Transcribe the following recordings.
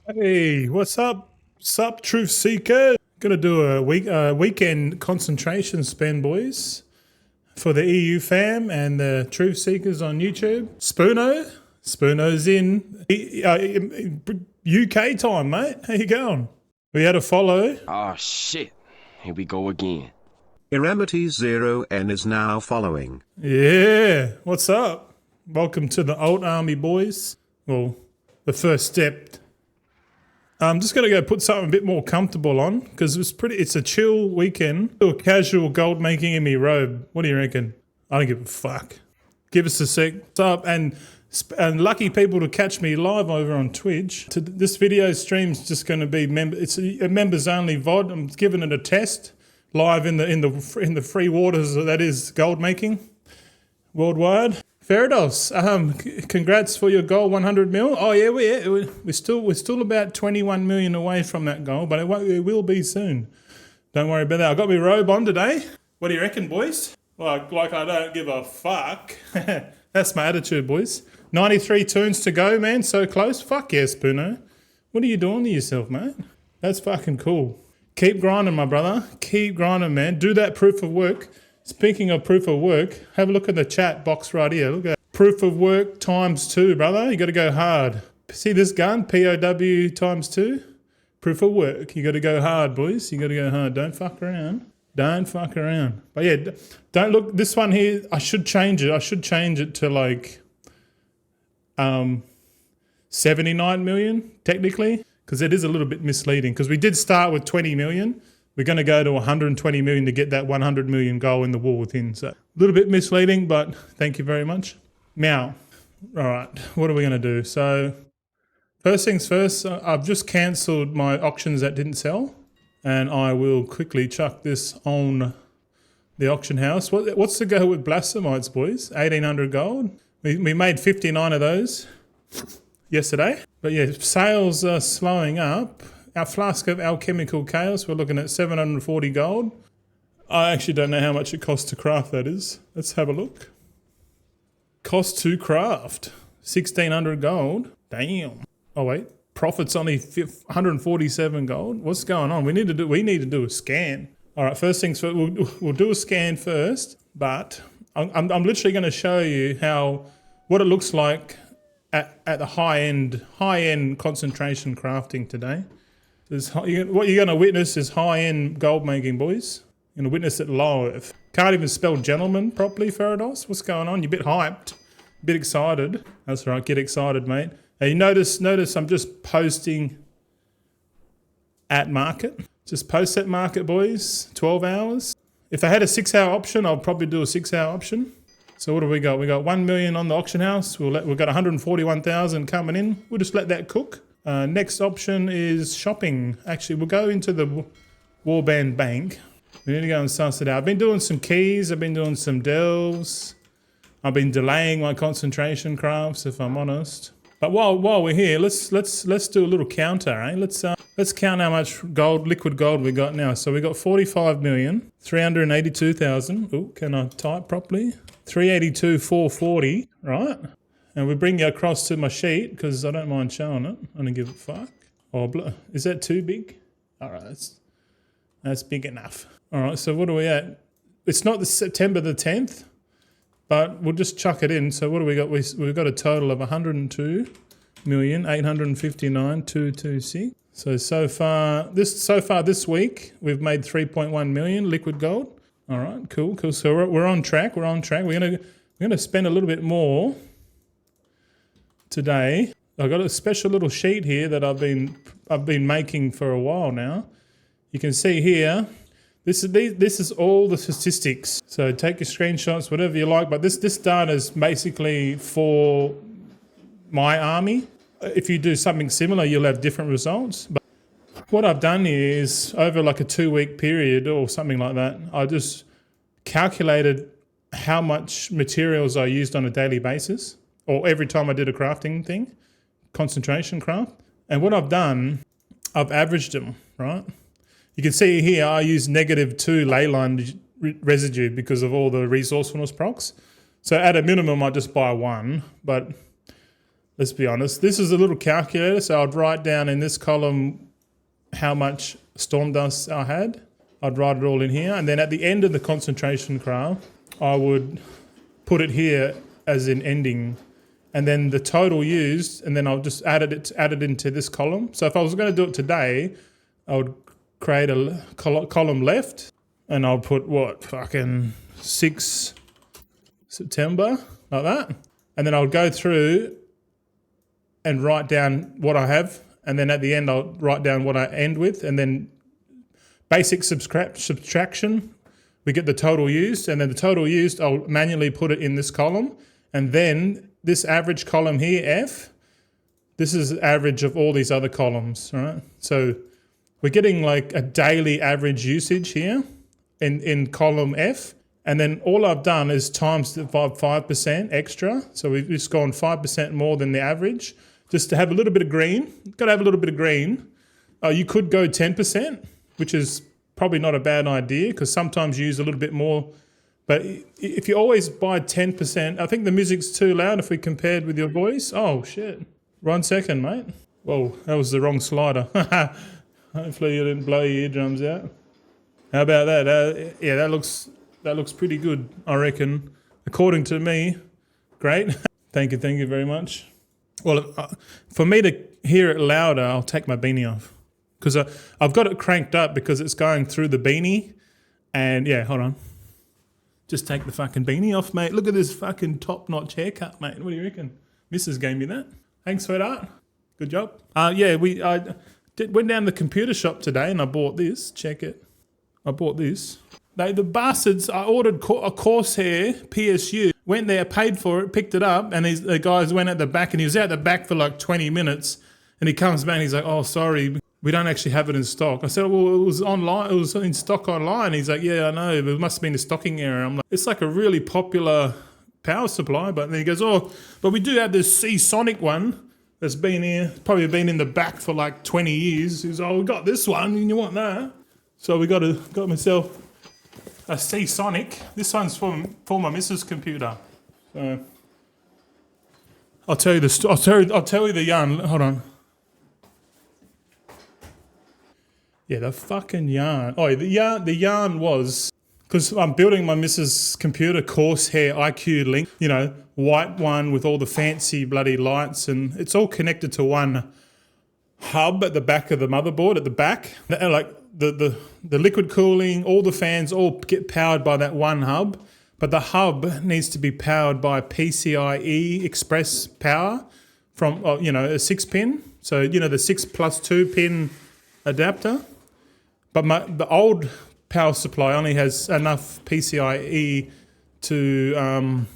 Hey, what's up? Sup, Truth Seeker? Gonna do a weekend concentration spend, boys, for the EU fam and the Truth Seekers on YouTube. Spoono's in UK time, mate. How you going? We had a follow. Oh shit. Here we go again. Iramity 0N is now following. Yeah, what's up? Welcome to the old army, boys. Well, the first step. I'm just going to go put something a bit more comfortable on because it's a chill weekend. Do a casual gold making in me robe. What do you reckon? I don't give a fuck. Give us a sec. What's up? And lucky people to catch me live over on Twitch. This video stream's just going to be it's a members only VOD. I'm giving it a test live in the free waters that is gold making worldwide. Ferados, congrats for your goal, 100 mil. Oh yeah, we're still about 21 million away from that goal, but it will be soon. Don't worry about that. I got my robe on today. What do you reckon, boys? Like I don't give a fuck. That's my attitude, boys. 93 tunes to go, man. So close. Fuck yes, Spoono. What are you doing to yourself, mate? That's fucking cool. Keep grinding, my brother. Keep grinding, man. Do that proof of work. Speaking of proof of work, have a look at the chat box right here. Look at that. Proof of work ×2, brother. You got to go hard. See this gun? POW ×2. Proof of work. You got to go hard, boys. You got to go hard. Don't fuck around. Don't fuck around. But yeah, don't look. This one here, I should change it. I should change it to like 79 million, technically, because it is a little bit misleading. Because we did start with 20 million. We're going to go to 120 million to get that 100 million goal in the war within. So a little bit misleading, but thank you very much. Now, all right, what are we going to do? So first things first, I've just cancelled my auctions that didn't sell, and I will quickly chuck this on the auction house. What's the go with Blastomites, boys? 1,800 gold. We made 59 of those yesterday. But yeah, sales are slowing up. Our flask of alchemical chaos, we're looking at 740 gold. I actually don't know how much it costs to craft, that is. Let's have a look. Cost to craft, 1,600 gold. Damn. Oh wait, profit's only 147 gold. What's going on? We need to do a scan. All right, first things first, we'll do a scan first, but I'm literally going to show you what it looks like at the high end concentration crafting today. What you're going to witness is high-end gold making, boys. You're going to witness it live. Can't even spell gentleman properly, Ferados. What's going on? You're a bit hyped, a bit excited. That's right, get excited, mate. Now you notice I'm just posting at market. Just post at market, boys. 12 hours. If I had a 6-hour option, I'll probably do a 6-hour option. So what do we got? We got 1 million on the auction house. We've got 141,000 coming in. We'll just let that cook. Next option is shopping. Actually, we'll go into the Warband Bank. We need to go and suss it out. I've been doing some keys. I've been doing some delves. I've been delaying my concentration crafts, if I'm honest. But while we're here, let's do a little counter, eh? Let's count how much liquid gold we got now. So we got 45,382,000. Oh, can I type properly? 382,440, right? And we bring you across to my sheet because I don't mind showing it. I don't give a fuck. Oh, is that too big? All right, that's big enough. All right, so what are we at? It's not the September the 10th, but we'll just chuck it in. So what do we got? We've got a total of 102,859,226. So far this week we've made 3.1 million liquid gold. All right, cool. So we're on track. We're gonna spend a little bit more today. I've got a special little sheet here that I've been making for a while now. You can see here, this is all the statistics. So take your screenshots, whatever you like, but this data is basically for my army. If you do something similar, you'll have different results. But what I've done is over like a 2-week period or something like that, I just calculated how much materials I used on a daily basis, or every time I did a crafting thing, concentration craft. And what I've done, I've averaged them, right? You can see here I use -2 ley line residue because of all the resourcefulness procs. So at a minimum, I just buy one, but let's be honest. This is a little calculator, so I'd write down in this column how much storm dust I had. I'd write it all in here, and then at the end of the concentration graph, I would put it here as in ending, and then the total used, and then I'll just add it into this column. So if I was going to do it today, I would create a column left, and I'll put what, fucking 6 September, like that. And then I'll go through and write down what I have, and then at the end I'll write down what I end with, and then basic subtraction, we get the total used, and then the total used, I'll manually put it in this column, and then this average column here, F, this is the average of all these other columns, right? So we're getting like a daily average usage here in column F, and then all I've done is times the 5% extra, so we've just gone 5% more than the average, just to have a little bit of green. Got to have a little bit of green. You could go 10%, which is probably not a bad idea because sometimes you use a little bit more. But if you always buy 10%, I think the music's too loud if we compared with your voice. Oh, shit. 1 second, mate. Whoa, that was the wrong slider. Hopefully you didn't blow your eardrums out. How about that? Yeah, that looks pretty good, I reckon. According to me, great. Thank you very much. Well, for me to hear it louder, I'll take my beanie off. Because I've got it cranked up because it's going through the beanie. And yeah, hold on. Just take the fucking beanie off, mate. Look at this fucking top-notch haircut, mate. What do you reckon? Mrs. gave me that. Thanks, sweetheart. Good job. Yeah, I went down to the computer shop today and I bought this. Check it. I bought this. The bastards, I ordered a Corsair PSU. Went there, paid for it, picked it up, and the guys went at the back and he was out the back for like 20 minutes. And he comes back and he's like, oh, sorry, we don't actually have it in stock. I said, well, it was online. It was in stock online. He's like, yeah, I know. But it must have been a stocking error. I'm like, it's like a really popular power supply. But then he goes, oh, but we do have this Seasonic one that's been here, probably been in the back for like 20 years. He's like, oh, we got this one and you want that. So we got myself a Seasonic. This one's for my missus' computer. So I'll tell you I'll tell you the yarn. Hold on. Yeah, the fucking yarn. Oh, the yarn was, because I'm building my missus' computer, Corsair IQ Link, white one with all the fancy bloody lights, and it's all connected to one hub at the back of the motherboard, at the back. Like the liquid cooling, all the fans all get powered by that one hub, but the hub needs to be powered by PCIe Express power from, a 6-pin. So, the 6+2 pin adapter. But the old power supply only has enough PCIe to,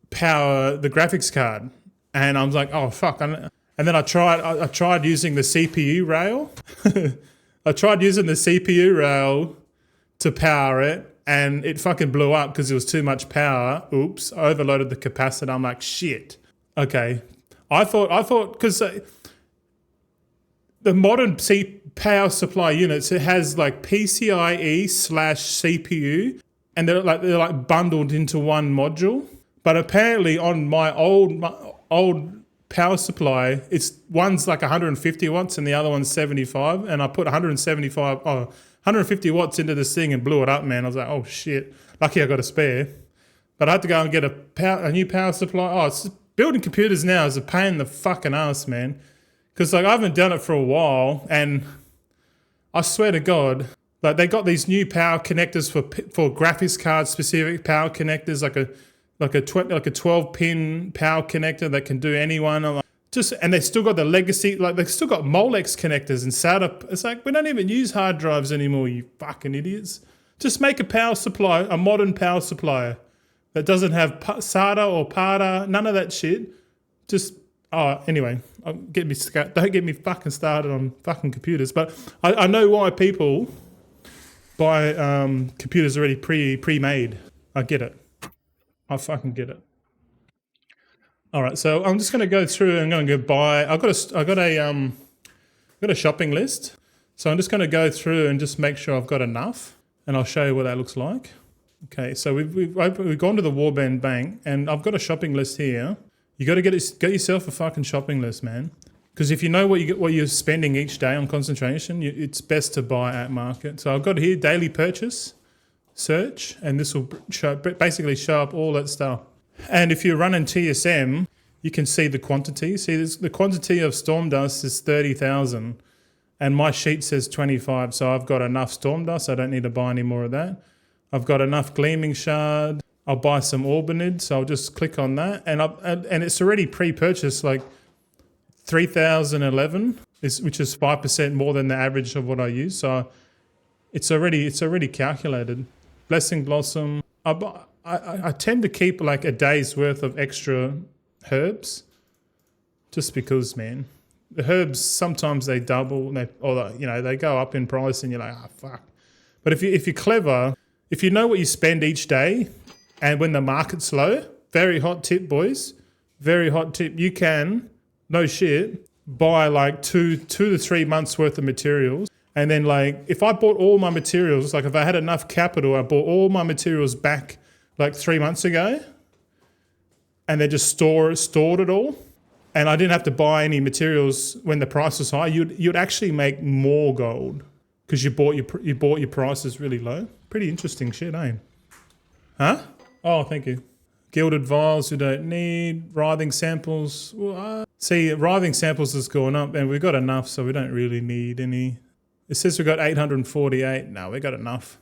power the graphics card. And I was like, oh, fuck. And then I tried using the CPU rail. I tried using the CPU rail to power it, and it fucking blew up because it was too much power. Oops, I overloaded the capacitor. I'm like, shit. Okay. I thought, because the modern power supply units, it has like PCIe/CPU, and they're like bundled into one module. But apparently on my old power supply, one's like 150 watts and the other one's 75, and I put 150 watts into this thing and blew it up, man. I was like, oh shit, lucky I got a spare. But I had to go and get a new power supply. Oh, building computers now is a pain in the fucking ass, man. Because I haven't done it for a while, and I swear to God, they got these new power connectors for graphics card specific power connectors, like a 12-pin power connector that can do anyone. And they still got the legacy, they still got Molex connectors and SATA. It's like, we don't even use hard drives anymore, you fucking idiots. Just make a power supply, a modern power supplier that doesn't have SATA or PATA, none of that shit. Anyway, don't get me fucking started on fucking computers. But I know why people buy computers already pre-made. I get it. I fucking get it. All right, so I'm just going to go through and I'm going to go buy. I got a shopping list. So I'm just going to go through and just make sure I've got enough, and I'll show you what that looks like. Okay, so we've gone to the Warband Bank, and I've got a shopping list here. You got to get yourself a fucking shopping list, man. Because if you know what you're spending each day on concentration, it's best to buy at market. So I've got here daily purchase, search, and this will basically show up all that stuff. And if you're running TSM, you can see the quantity. See, the quantity of storm dust is 30,000, and my sheet says 25. So I've got enough storm dust. I don't need to buy any more of that. I've got enough gleaming shard. I'll buy some Orbanid, so I'll just click on that, and it's already pre-purchased, like 3,011, which is 5% more than the average of what I use. So it's already calculated. Blessing Blossom. I tend to keep like a day's worth of extra herbs, just because, man, the herbs sometimes they double, they go up in price, and you're like, fuck. But if you're clever, if you know what you spend each day, and when the market's low, very hot tip, boys, very hot tip. You can, no shit, buy like two to 3 months worth of materials. And then like, if I bought all my materials, like if I had enough capital, I bought all my materials back like 3 months ago, and they just stored it all. And I didn't have to buy any materials when the price was high. You'd actually make more gold because you bought your prices really low. Pretty interesting shit, eh? Huh? Oh, thank you. Gilded vials we don't need. Writhing samples. See, writhing samples has gone up, and we've got enough, so we don't really need any. It says we've got 848. No, we got enough.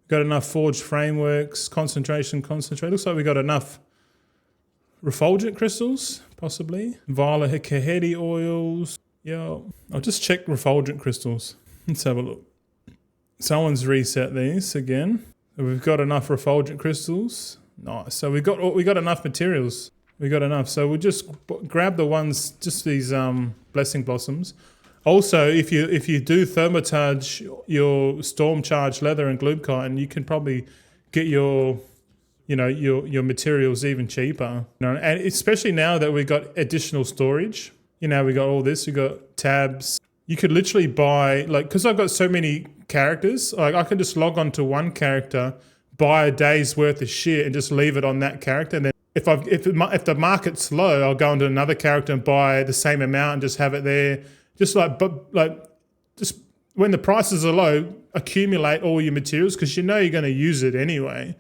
We've got enough forged frameworks, concentration. Looks like we got enough refulgent crystals, possibly. Violet Kahedi oils. Yeah, I'll just check refulgent crystals. Let's have a look. Someone's reset these again. We've got enough refulgent crystals. Nice. So we got enough materials. We got enough. So we'll just grab the ones, just these blessing blossoms. Also, if you do thermotage your storm charge leather and glubkite, you can probably get your materials even cheaper. And especially now that we've got additional storage. We got all this. We got tabs. You could literally buy, like, because I've got so many characters, like I can just log on to one character, buy a day's worth of shit, and just leave it on that character. And then if the market's low, I'll go into another character and buy the same amount and just have it there. Just when the prices are low, accumulate all your materials because you're going to use it anyway.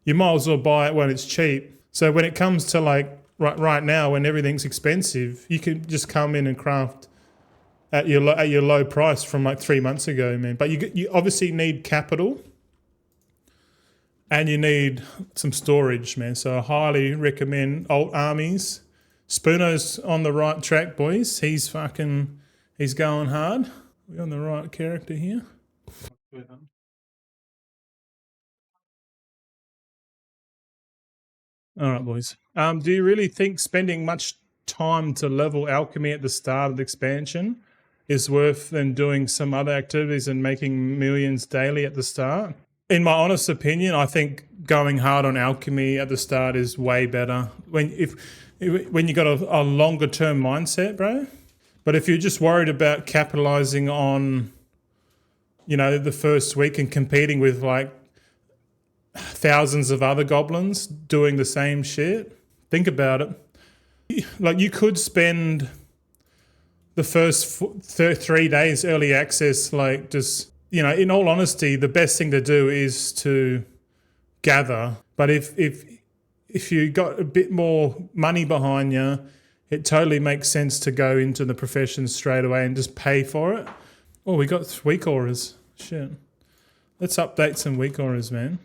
You might as well buy it when it's cheap. So when it comes to like right now, when everything's expensive, you can just come in and craft at your low price from like 3 months ago, man. But you obviously need capital, and you need some storage, man. So I highly recommend Alt Armies. Spoono's on the right track, boys. He's going hard. We're on the right character here. All right, boys. Do you really think spending much time to level alchemy at the start of the expansion is worth than doing some other activities and making millions daily at the start? In my honest opinion, I think going hard on alchemy at the start is way better when you got a longer term mindset, bro. But if you're just worried about capitalizing on, the first week and competing with like thousands of other goblins doing the same shit, think about it. Like you could spend the first 3 days early access, like just, in all honesty, the best thing to do is to gather. But if you got a bit more money behind you, it totally makes sense to go into the profession straight away and just pay for it. Oh, we got weak auras. Shit. Let's update some weak auras, man.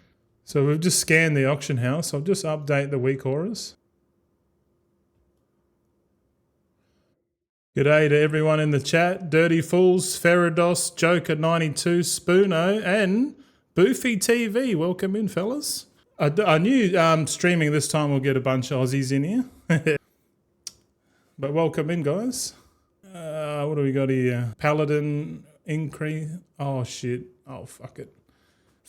So we've just scanned the auction house. I'll just update the weak auras. G'day to everyone in the chat. Dirty Fools, Ferados, Joker92, Spoono, and Boofy TV. Welcome in, fellas. I knew streaming this time we'll get a bunch of Aussies in here. But welcome in, guys. What do we got here? Paladin, Increase. Oh, shit. Oh, fuck it.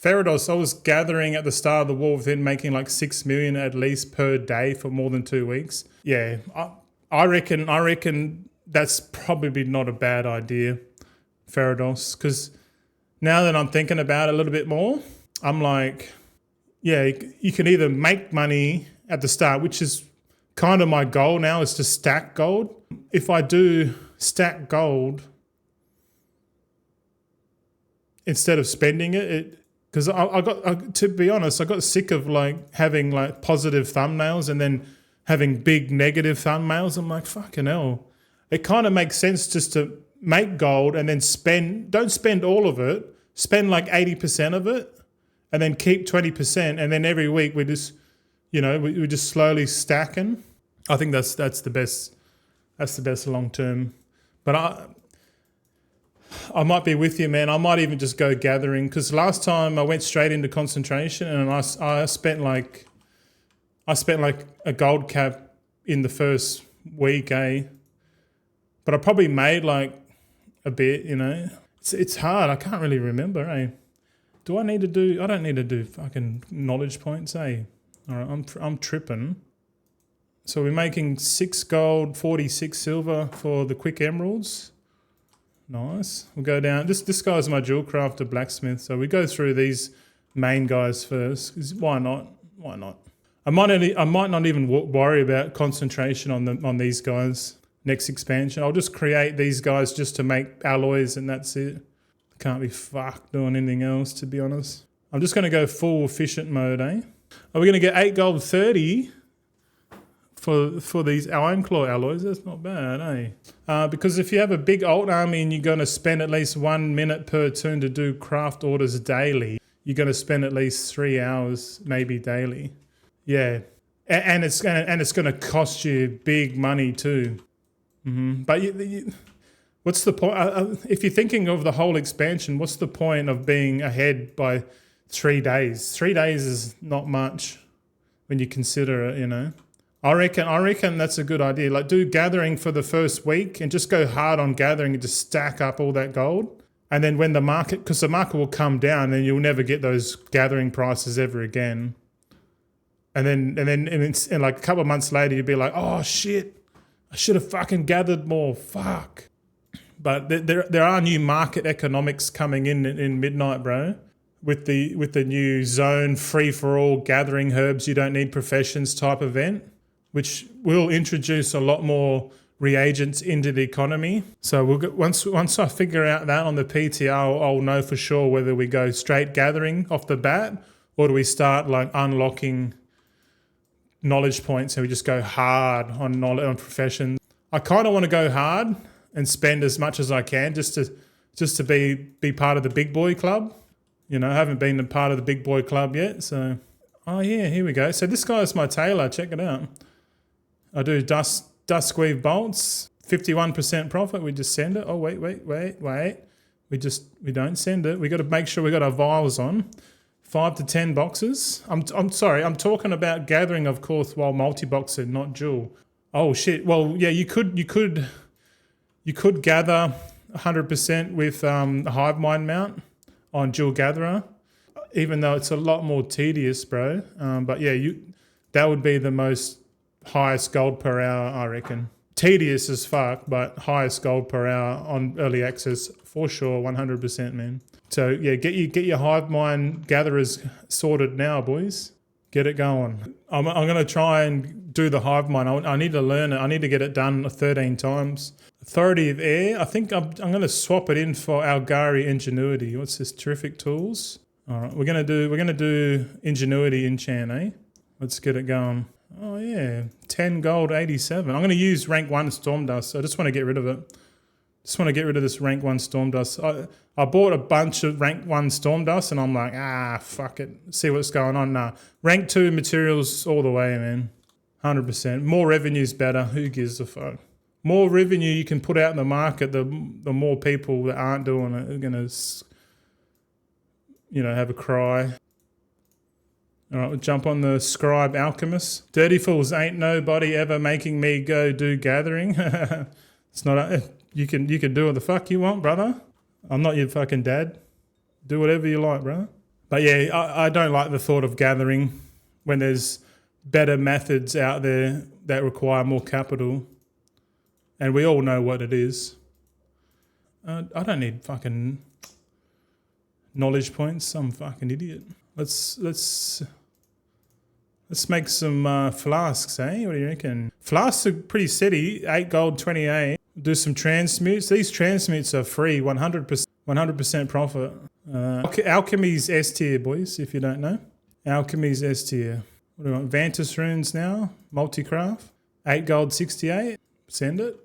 Ferados, I was gathering at the start of the war within making like 6 million at least per day for more than 2 weeks. Yeah, I reckon that's probably not a bad idea, Ferados, because now that I'm thinking about it a little bit more, I'm like, yeah, you can either make money at the start, which is kind of my goal now, is to stack gold. If I do stack gold instead of spending it, because to be honest, I got sick of like having like positive thumbnails and then having big negative thumbnails. I'm like, fucking hell. It kind of makes sense just to make gold and then don't spend all of it, spend like 80% of it and then keep 20%. And then every week we just, we're just slowly stacking. I think that's the best long term. But I might be with you, man. I might even just go gathering, because last time I went straight into concentration and I spent like a gold cap in the first week, But I probably made like a bit, It's hard. I can't really remember, I don't need to do fucking knowledge points, All right, I'm tripping. So we're making 6 gold, 46 silver for the quick emeralds. Nice. We'll go down. This guy's my jewel crafter blacksmith. So we go through these main guys first. 'Cause why not? Why not? I might not even worry about concentration on these guys next expansion. I'll just create these guys just to make alloys and that's it. Can't be fucked doing anything else, to be honest. I'm just going to go full efficient mode, Are we going to get 8 gold 30 for these Ironclaw alloys? That's not bad, because if you have a big alt army and you're going to spend at least 1 minute per turn to do craft orders daily, you're going to spend at least 3 hours maybe daily. Yeah, and it's going to cost you big money too. But what's the point? If you're thinking of the whole expansion, what's the point of being ahead by 3 days? 3 days is not much when you consider it, I reckon that's a good idea. Like, do gathering for the first week and just go hard on gathering and just stack up all that gold. And then when because the market will come down, then you'll never get those gathering prices ever again. And then like a couple of months later, you'll be like, oh shit, I should have fucking gathered more. Fuck. But there are new market economics coming in midnight, bro. With the new zone free for all gathering herbs, you don't need professions type event, which will introduce a lot more reagents into the economy. So once I figure out that on the PTR, I'll know for sure whether we go straight gathering off the bat or do we start like unlocking knowledge points and we just go hard on knowledge on professions. I kind of want to go hard and spend as much as I can just to be part of the big boy club. I haven't been a part of the big boy club yet, so here we go. So this guy's my tailor. Check it out. I do dust weave bolts, 51% profit. We just send it. Oh wait. We don't send it. We got to make sure we got our vials on. 5 to 10 boxes. I'm sorry. I'm talking about gathering, of course, while multi-boxer, not dual. Oh shit. Well, yeah, you could gather 100% with a hive mind mount on dual gatherer, even though it's a lot more tedious, bro. But yeah, that would be the most highest gold per hour, I reckon. Tedious as fuck, but highest gold per hour on early access for sure, 100%, man. So yeah, get your hive mind gatherers sorted now, boys. Get it going. I'm gonna try and do the hive mind. I need to learn it. I need to get it done 13 times. Authority of Air. I think I'm gonna swap it in for Algari Ingenuity. What's this? Terrific tools. All right, we're gonna do Ingenuity enchant, Let's get it going. Oh yeah, 10 gold, 87. I'm gonna use rank 1 Storm Dust. I just want to get rid of it. Just want to get rid of this rank 1 Storm Dust. I bought a bunch of rank 1 Storm Dust and I'm like, fuck it. See what's going on. Nah. Rank 2 materials all the way, man. 100%. More revenue's better. Who gives a fuck? More revenue you can put out in the market, the more people that aren't doing it are going to, have a cry. All right, we'll jump on the Scribe Alchemist. Dirty fools, ain't nobody ever making me go do gathering. It's not... You can do what the fuck you want, brother. I'm not your fucking dad. Do whatever you like, brother. But yeah, I don't like the thought of gathering when there's better methods out there that require more capital. And we all know what it is. I don't need fucking knowledge points. I'm fucking idiot. Let's Let's make some flasks, eh? What do you reckon? Flasks are pretty steady. 8 gold, 28. Do some transmutes. These transmutes are free, 100% profit. Alchemy's S tier, boys, if you don't know. Alchemy's S tier. What do we want? Vantis runes now. Multi-craft. 8 gold, 68. Send it.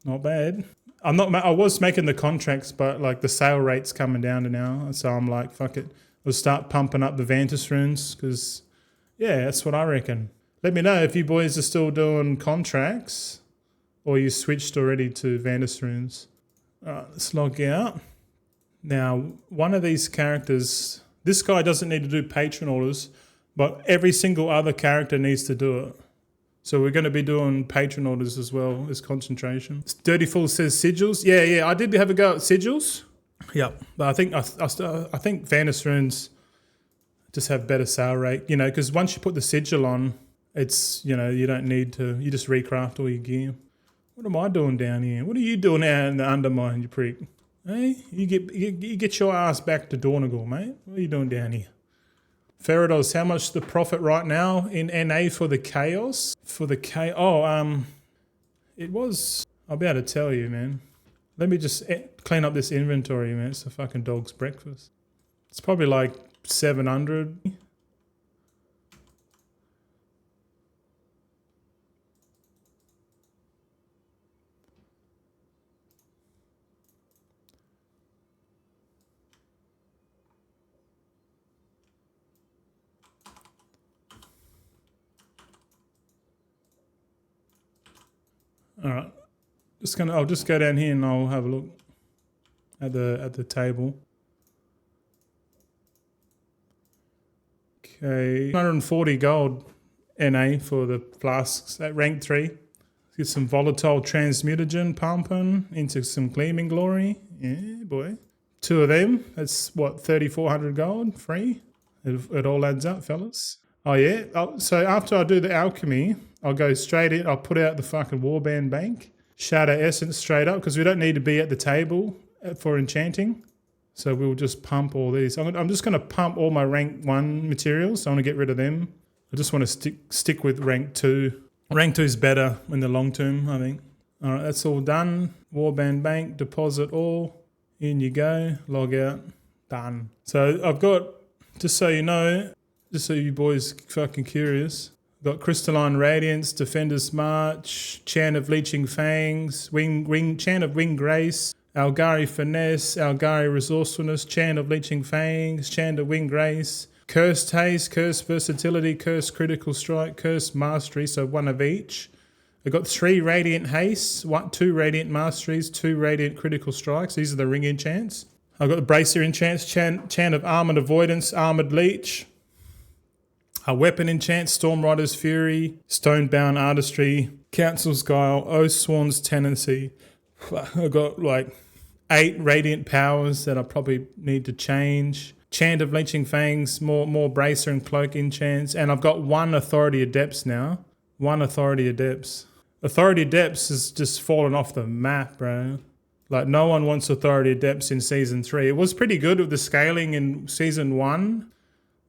Not bad. I was making the contracts, but like the sale rate's coming down to now. So I'm like, fuck it. We'll start pumping up the Vantis runes because, yeah, that's what I reckon. Let me know if you boys are still doing contracts or you switched already to Vantis runes. All right, let's log out. Now, one of these characters, this guy doesn't need to do patron orders, but every single other character needs to do it. So we're going to be doing patron orders as well as concentration. Dirty Fool says sigils. Yeah, I did have a go at sigils. Yep, but I think Vantis runes just have better sale rate. You know, because once you put the sigil on, it's, you know, you don't need to. You just recraft all your gear. What am I doing down here? What are you doing out in the undermine, you prick? Hey, you get your ass back to Dornagal, mate. What are you doing down here? Ferados, how much the profit right now in NA for the Chaos? It was, I'll be able to tell you, man. Let me just clean up this inventory, man. It's a fucking dog's breakfast. It's probably like 700. All right, I'll just go down here and I'll have a look at the table. Okay, 140 gold NA for the flasks at rank 3. Get some volatile transmutagen pumping into some gleaming glory. Yeah, boy. 2 of them. That's what, 3,400 gold free. It all adds up, fellas. Oh yeah. So after I do the alchemy, I'll go straight in. I'll put out the fucking warband bank. Shatter essence straight up because we don't need to be at the table for enchanting. So we'll just pump all these. I'm just going to pump all my rank 1 materials. So I want to get rid of them. I just want to stick with rank 2. Rank 2 is better in the long term, I think. All right, that's all done. Warband bank, deposit all. In you go. Log out. Done. So I've got, just so you know, just so you boys fucking curious, got Crystalline Radiance, Defender's March, Chant of Leeching Fangs, Chant of Wing Grace, Algari Finesse, Algari Resourcefulness, Chant of Leeching Fangs, Chant of Wing Grace, Cursed Haste, Cursed Versatility, Cursed Critical Strike, Cursed Mastery, so 1 of each. I got 3 Radiant Haste, 2 Radiant Masteries, 2 Radiant Critical Strikes. These are the ring enchants. I've got the Bracer enchants, Chant of Armored Avoidance, Armored Leech. A weapon enchant, Storm Rider's Fury, Stonebound Artistry, Council's Guile, Oathsworn's Tenancy. I've got like 8 Radiant Powers that I probably need to change. Chant of Leeching Fangs, more Bracer and Cloak enchants. And I've got 1 Authority Adepts now. 1 Authority Adepts. Authority Adepts has just fallen off the map, bro. Like, no one wants Authority Adepts in Season 3. It was pretty good with the scaling in Season 1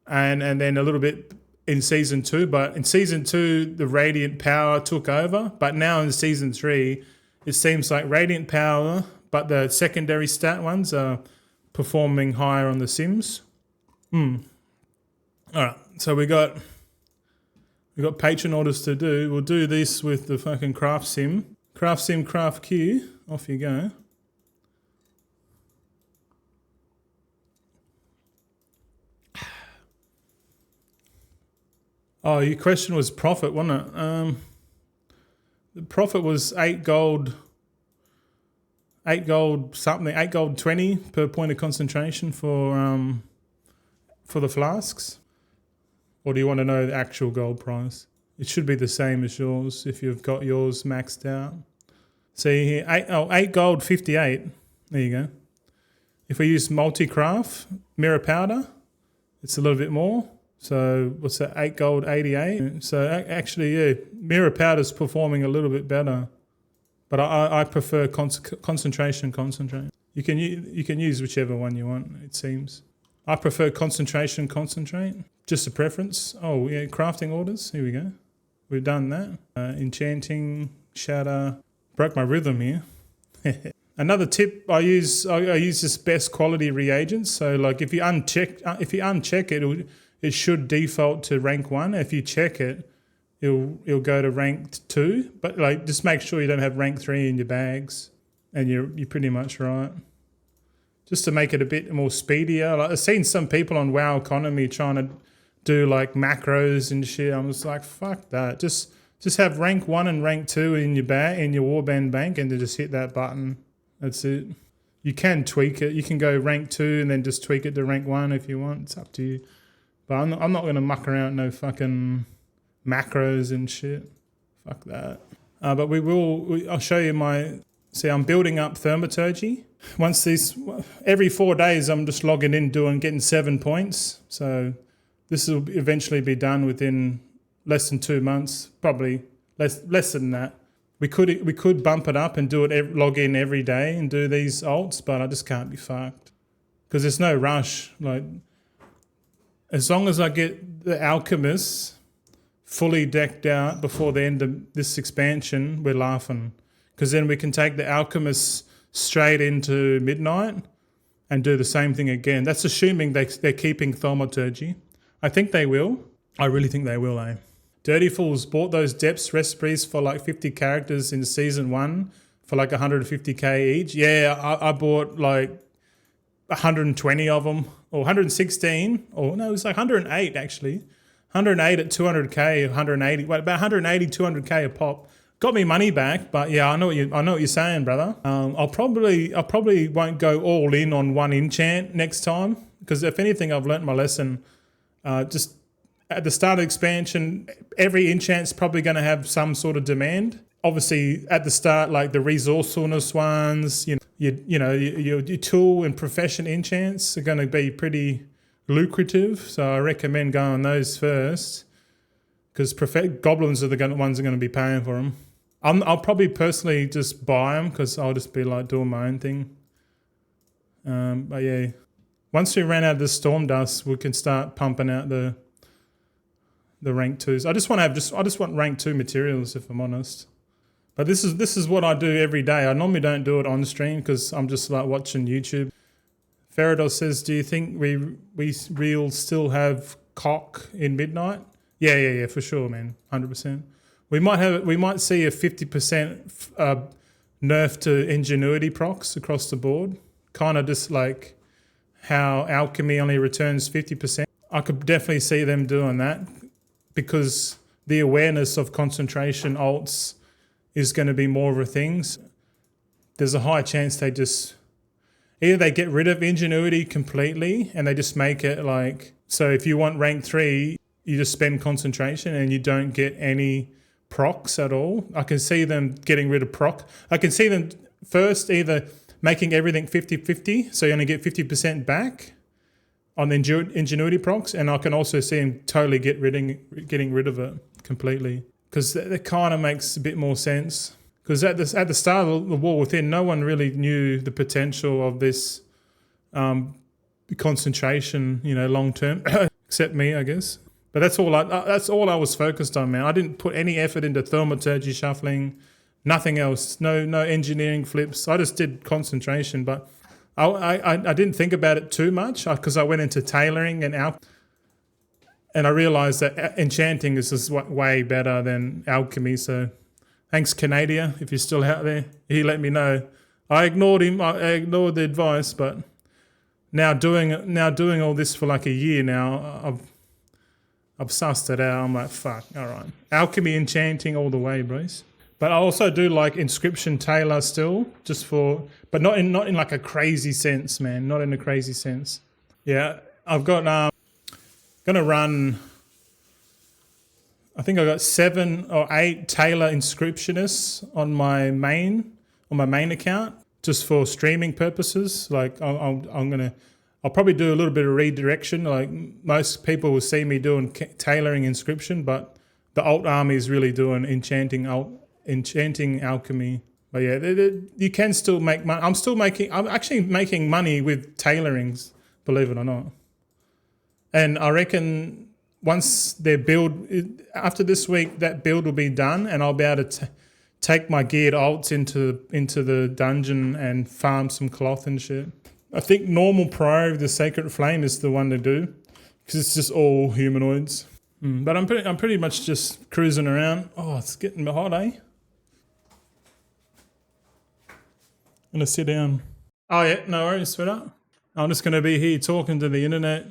and then a little bit in Season 2. But in Season 2, the Radiant Power took over. But now in Season 3, it seems like Radiant Power, but the secondary stat ones are performing higher on the Sims. All right, so we got patron orders to do. We'll do this with the fucking Craft Sim. Craft Sim, Craft Q. Off you go. Oh, your question was profit, wasn't it? The profit was 8 gold something, 8 gold 20 per point of concentration for the flasks. Or do you want to know the actual gold price? It should be the same as yours if you've got yours maxed out. See here, 8 gold 58. There you go. If we use multi-craft, mirror powder, it's a little bit more. So what's that, 8 gold 88? So actually, yeah, mirror powder's performing a little bit better. But I prefer concentration. You can use whichever one you want, it seems. I prefer concentration, concentrate. Just a preference. Oh yeah, crafting orders. Here we go. We've done that. Enchanting, shatter. Broke my rhythm here. Another tip I use this best quality reagents. So like if you uncheck it, it should default to rank 1. If you check it, it'll go to rank 2. But like just make sure you don't have rank 3 in your bags, and you're pretty much right. Just to make it a bit more speedier. Like I've seen some people on WoW Economy trying to do like macros and shit. I'm just like, fuck that. Just have rank 1 and rank 2 in your warband bank, and then just hit that button. That's it. You can tweak it. You can go rank 2 and then just tweak it to rank 1 if you want. It's up to you. But I'm not going to muck around no fucking macros and shit. Fuck that. But I'll show you see, I'm building up thaumaturgy. Every 4 days I'm just logging in getting 7 points. So this will eventually be done within less than 2 months, probably less than that. We could bump it up and do it, log in every day and do these alts, but I just can't be fucked because there's no rush. Like as long as I get the alchemists fully decked out before the end of this expansion, we're laughing, because then we can take the alchemists straight into midnight and do the same thing again. That's assuming they're keeping thaumaturgy. I think they will. I really think they will, eh? Dirty Fools bought those depths recipes for like 50 characters in season 1 for like 150k each. Yeah, I bought like 120 of them, or 116, or no, it was like 108 actually. 108 at 200k, 180, about 180, 200k a pop. Got me money back, but yeah, I know what you're saying, brother. I'll probably won't go all in on one enchant next time, because if anything, I've learnt my lesson. Just at the start of expansion, every enchant's probably going to have some sort of demand. Obviously, at the start, like the resourcefulness ones, your tool and profession enchants are going to be pretty lucrative. So I recommend going those first, because goblins are the ones that are going to be paying for them. I'll probably personally just buy them, because I'll just be like doing my own thing. But yeah, once we ran out of the storm dust, we can start pumping out the rank 2s. I just want rank 2 materials, if I'm honest. But this is what I do every day. I normally don't do it on stream because I'm just like watching YouTube. Farados says, do you think we'll still have cock in midnight? Yeah, for sure, man. 100%. We might see a 50% nerf to ingenuity procs across the board. Kind of just like how alchemy only returns 50%. I could definitely see them doing that, because the awareness of concentration alts is going to be more of a thing. There's a high chance they get rid of ingenuity completely, and they just make it like, so if you want rank 3, you just spend concentration and you don't get any procs at all. I can see them getting rid of proc. I can see them first either making everything 50-50, so you only get 50% back on the ingenuity procs, and I can also see him totally getting rid of it completely, because that kind of makes a bit more sense. Because at the start of the War Within, no one really knew the potential of this concentration, long term, except me, I guess. But that's all I was focused on, man. I didn't put any effort into thaumaturgy shuffling, nothing else. No engineering flips. I just did concentration, but I didn't think about it too much, because I went into tailoring and I realised that enchanting is just way better than alchemy. So thanks, Canadia, if you're still out there. He let me know. I ignored him. I ignored the advice, but now doing all this for like a year now, I've sussed it out. I'm like, fuck, all right. Alchemy enchanting all the way, bros. But I also do like inscription tailor still, but not in like a crazy sense, man. Not in a crazy sense. Yeah, I've got gonna run. I think I got 7 or 8 tailor inscriptionists on my main account, just for streaming purposes. Like I'll probably do a little bit of redirection. Like most people will see me doing tailoring inscription, but the alt army is really doing enchanting alchemy. But yeah, you can still make money. I'm actually making money with tailorings, believe it or not. And I reckon once their build, after this week, that build will be done, and I'll be able to take my geared alts into the dungeon and farm some cloth and shit. I think normal priority of the Sacred Flame is the one to do, because it's just all humanoids. But I'm pretty much just cruising around. Oh, it's getting hot, eh? I'm gonna sit down. Oh yeah, no worries, sweater. I'm just gonna be here talking to the internet,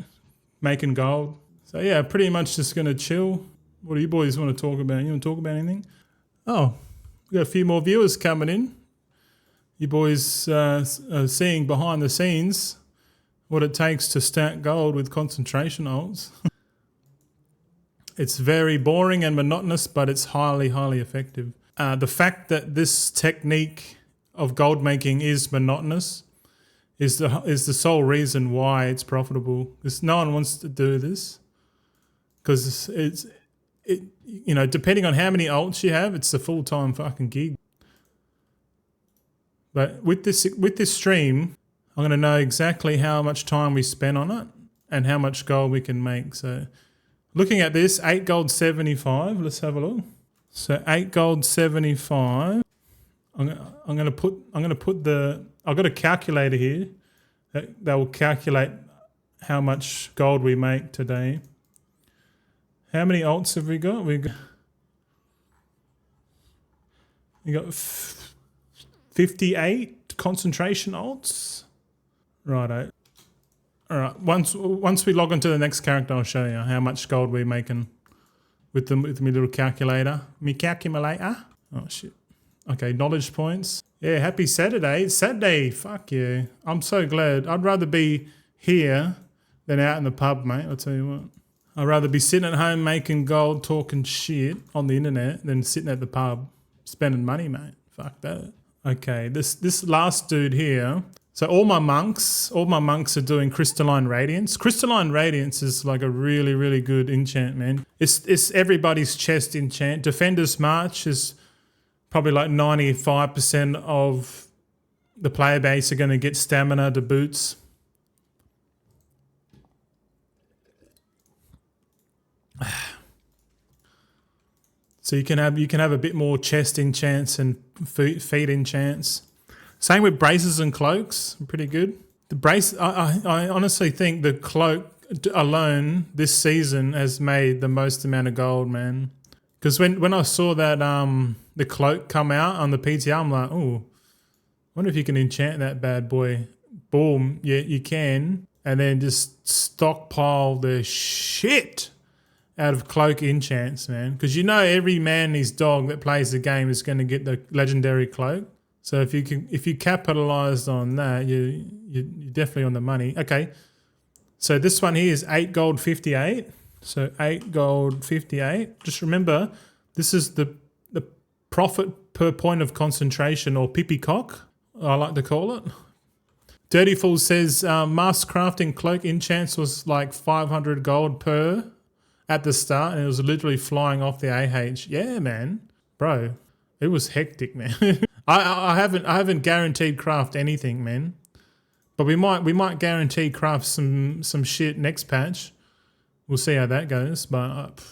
making gold. So yeah, pretty much just gonna chill. What do you boys want to talk about? You want to talk about anything? Oh, we got a few more viewers coming in. You boys are seeing behind the scenes what it takes to stack gold with concentration alts. It's very boring and monotonous, but it's highly, highly effective. The fact that this technique of gold making is monotonous is the sole reason why it's profitable. Because no one wants to do this. Because depending on how many alts you have, it's a full-time fucking gig. But with this stream, I'm going to know exactly how much time we spend on it and how much gold we can make. So looking at this, 8 gold 75. Let's have a look. So 8 gold 75. I'm gonna put I've got a calculator here that will calculate how much gold we make today. How many alts have we got? We got 58 concentration alts. Righto. All right. Once we log into the next character, I'll show you how much gold we're making with my little calculator. Me calculator. Oh shit. Okay, knowledge points. Yeah, happy Saturday. It's Saturday. Fuck yeah. I'm so glad. I'd rather be here than out in the pub, mate. I'll tell you what. I'd rather be sitting at home making gold, talking shit on the internet than sitting at the pub spending money, mate. Fuck that. Okay, this last dude here. So all my monks are doing Crystalline Radiance. Crystalline Radiance is like a really, really good enchant, man. It's everybody's chest enchant. Defender's March is probably like 95% of the player base are going to get stamina to boots. So you can have a bit more chest enchants and feet enchants. Same with braces and cloaks, pretty good. The brace, I honestly think the cloak alone this season has made the most amount of gold, man. Because when I saw that the cloak come out on the PTR, I'm like, oh, wonder if you can enchant that bad boy. Boom, yeah, you can. And then just stockpile the shit out of cloak enchants, man. Because every man and his dog that plays the game is going to get the legendary cloak. So if you capitalized on that, you're definitely on the money. Okay, so this one here is 8 gold 58. So 8 gold 58. Just remember, this is the profit per point of concentration, or pippy cock, I like to call it. Dirty Fool says mass crafting cloak enchants was like 500 gold per at the start, and it was literally flying off the AH. Yeah, man, bro, it was hectic, man. I haven't guaranteed craft anything, man, but we might guarantee craft some shit next patch. We'll see how that goes, but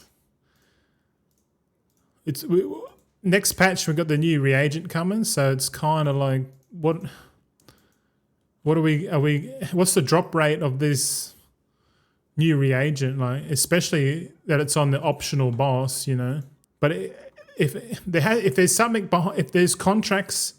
next patch we've got the new reagent coming, so it's kind of like what are we? What's the drop rate of this new reagent, like, especially that it's on the optional boss, But if there's something behind, if there's contracts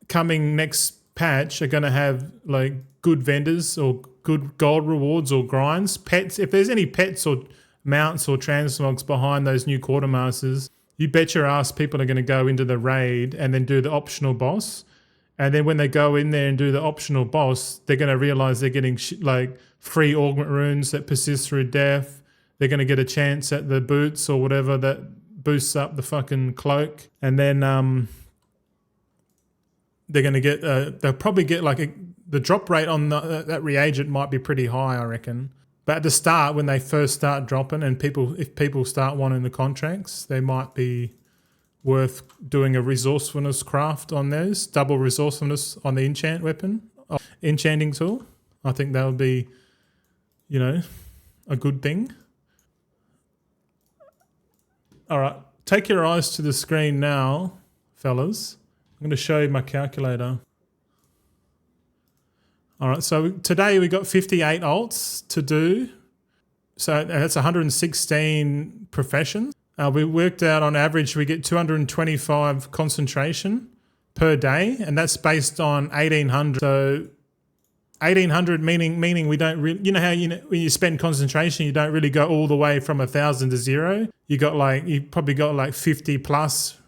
coming next patch are going to have like good vendors or good gold rewards or grinds, pets. If there's any pets or mounts or transmogs behind those new quartermasters, you bet your ass people are going to go into the raid and then do the optional boss. And then when they go in there and do the optional boss, they're going to realize they're getting like free augment runes that persist through death. They're going to get a chance at the boots or whatever that boosts up the fucking cloak. And then they're going to get, they'll probably get like the drop rate on that reagent might be pretty high, I reckon. But at the start, when they first start dropping and if people start wanting the contracts, they might be worth doing a resourcefulness craft on those, double resourcefulness on the enchant weapon, enchanting tool. I think that would be, a good thing. All right, take your eyes to the screen now, fellas. I'm going to show you my calculator. All right, so today we got 58 alts to do. So that's 116 professions. We worked out on average we get 225 concentration per day, and that's based on 1800. So 1800 meaning we don't really, you know how when you spend concentration you don't really go all the way from 1,000 to 0. You probably got like 50 plus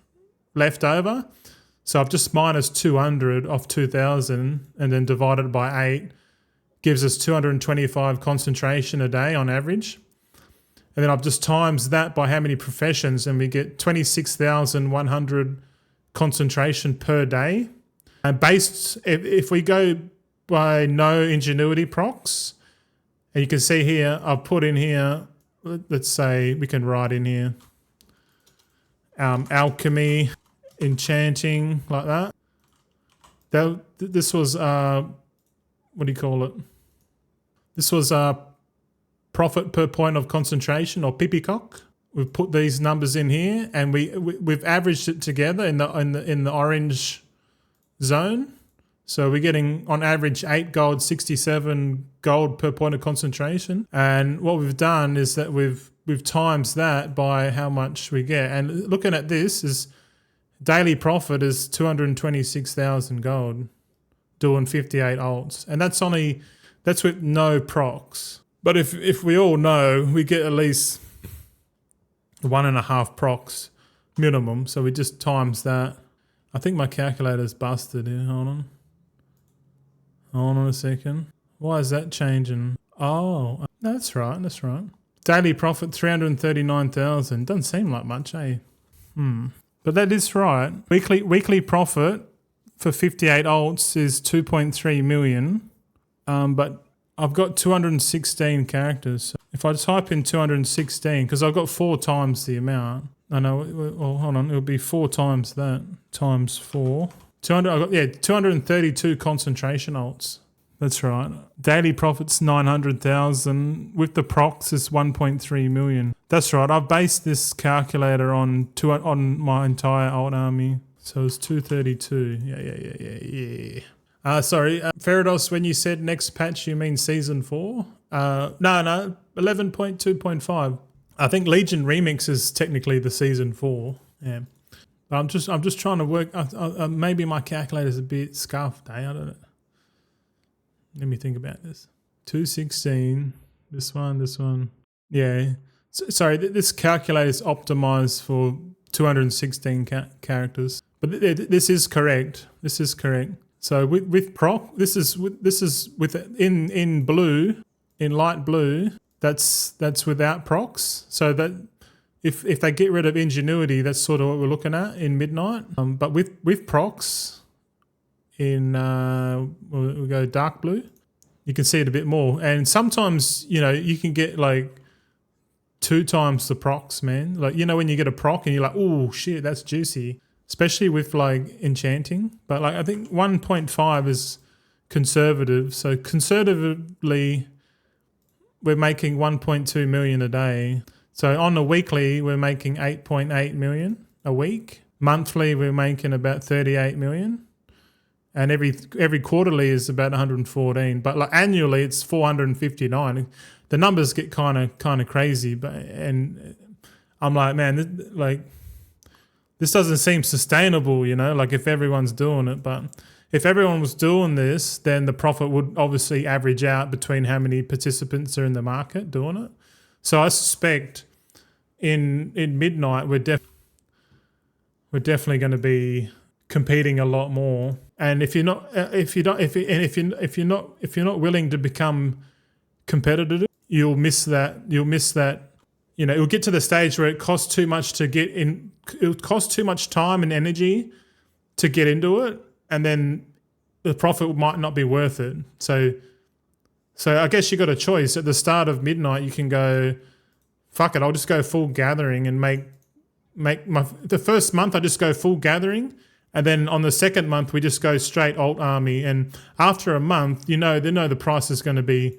left over. So I've just minus 200 off 2,000 and then divided by 8 gives us 225 concentration a day on average. And then I've just times that by how many professions and we get 26,100 concentration per day. And if we go by no ingenuity procs, and you can see here, I've put in here, let's say we can write in here, alchemy, enchanting, like that. This was, what do you call it? This was profit per point of concentration, or pipicock. We've put these numbers in here, and we've averaged it together in the orange zone. So we're getting on average 8 gold, 67 gold per point of concentration. And what we've done is that we've times that by how much we get. And looking at this is daily profit is 226,000 gold doing 58 alts. And that's with no procs. But if we all know, we get at least 1.5 procs minimum. So we just times that. I think my calculator's busted here. Hold on a second. Why is that changing? Oh, that's right. Daily profit 339,000. Doesn't seem like much, eh? But that is right. Weekly profit for 58 alts is 2.3 million. But I've got 216 characters. So if I type in 216, because I've got 4 times the amount. I know. Well, hold on. It'll be 4 times that times 4. 232 concentration alts. That's right. Daily profit's 900,000. With the procs, it's 1.3 million. That's right. I've based this calculator on my entire alt army. So it's 232. Yeah. Sorry, Ferados, when you said next patch, you mean season 4? No, 11.2.5. I think Legion Remix is technically the season 4. Yeah. But I'm just trying to work. Maybe my calculator's a bit scuffed, eh? I don't know. Let me think about this. 216. This one. Yeah. Sorry, this calculator is optimized for 216 characters. But this is correct. So with proc, this is with in blue, in light blue. That's without procs. So that if they get rid of ingenuity, that's sort of what we're looking at in midnight. But with procs, in we'll go dark blue, you can see it a bit more. And sometimes you can get like 2 times the procs, man. Like when you get a proc and you're like, oh shit, that's juicy. Especially with like enchanting. But like I think 1.5 is conservative. So conservatively, we're making 1.2 million a day. So on the weekly, we're making 8.8 million a week. Monthly, we're making about 38 million. And every quarterly is about 114. But like annually, it's 459. The numbers get kind of crazy. And I'm like, man, this doesn't seem sustainable, like if everyone's doing it. But if everyone was doing this, then the profit would obviously average out between how many participants are in the market doing it. So I suspect in midnight we're definitely going to be competing a lot more. And if you're not willing to become competitive, you'll miss that. It'll get to the stage where it costs too much to get in. It'll cost too much time and energy to get into it, and then the profit might not be worth it. So I guess you got a choice. At the start of midnight, you can go, fuck it, I'll just go full gathering and make the first month I just go full gathering, and then on the second month we just go straight alt army. And after a month, they know the price is going to be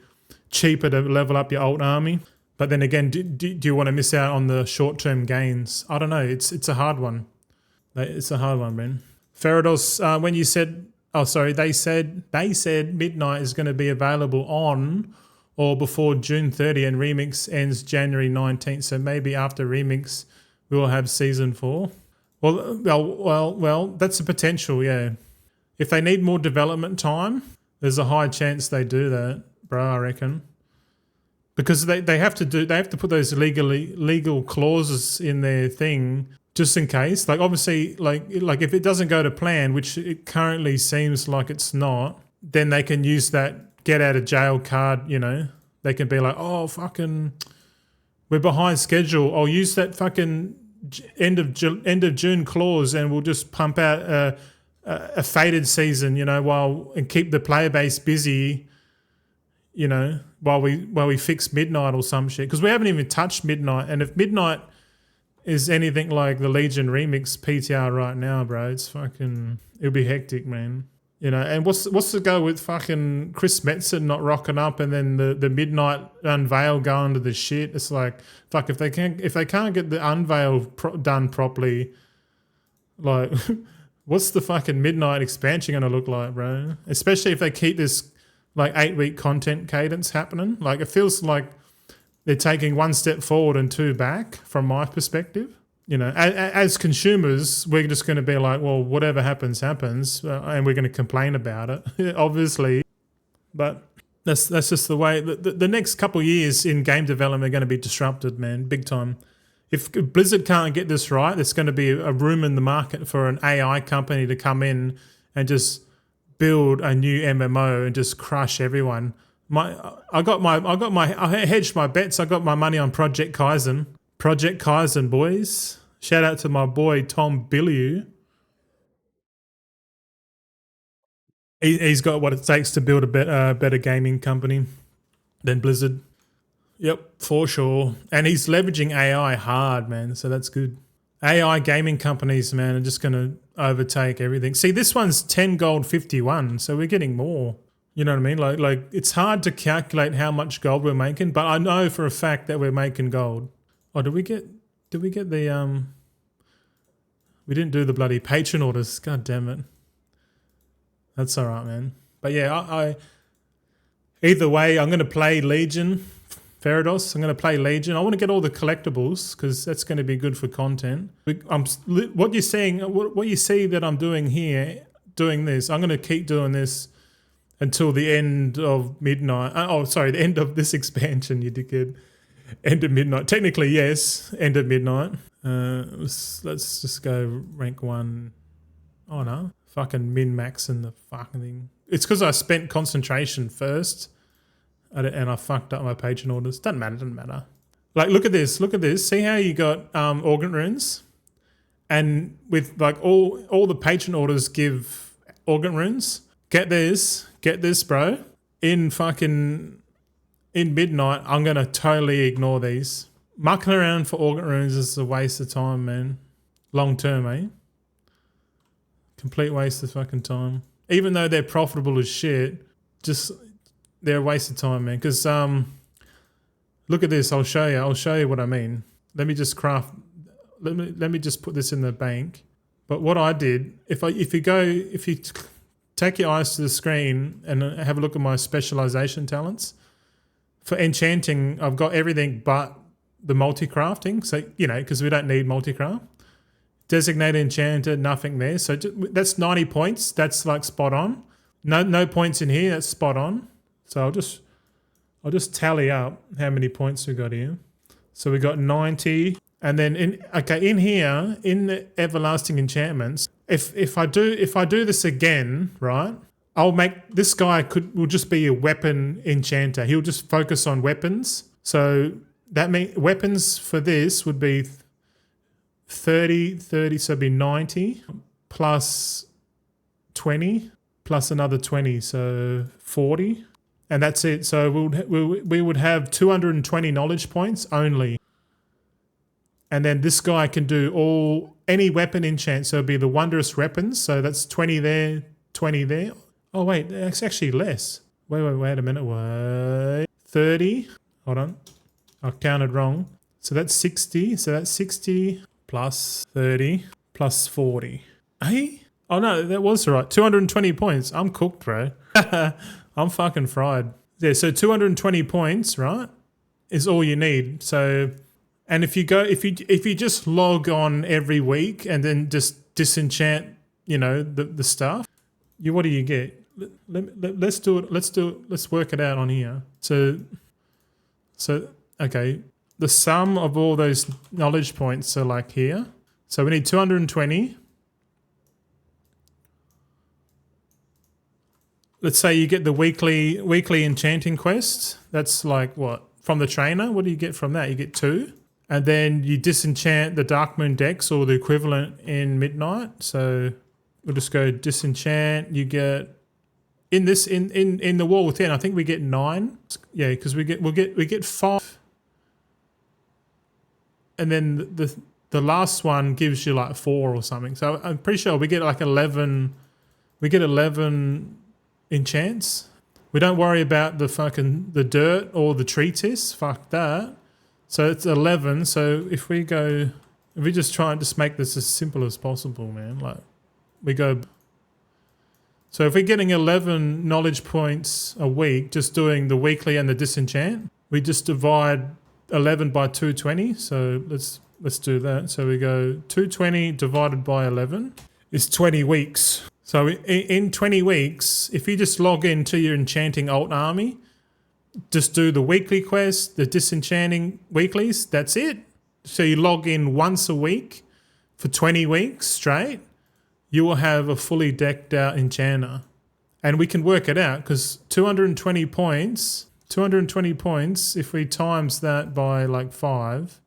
cheaper to level up your alt army. But then again, do you want to miss out on the short-term gains? I don't know. It's a hard one. It's a hard one, man. Ferados, when you said, oh, sorry, they said Midnight is going to be available on or before June 30 and Remix ends January 19th. So maybe after Remix, we will have season 4. Well, that's a potential, yeah. If they need more development time, there's a high chance they do that, bro, I reckon. Because they have to put those legal clauses in their thing just in case. Like obviously, like if it doesn't go to plan, which it currently seems like it's not, then they can use that get out of jail card. You know, they can be like, oh fucking, we're behind schedule. I'll use that fucking end of June clause, and we'll just pump out a faded season. You know, and keep the player base busy. You know, while we fix Midnight or some shit, because we haven't even touched Midnight, and if Midnight is anything like the Legion Remix PTR right now, bro, it'll be hectic, man. You know, and what's the go with fucking Chris Metzen not rocking up, and then the Midnight unveil going to the shit? It's like, fuck, if they can't get the unveil done properly, like, what's the fucking Midnight expansion gonna look like, bro? Especially if they keep this like 8-week content cadence happening. Like it feels like they're taking one step forward and 2 back from my perspective. You know, as consumers, we're just going to be like, well, whatever happens, and we're going to complain about it, obviously. But that's just the way. The next couple of years in game development are going to be disrupted, man, big time. If Blizzard can't get this right, there's going to be a room in the market for an AI company to come in and just build a new MMO and just crush everyone. I hedged my bets. I got my money on Project Kaizen. Project Kaizen, boys. Shout out to my boy Tom Billieu. He's got what it takes to build a better gaming company than Blizzard. Yep, for sure. And he's leveraging AI hard, man. So that's good. AI gaming companies, man, are just going to overtake everything. See, this one's 10 gold 51, so we're getting more. You know what I mean? Like it's hard to calculate how much gold we're making, but I know for a fact that we're making gold. Oh, did we get the we didn't do the bloody patron orders. God damn it. That's all right, man. But yeah, I either way, I'm going to play Legion. Ferados, I'm going to play Legion. I want to get all the collectibles because that's going to be good for content. What you're saying, what you see that I'm doing here, doing this, I'm going to keep doing this until the end of Midnight. The end of this expansion, you dickhead. End of Midnight. Technically, yes, end of Midnight. Let's just go rank 1. Oh, no. Fucking min-maxing the fucking thing. It's because I spent concentration first. And I fucked up my patron orders. Doesn't matter. Like, look at this. See how you got organ runes? And with like all the patron orders give organ runes. Get this, bro. In Midnight, I'm going to totally ignore these. Mucking around for organ runes is a waste of time, man. Long term, eh? Complete waste of fucking time. Even though they're profitable as shit, they're a waste of time, man. Because look at this. I'll show you what I mean. Let me just put this in the bank. But what I did, if you take your eyes to the screen and have a look at my specialization talents for enchanting, I've got everything but the multi-crafting. So because we don't need multi-craft. Designated enchanter, nothing there. So that's 90 points. That's like spot on. No points in here. That's spot on. So I'll just tally up how many points we got here. So we got 90, and then in here in the everlasting enchantments, if I do this again, right? I'll make this guy will just be a weapon enchanter. He'll just focus on weapons. So that means weapons for this would be 30, so it'd be 90 plus 20 plus another 20, so 40. And that's it. So we would have 220 knowledge points only. And then this guy can do any weapon enchant. So it'd be the wondrous weapons. So that's 20 there, 20 there. Oh, wait, that's actually less. Wait a minute. Wait. 30. Hold on. I counted wrong. So that's 60. So that's 60 plus 30 plus 40. Hey? Oh no, that was right. 220 points. I'm cooked, bro. I'm fucking fried. Yeah, so 220 points, right, is all you need. So, and if you just log on every week and then just disenchant, the stuff, what do you get? Let's do it. Let's work it out on here. So okay, the sum of all those knowledge points are like here. So we need 220. Let's say you get the weekly enchanting quest. That's like what? From the trainer, what do you get from that? You get 2. And then you disenchant the Dark Moon Dex or the equivalent in Midnight. So we'll just go disenchant. You get in the War Within, I think we get 9. Yeah, because we get 5. And then the last one gives you like 4 or something. So I'm pretty sure we get like 11. We get 11 enchants. We don't worry about the dirt or the treatise. Fuck that. So it's 11. So if we just try and just make this as simple as possible, man. Like we go. So if we're getting 11 knowledge points a week, just doing the weekly and the disenchant, we just divide 11 by 220. So let's do that. So we go 220 divided by 11 is 20 weeks. So in 20 weeks, if you just log into your enchanting alt army, just do the weekly quest, the disenchanting weeklies, that's it. So you log in once a week for 20 weeks straight, you will have a fully decked out enchanter. And we can work it out because 220 points, if we times that by like 5,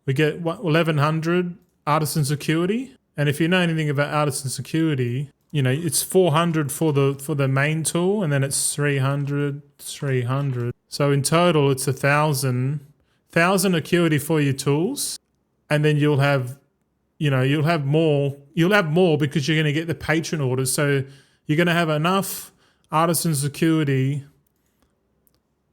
we get 1,100 artisan security. And if you know anything about artisan security, it's 400 for the main tool, and then it's 300. So in total, it's 1,000 acuity for your tools, and then you'll have more. You'll have more because you're going to get the patron orders. So you're going to have enough artisan security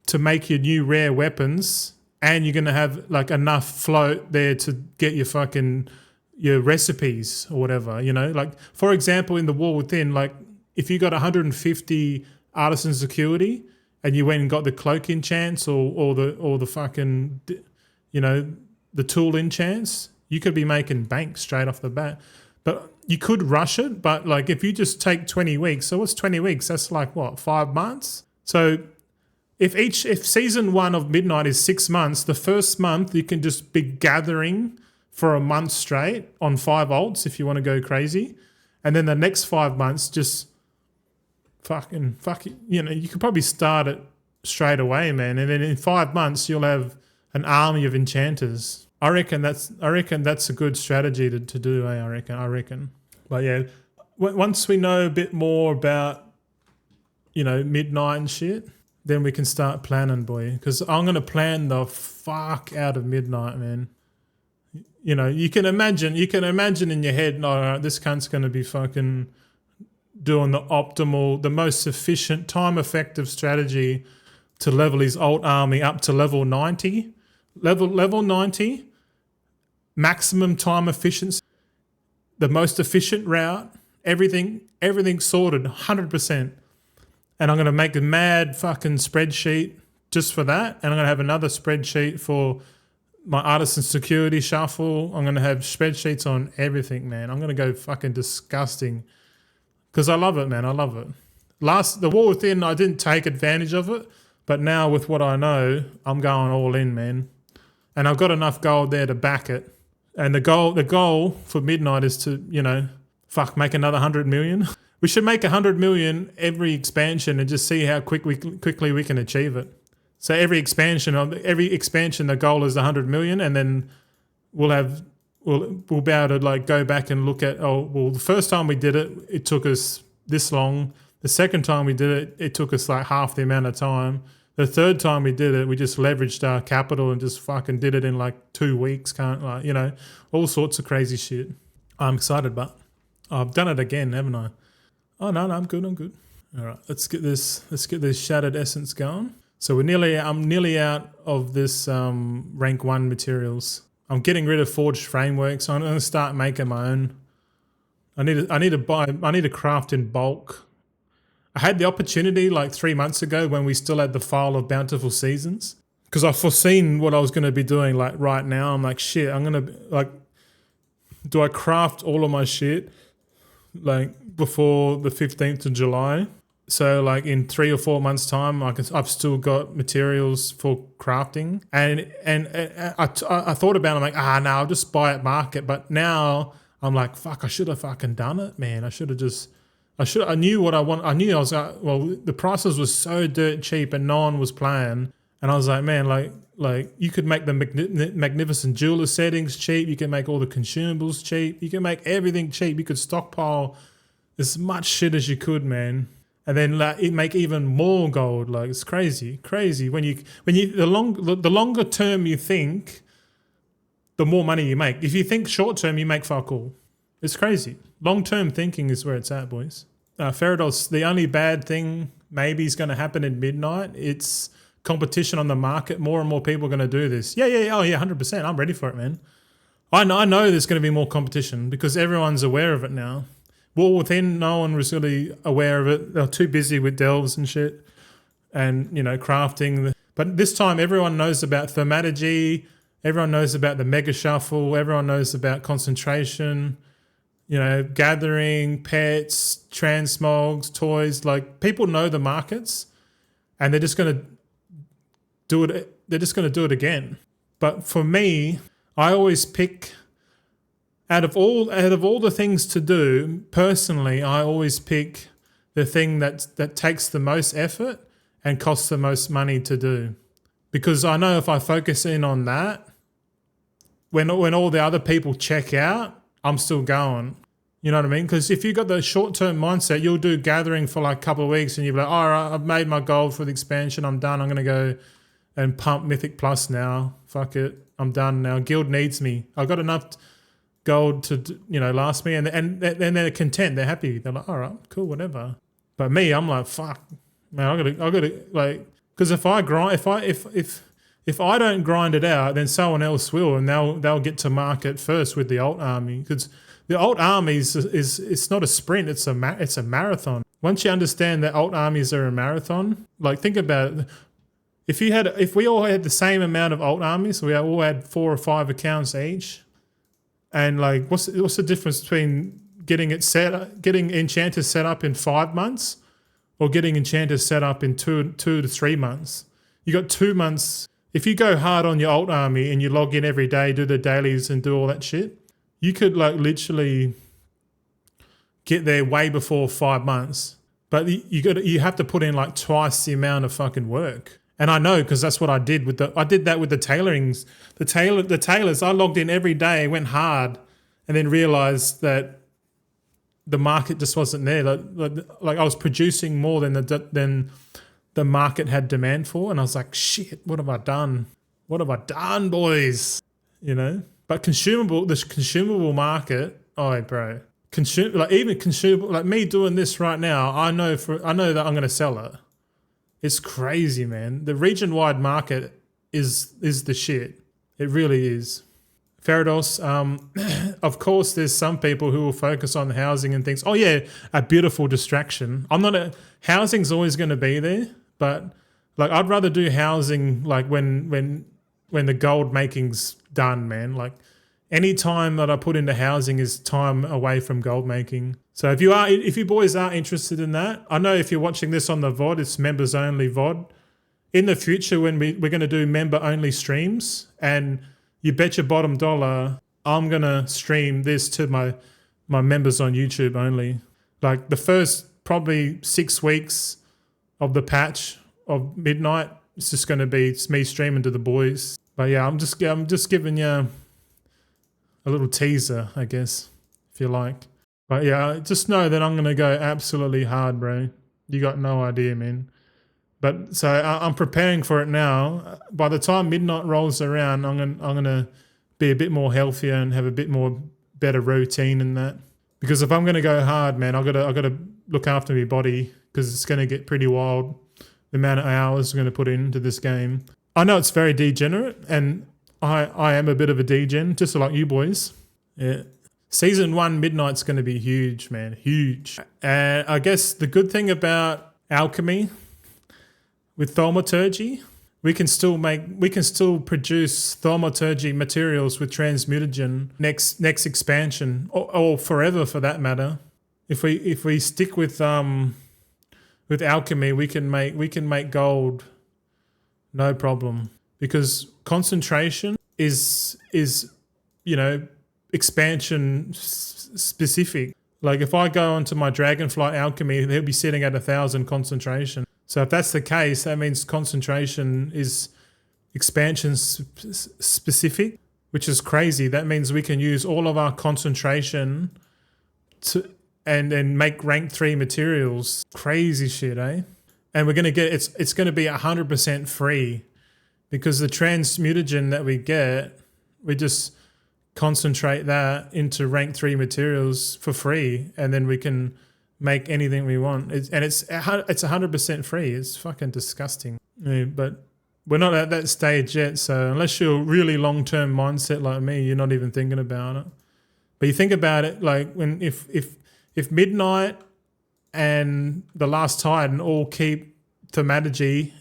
to make your new rare weapons. And you're going to have like enough float there to get your recipes or whatever, like for example, in the War Within, like if you got 150 artisan security and you went and got the cloak enchants or the fucking, the tool enchants, you could be making bank straight off the bat. But you could rush it. But like if you just take 20 weeks, so what's 20 weeks? That's like what, 5 months? So if season 1 of Midnight is 6 months, the first month you can just be gathering for a month straight on 5 alts if you want to go crazy. And then the next 5 months just fucking you could probably start it straight away, man. And then in 5 months you'll have an army of enchanters. I reckon that's a good strategy to do, I reckon. But yeah, once we know a bit more about, Midnight and shit, then we can start planning, boy. Because I'm going to plan the fuck out of Midnight, man. You can imagine in your head, no, this cunt's going to be fucking doing the optimal, the most efficient, time-effective strategy to level his alt army up to level 90. Level 90, maximum time efficiency, the most efficient route, everything sorted, 100%. And I'm going to make a mad fucking spreadsheet just for that. And I'm going to have another spreadsheet for my artisan security shuffle. I'm going to have spreadsheets on everything, man. I'm going to go fucking disgusting because I love it, man. I love it. The War Within, I didn't take advantage of it. But now with what I know, I'm going all in, man. And I've got enough gold there to back it. And the goal for Midnight is to, make another 100 million. We should make 100 million every expansion and just see how quickly we can achieve it. So every expansion, the goal is 100 million, and then we'll be able to like go back and look at, the first time we did it, it took us this long. The second time we did it, it took us like half the amount of time. The third time we did it, we just leveraged our capital and just fucking did it in like 2 weeks. All sorts of crazy shit. I'm excited, but I've done it again, haven't I? Oh, no, I'm good. All right, let's get this Shattered Essence going. So I'm nearly out of this rank 1 materials. I'm getting rid of forged frameworks. I'm going to start making my own. I need to craft in bulk. I had the opportunity like 3 months ago when we still had the file of bountiful seasons, because I foreseen what I was going to be doing. Like right now, I'm like, shit, I'm going to like, do I craft all of my shit like before the 15th of July? So like in 3 or 4 months time, I've still got materials for crafting. And I thought about it, I'm like, no, I'll just buy at market. But now I'm like, fuck, I should have fucking done it, man. I knew what I want. I knew I was like, well, the prices were so dirt cheap and no one was playing. And I was like, man, like you could make the magnificent jeweler settings cheap. You can make all the consumables cheap. You can make everything cheap. You could stockpile as much shit as you could, man. And then like it make even more gold. Like it's crazy. The longer term you think, the more money you make. If you think short term, you make fuck all. It's crazy. Long term thinking is where it's at, boys. Ferados, the only bad thing maybe is going to happen in midnight. It's competition on the market. More and more people are going to do this. Yeah. Oh yeah, 100%. I'm ready for it, man. I know there's going to be more competition because everyone's aware of it now. War Within, no one was really aware of it. They're too busy with delves and shit and, crafting. But this time everyone knows about thaumaturgy. Everyone knows about the mega shuffle. Everyone knows about concentration, gathering, pets, transmogs, toys. Like people know the markets and they're just going to do it. They're just going to do it again. But for me, I always pick... Out of all the things to do, personally, I always pick the thing that takes the most effort and costs the most money to do. Because I know if I focus in on that, when all the other people check out, I'm still going. You know what I mean? Because if you've got the short-term mindset, you'll do gathering for like a couple of weeks and you'll be like, all right, I've made my goal for the expansion. I'm done. I'm going to go and pump Mythic Plus now. Fuck it. I'm done now. Guild needs me. I've got enough... gold to last me, and they're content, they're happy, they're like, all right, cool, whatever. But me, I'm like, fuck, man, I gotta like, because if I don't grind it out, then someone else will, and they'll get to market first with the alt army, because the alt armies is it's not a sprint, it's a marathon. Once you understand that alt armies are a marathon, like think about it. If we all had the same amount of alt armies, so we all had 4 or 5 accounts each. And like, what's the difference between getting enchanters set up in 5 months, or getting enchanters set up in 2 to 3 months? You got 2 months. If you go hard on your alt army and you log in every day, do the dailies and do all that shit, you could like literally get there way before 5 months. But you have to put in like twice the amount of fucking work. And I know because that's what I did with the tailorings. The tailors, I logged in every day, went hard, and then realized that the market just wasn't there. Like I was producing more than the market had demand for, and I was like, shit, what have I done? What have I done, boys? But the consumable market, oh bro, even consumable, like me doing this right now, I know that I'm going to sell it. It's crazy, man. The region-wide market is the shit. It really is. Ferados, of course, there's some people who will focus on housing and things. Oh yeah, a beautiful distraction. Housing's always going to be there, but like I'd rather do housing like when the gold making's done, man. Like any time that I put into housing is time away from gold making. So if you boys are interested in that, I know if you're watching this on the VOD, it's members only VOD. In the future, when we're going to do member only streams, and you bet your bottom dollar, I'm going to stream this to my members on YouTube only. Like the first probably 6 weeks of the patch of midnight, it's just going to be me streaming to the boys. But yeah, I'm just giving you a little teaser, I guess, if you like. But yeah, just know that I'm going to go absolutely hard, bro. You got no idea, man. But so I'm preparing for it now. By the time midnight rolls around, I'm gonna be a bit more healthier and have a bit more better routine in that. Because if I'm gonna go hard, man, I gotta look after my body. because it's going to get pretty wild. The amount of hours we're going to put into this game. I know it's very degenerate, and I am a bit of a degen, just like you boys. Yeah. Season 1 Midnight's going to be huge, man. Huge. And I guess the good thing about Alchemy with thaumaturgy, we can still produce thaumaturgy materials with transmutagen next expansion, or forever for that matter. If we stick with alchemy, we can make gold, no problem, because concentration is expansion specific. Like if I go onto my Dragonflight alchemy, they'll be sitting at 1,000 concentration. So if that's the case, that means concentration is expansion specific, which is crazy. That means we can use all of our concentration and then make rank 3 materials. Crazy shit, eh? And we're gonna get it's gonna be 100% free, because the transmutagen that we get, we just concentrate that into rank 3 materials for free, and then we can make anything we want. It's 100% free. It's fucking disgusting. Yeah, but we're not at that stage yet. So unless you're really long-term mindset like me, you're not even thinking about it. But you think about it, like when if Midnight and the Last Titan all keep thaumaturgy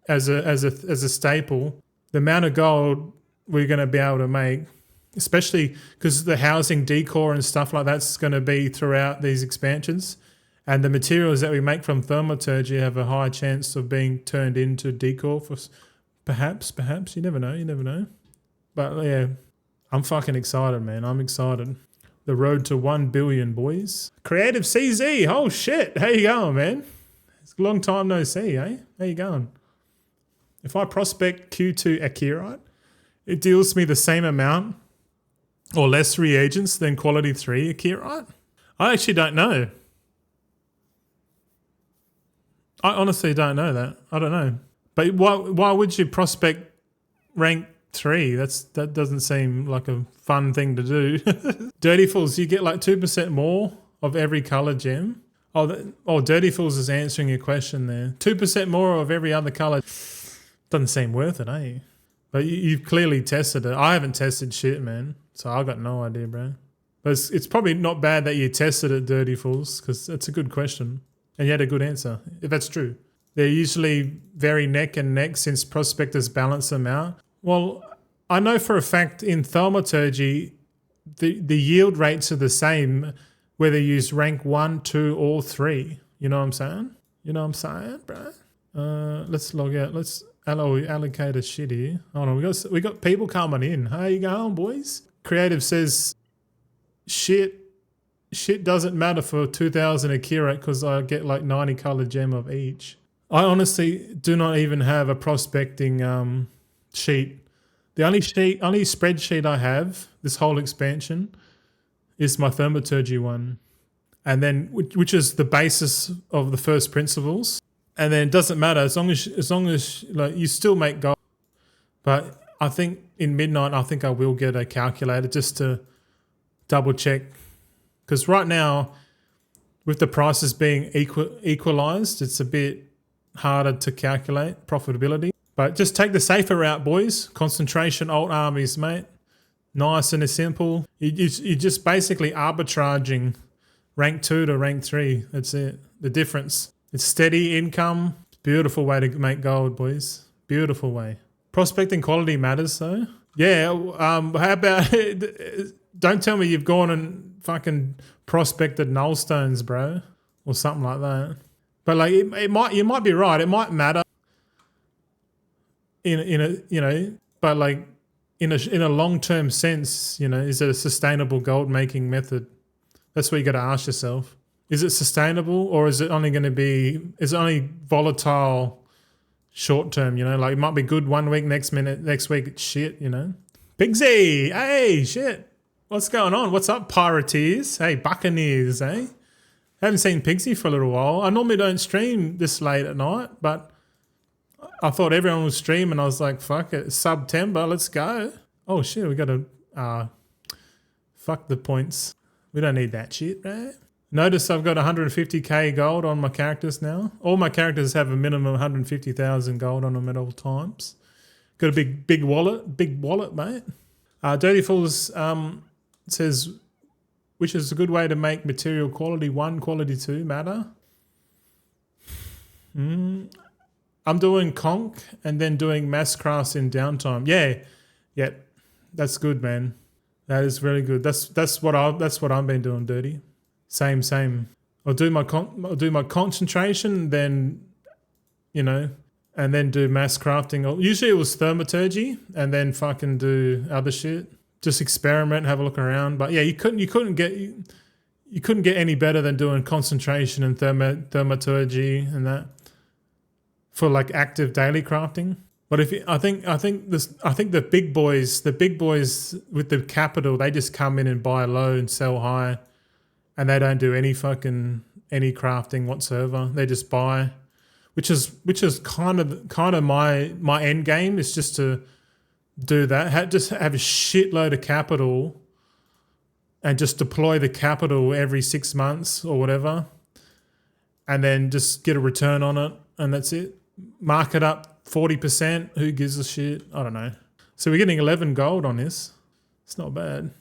as a staple, the amount of gold we're going to be able to make, especially because the housing decor and stuff like that's going to be throughout these expansions, and the materials that we make from thaumaturgy have a high chance of being turned into decor for perhaps you never know. But yeah, I'm fucking excited, man. I'm excited. The road to 1 billion, boys. Creative CZ, oh shit, how you going, man? It's a long time no see, eh? How you going? If I prospect Q2 Akirite, it deals me the same amount or less reagents than quality 3 Akirite? I actually don't know. I honestly don't know that. I don't know. But why would you prospect rank 3? That doesn't seem like a fun thing to do. Dirty Fools, you get like 2% more of every color gem. Dirty Fools is answering your question there. 2% more of every other color. Doesn't seem worth it, eh? But you've clearly tested it. I haven't tested shit, man. So I got no idea, bro. But it's probably not bad that you tested it, Dirty Fools, because it's a good question. And you had a good answer, if that's true. They're usually very neck and neck since prospectors balance them out. Well, I know for a fact in thaumaturgy, the yield rates are the same whether you use rank 1, 2, or 3. You know what I'm saying? You know what I'm saying, bro? Let's log out. Let's allocate a shit here. Hold on, we got people coming in. How you going, boys? Creative says, shit doesn't matter for 2,000 Akira because I get like 90 color gem of each. I honestly do not even have a prospecting sheet. The only spreadsheet I have this whole expansion is my thaumaturgy one, and then which is the basis of the first principles. And then it doesn't matter as long as like you still make gold. But I think in Midnight, I think I will get a calculator just to double check, because right now with the prices being equalized, it's a bit harder to calculate profitability. But just take the safer route, boys. Concentration alt armies, mate. Nice and simple. You're just basically arbitraging rank 2 to rank 3. That's it. The difference. It's steady income. Beautiful way to make gold, boys. Beautiful way. Prospecting quality matters, though. Yeah. How about don't tell me you've gone and fucking prospected nullstones, bro, or something like that. But like you might be right. It might matter in a but like in a long-term sense, is it a sustainable gold making method? That's what you got to ask yourself. Is it sustainable, or is it only volatile short term, like it might be good 1 week, next week it's shit, Pigsy, hey, shit. What's going on? What's up, Pirateers? Hey, Buccaneers, eh? Haven't seen Pigsy for a little while. I normally don't stream this late at night, but I thought everyone was streaming. I was like, fuck it, September, let's go. Oh shit, we got to fuck the points. We don't need that shit, right? Notice I've got 150k gold on my characters now. All my characters have a minimum of 150,000 gold on them at all times. Got a big wallet, mate. Dirty Fools says, which is a good way to make material quality 1, quality 2 matter. I'm doing conch and then doing mass crafts in downtime. Yeah, that's good, man. That is really good. That's what I've been doing, Dirty. Same. I'll do my concentration, then and then do mass crafting. Usually it was thermaturgy, and then fucking do other shit. Just experiment, have a look around. But yeah, you couldn't get any better than doing concentration and thermaturgy and that for like active daily crafting. But I think the big boys with the capital, they just come in and buy low and sell high, and they don't do any crafting whatsoever. They just buy, which is kind of my end game is just to do that. Just have a shitload of capital and just deploy the capital every 6 months or whatever, and then just get a return on it, and that's it. Mark it up 40%. Who gives a shit? I don't know. So we're getting 11 gold on this. It's not bad.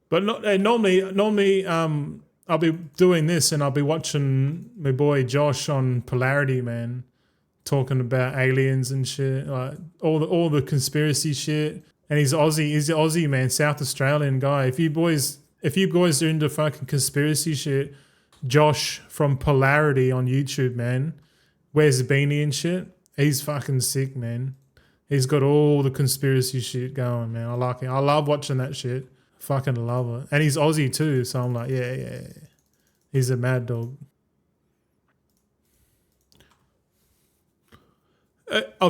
But normally, I'll be doing this and I'll be watching my boy Josh on Polarity, man, talking about aliens and shit, like all the conspiracy shit. And he's Aussie, man, South Australian guy. If you boys are into fucking conspiracy shit, Josh from Polarity on YouTube, man, wears a beanie and shit. He's fucking sick, man. He's got all the conspiracy shit going, man. I like it. I love watching that shit. Fucking love it. And he's Aussie too, so I'm like, yeah. He's a mad dog.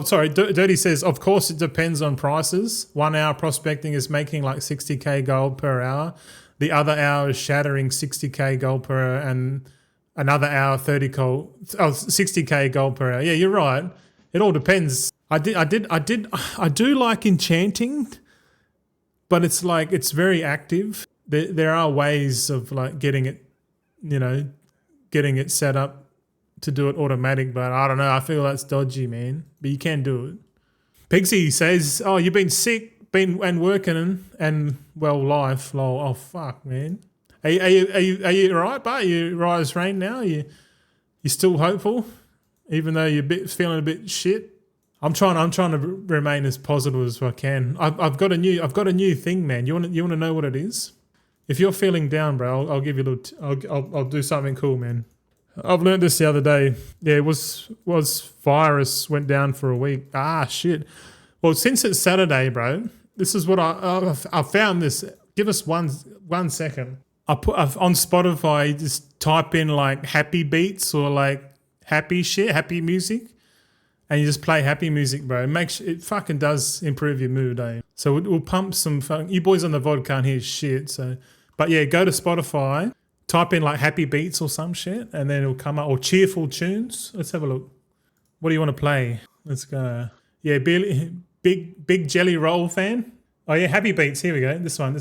Sorry. Dirty says, of course it depends on prices. 1 hour prospecting is making like 60k gold per hour. The other hour is shattering 60k gold per hour, and another hour 60k gold per hour. Yeah, you're right. It all depends. I do like enchanting, but it's like it's very active. There are ways of like getting it set up to do it automatic, but I don't know. I feel that's dodgy, man. But you can do it. Pigsy says, "Oh, you've been sick, and working and well, life. Lol. Oh fuck, man. Are you all right, but are you right as rain now? You still hopeful, even though you're feeling a bit shit." I'm trying to remain as positive as I can. I've got a new thing, man. You want to know what it is? If you're feeling down, bro, I'll give you a little. I'll do something cool, man. I've learned this the other day. Yeah, it was virus went down for a week. Ah, shit. Well, since it's Saturday, bro, this is what I found. This. Give us one second. I've on Spotify. Just type in like happy beats or like happy shit, happy music. And you just play happy music, bro. It fucking does improve your mood, eh? So we'll pump some fun. You boys on the VOD can't hear shit, so. But yeah, go to Spotify, type in like happy beats or some shit, and then it'll come up, or cheerful tunes. Let's have a look. What do you want to play? Let's go. Yeah, big Jelly Roll fan. Oh yeah, happy beats. Here we go. This one.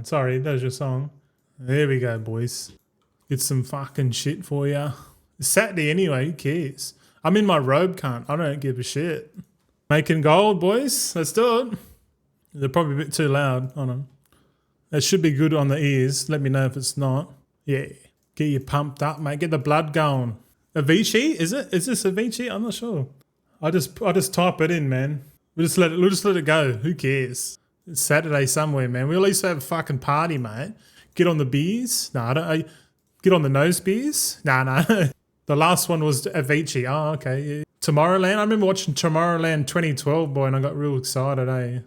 Sorry, that was your song. There we go, boys. Get some fucking shit for you. It's Saturday anyway. Who cares? I'm in my robe, cunt. I don't give a shit. Making gold, boys. Let's do it. They're probably a bit too loud. Hold on. It should be good on the ears. Let me know if it's not. Yeah. Get you pumped up, mate. Get the blood going. Avicii? Is it? Is this Avicii? I'm not sure. I just type it in, man. We'll just let it go. Who cares? It's Saturday somewhere, man. We'll at least have a fucking party, mate. Get on the beers. No, I don't. Get on the nose beers. No. The last one was Avicii. Oh, okay. Yeah. Tomorrowland. I remember watching Tomorrowland 2012, boy, and I got real excited, eh?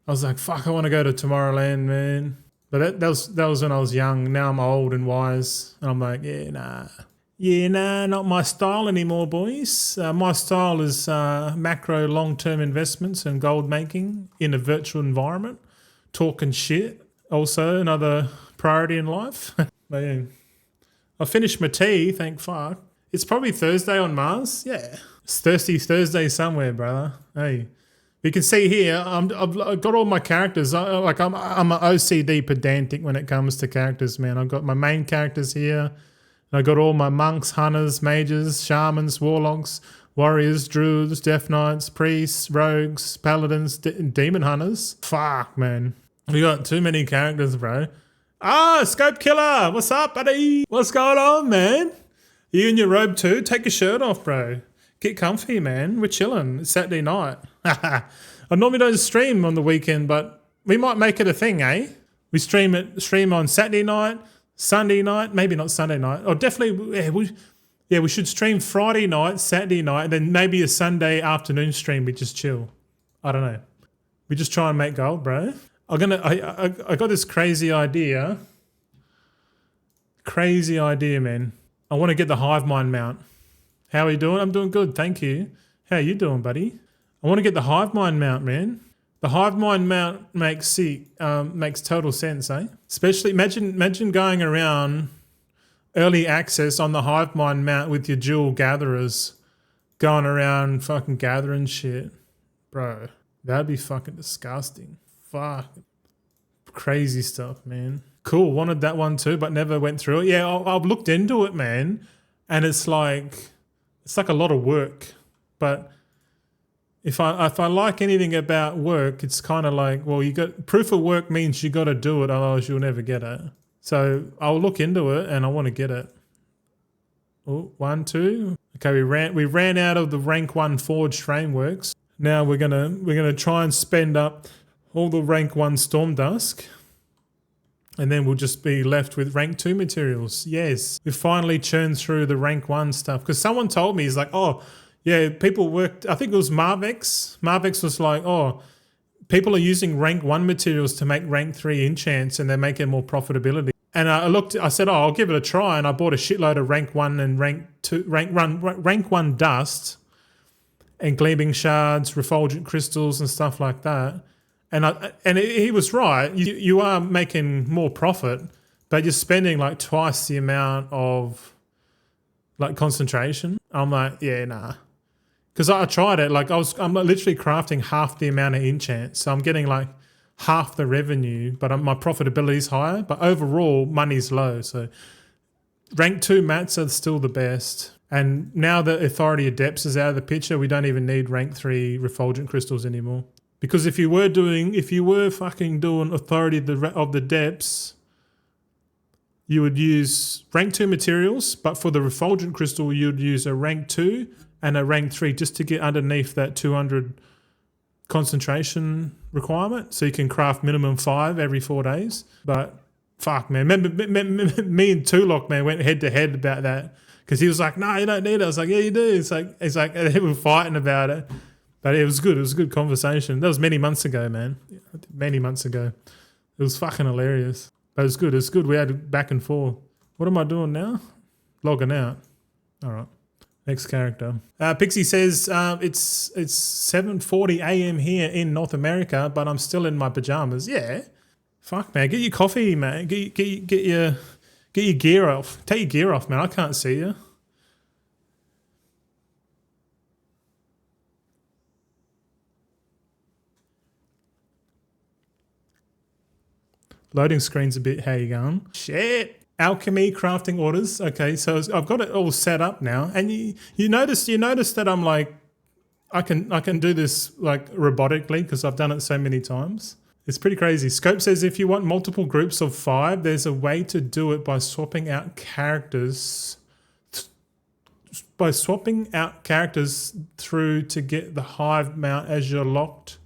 I was like, fuck, I want to go to Tomorrowland, man. But that was when I was young. Now I'm old and wise. And I'm like, nah, not my style anymore, boys. My style is macro long-term investments and gold making in a virtual environment. Talking shit. Also another priority in life. But yeah. I finished my tea, thank fuck. It's probably Thursday on Mars. Yeah. It's Thirsty Thursday somewhere, brother. Hey, You can see here, I've got all my characters. I'm an OCD pedantic when it comes to characters, man. I've got my main characters here. I got all my monks, hunters, mages, shamans, warlocks, warriors, druids, death knights, priests, rogues, paladins, demon hunters. Fuck, man. We got too many characters, bro. Ah, Scope Killer. What's up, buddy? What's going on, man? You in your robe too? Take your shirt off, bro. Get comfy, man. We're chilling. It's Saturday night. I normally don't stream on the weekend, but we might make it a thing, eh? We stream on Saturday night, Sunday night, maybe not Sunday night. Or definitely, we should stream Friday night, Saturday night, and then maybe a Sunday afternoon stream. We just chill. I don't know. We just try and make gold, bro. I got this crazy idea. Crazy idea, man. I want to get the Hive Mind mount. How are you doing? I'm doing good, thank you. How are you doing, buddy? I want to get the Hive Mind mount, man. The Hive Mind mount makes total sense, eh? Especially imagine going around early access on the Hive Mind mount with your dual gatherers, going around fucking gathering shit, bro. That'd be fucking disgusting. Fuck, crazy stuff, man. Cool, wanted that one too, but never went through it. Yeah, I've looked into it, man, and it's like a lot of work. But if I like anything about work, it's kind of like, well, you got proof of work means you got to do it, otherwise you'll never get it. So I'll look into it, and I want to get it. Oh, 1, 2. Okay, we ran out of the rank 1 forged frameworks. Now we're gonna try and spend up all the rank 1 Storm Dusk, and then we'll just be left with rank 2 materials. Yes, we finally churned through the rank 1 stuff, because someone told me, he's like, oh yeah, people worked, I think it was Marvex. Marvex was like, oh, people are using rank 1 materials to make rank 3 enchants, and they're making more profitability. And I said, oh, I'll give it a try, and I bought a shitload of rank 1 and rank 1 dust and gleaming shards, refulgent crystals and stuff like that. And he was right. You are making more profit, but you're spending like twice the amount of like concentration. I'm like, yeah, nah. Because I tried it. Like I'm literally crafting half the amount of enchants, so I'm getting like half the revenue, but my profitability is higher. But overall, money's low. So rank 2 mats are still the best. And now that Authority of Depths is out of the picture, we don't even need rank 3 refulgent crystals anymore. Because if you were fucking doing Authority of the Depths, you would use rank 2 materials, but for the refulgent crystal, you'd use a rank 2 and a rank 3 just to get underneath that 200 concentration requirement. So you can craft minimum 5 every 4 days. But fuck, man. Remember, me and Tulok, man, went head to head about that. Because he was like, no, you don't need it. I was like, yeah, you do. It's like they were fighting about it. But it was good. It was a good conversation. That was many months ago, man. Many months ago. It was fucking hilarious. But it was good. It was good. We had back and forth. What am I doing now? Logging out. All right. Next character. Pixie says it's 7:40 a.m. here in North America, but I'm still in my pajamas. Yeah. Fuck, man. Get your coffee, man. Get your gear off. Take your gear off, man. I can't see you. Loading screen's a bit, how you going? Shit. Alchemy crafting orders. Okay, so I've got it all set up now. And you notice that I'm like, I can do this like robotically because I've done it so many times. It's pretty crazy. Scope says if you want multiple groups of 5, there's a way to do it by swapping out characters. By swapping out characters through to get the Hive mount as you're locked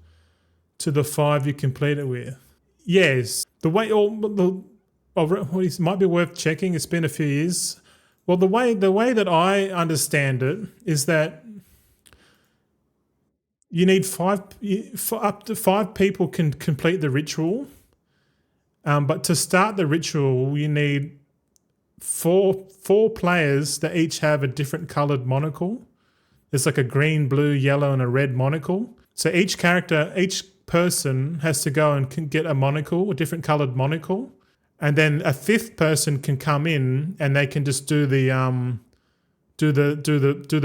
to the 5 you complete it with. Yes. The way it might be worth checking. It's been a few years. Well, the way that I understand it is that you need up to 5 people can complete the ritual. But to start the ritual, you need four players that each have a different coloured monocle. There's like a green, blue, yellow, and a red monocle. So each person has to go and can get a monocle, a different coloured monocle. And then a 5th person can come in and they can just do the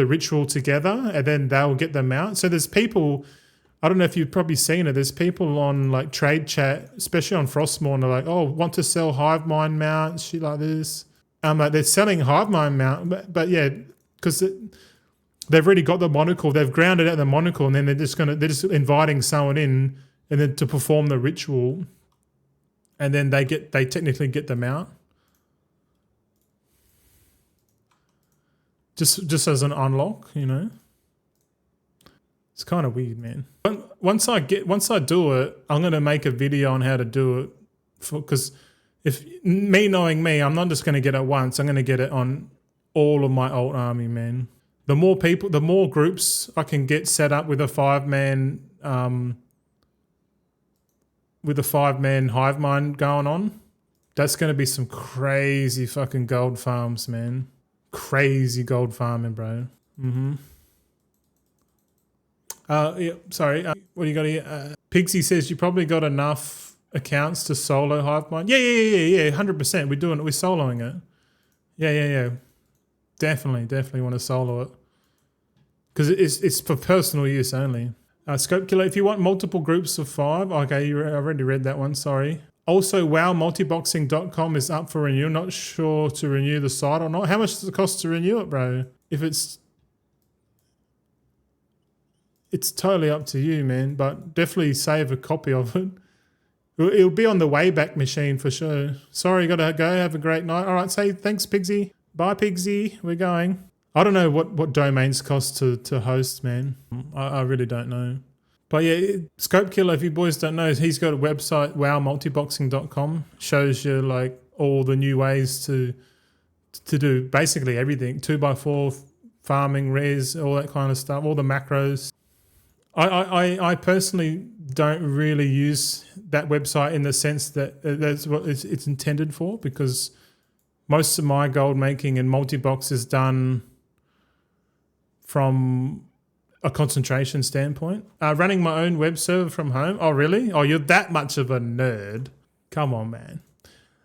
ritual together, and then they'll get them out. So there's people, I don't know if you've probably seen it. There's people on like trade chat, especially on Frostmourne, they're like, oh, want to sell hive mind mounts, shit like this. Like they're selling hive mind mount, but yeah, because they've already got the monocle, they've grounded out the monocle, and then they're just inviting someone in, and then to perform the ritual, and then they technically get the mount. Just as an unlock, you know. It's kind of weird, man. Once I do it, I'm gonna make a video on how to do it, because if knowing me, I'm not just gonna get it once. I'm gonna get it on all of my alt army, man. The more people, the more groups I can get set up with a 5-man hive mind going on. That's gonna be some crazy fucking gold farms, man. Crazy gold farming, bro. Yeah, sorry. What do you got here? Pigsy says you probably got enough accounts to solo hive mind. Yeah. 100%. We're doing it. We're soloing it. Yeah. Definitely want to solo it because it's for personal use only. Scope killer. If you want multiple groups of 5, okay, I already read that one. Sorry. Also, wowmultiboxing.com is up for renewal. Not sure to renew the site or not. How much does it cost to renew it, bro? If it's totally up to you, man. But definitely save a copy of it. It'll be on the Wayback Machine for sure. Sorry, gotta go. Have a great night. All right, say thanks, Pigsy. Bye, Pigsy. We're going. I don't know what domains cost to host, man. I really don't know. But yeah, Scope Killer, if you boys don't know, he's got a website, wowmultiboxing.com. Shows you like all the new ways to do basically everything. 2x4, farming, res, all that kind of stuff, all the macros. I personally don't really use that website in the sense that that's what it's intended for, because most of my gold making and multi-box is done from a concentration standpoint. Running my own web server from home. Oh, really? Oh, you're that much of a nerd. Come on, man.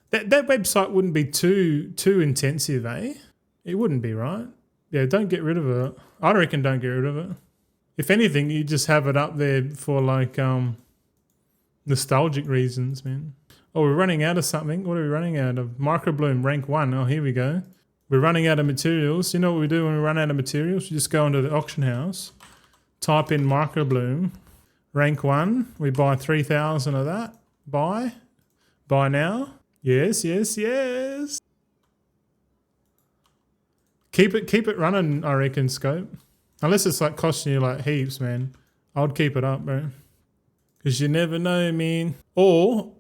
That website wouldn't be too intensive, eh? It wouldn't be, right? Yeah, don't get rid of it. I reckon don't get rid of it. If anything, you just have it up there for like nostalgic reasons, man. Oh, we're running out of something. What are we running out of? Microbloom rank 1. Oh, here we go. We're running out of materials. You know what we do when we run out of materials? We just go into the auction house, type in Microbloom rank 1. We buy 3,000 of that. Buy now. Yes. Keep it running, I reckon, Scope. Unless it's like costing you like heaps, man. I'd keep it up, bro. Because you never know, man. Or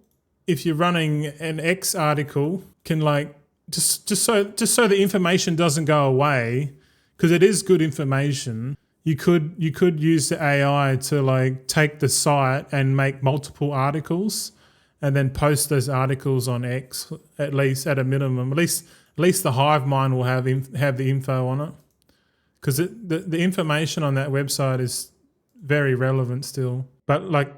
if you're running an X article, can like just so the information doesn't go away, because it is good information. You could use the AI to like take the site and make multiple articles, and then post those articles on X, at least at a minimum. At least the hive mind will have the info on it. Because the information on that website is very relevant still, but like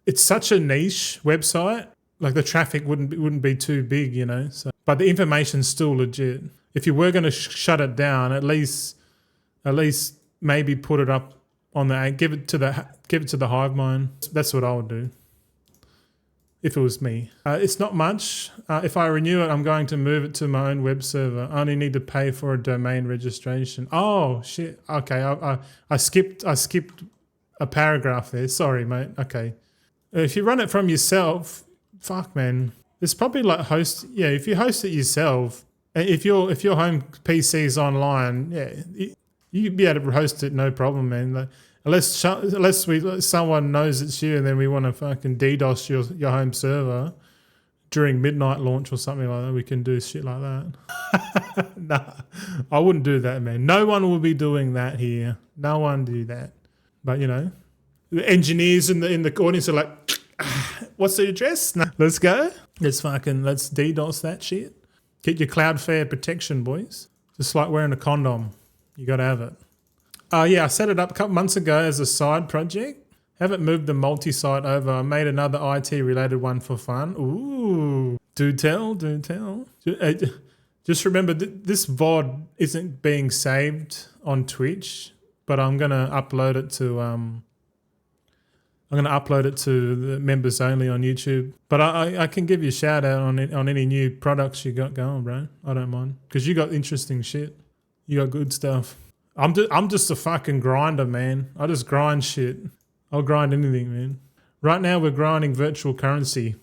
it's such a niche website. Like the traffic wouldn't be too big, you know. So, but the information's still legit. If you were going to shut it down, at least maybe put it up on give it to the hive mind. That's what I would do if it was me. It's not much. If I renew it, I'm going to move it to my own web server. I only need to pay for a domain registration. Oh shit. Okay, I skipped a paragraph there. Sorry, mate. Okay. If you run it from yourself, fuck, man. It's probably like host. Yeah, if you host it yourself, if your home PC is online, yeah, you'd be able to host it no problem, man. Like, unless someone knows it's you and then we want to fucking DDoS your home server during midnight launch or something like that, we can do shit like that. Nah, I wouldn't do that, man. No one will be doing that here. No one do that. But you know, the engineers in the audience are like, what's the address? No, let's go. Let's DDoS that shit. Get your Cloudflare protection, boys. Just like wearing a condom. You got to have it. Yeah, I set it up a couple months ago as a side project. Haven't moved the multi-site over. I made another IT-related one for fun. Ooh. Do tell. Just remember, this VOD isn't being saved on Twitch, but I'm gonna upload it to the members only on YouTube. But I can give you a shout out on any new products you got going, bro. I don't mind because you got interesting shit. You got good stuff. I'm just a fucking grinder, man. I just grind shit. I'll grind anything, man. Right now we're grinding virtual currency,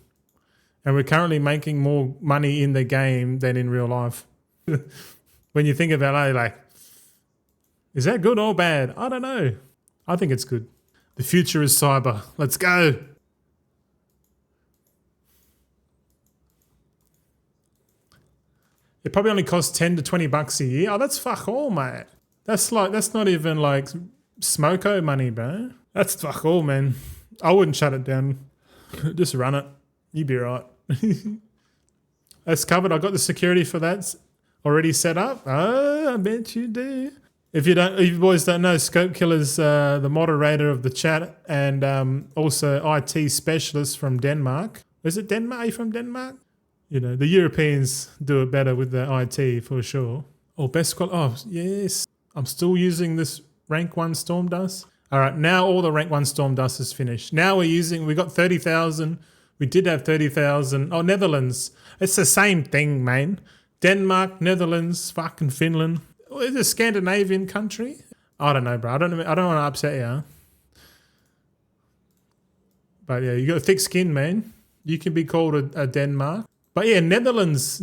and we're currently making more money in the game than in real life. When you think about it, like, is that good or bad? I don't know. I think it's good. The future is cyber. Let's go. It probably only costs 10 to 20 bucks a year. Oh, that's fuck all, mate. That's not even like smoko money, bro. That's fuck all, man. I wouldn't shut it down. Just run it. You'd be right. That's covered. I got the security for that already set up. Oh, I bet you do. If you boys don't know, Scope Killer's the moderator of the chat and also IT specialist from Denmark. Is it Denmark? Are you from Denmark? You know, the Europeans do it better with their IT for sure. Oh, best quality. Oh, yes. I'm still using this rank 1 Storm Dust. All right, now all the rank 1 Storm Dust is finished. Now we got 30,000. We did have 30,000. Oh, Netherlands. It's the same thing, man. Denmark, Netherlands, fucking Finland. Is it a Scandinavian country? I don't know, bro. I don't want to upset you. But yeah, you got thick skin, man. You can be called a Denmark. But yeah, Netherlands,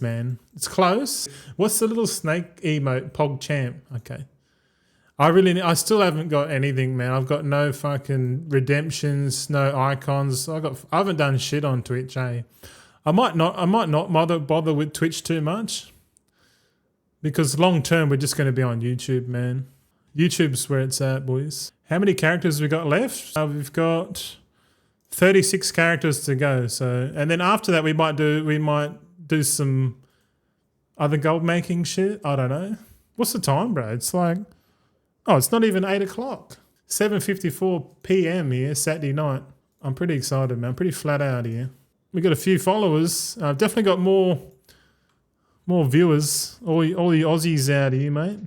man. It's close. What's the little snake emote? Pog champ. Okay. I still haven't got anything, man. I've got no fucking redemptions, no icons. I haven't done shit on Twitch, eh? I might not bother with Twitch too much. Because long term, we're just going to be on YouTube, man. YouTube's where it's at, boys. How many characters we got left? We've got 36 characters to go. So, and then after that, we might do some other gold making shit. I don't know. What's the time, bro? It's like, oh, it's not even 8 o'clock. 7:54 p.m. here, Saturday night. I'm pretty excited, man. I'm pretty flat out here. We got a few followers. I've definitely got more viewers. All the Aussies out here, mate.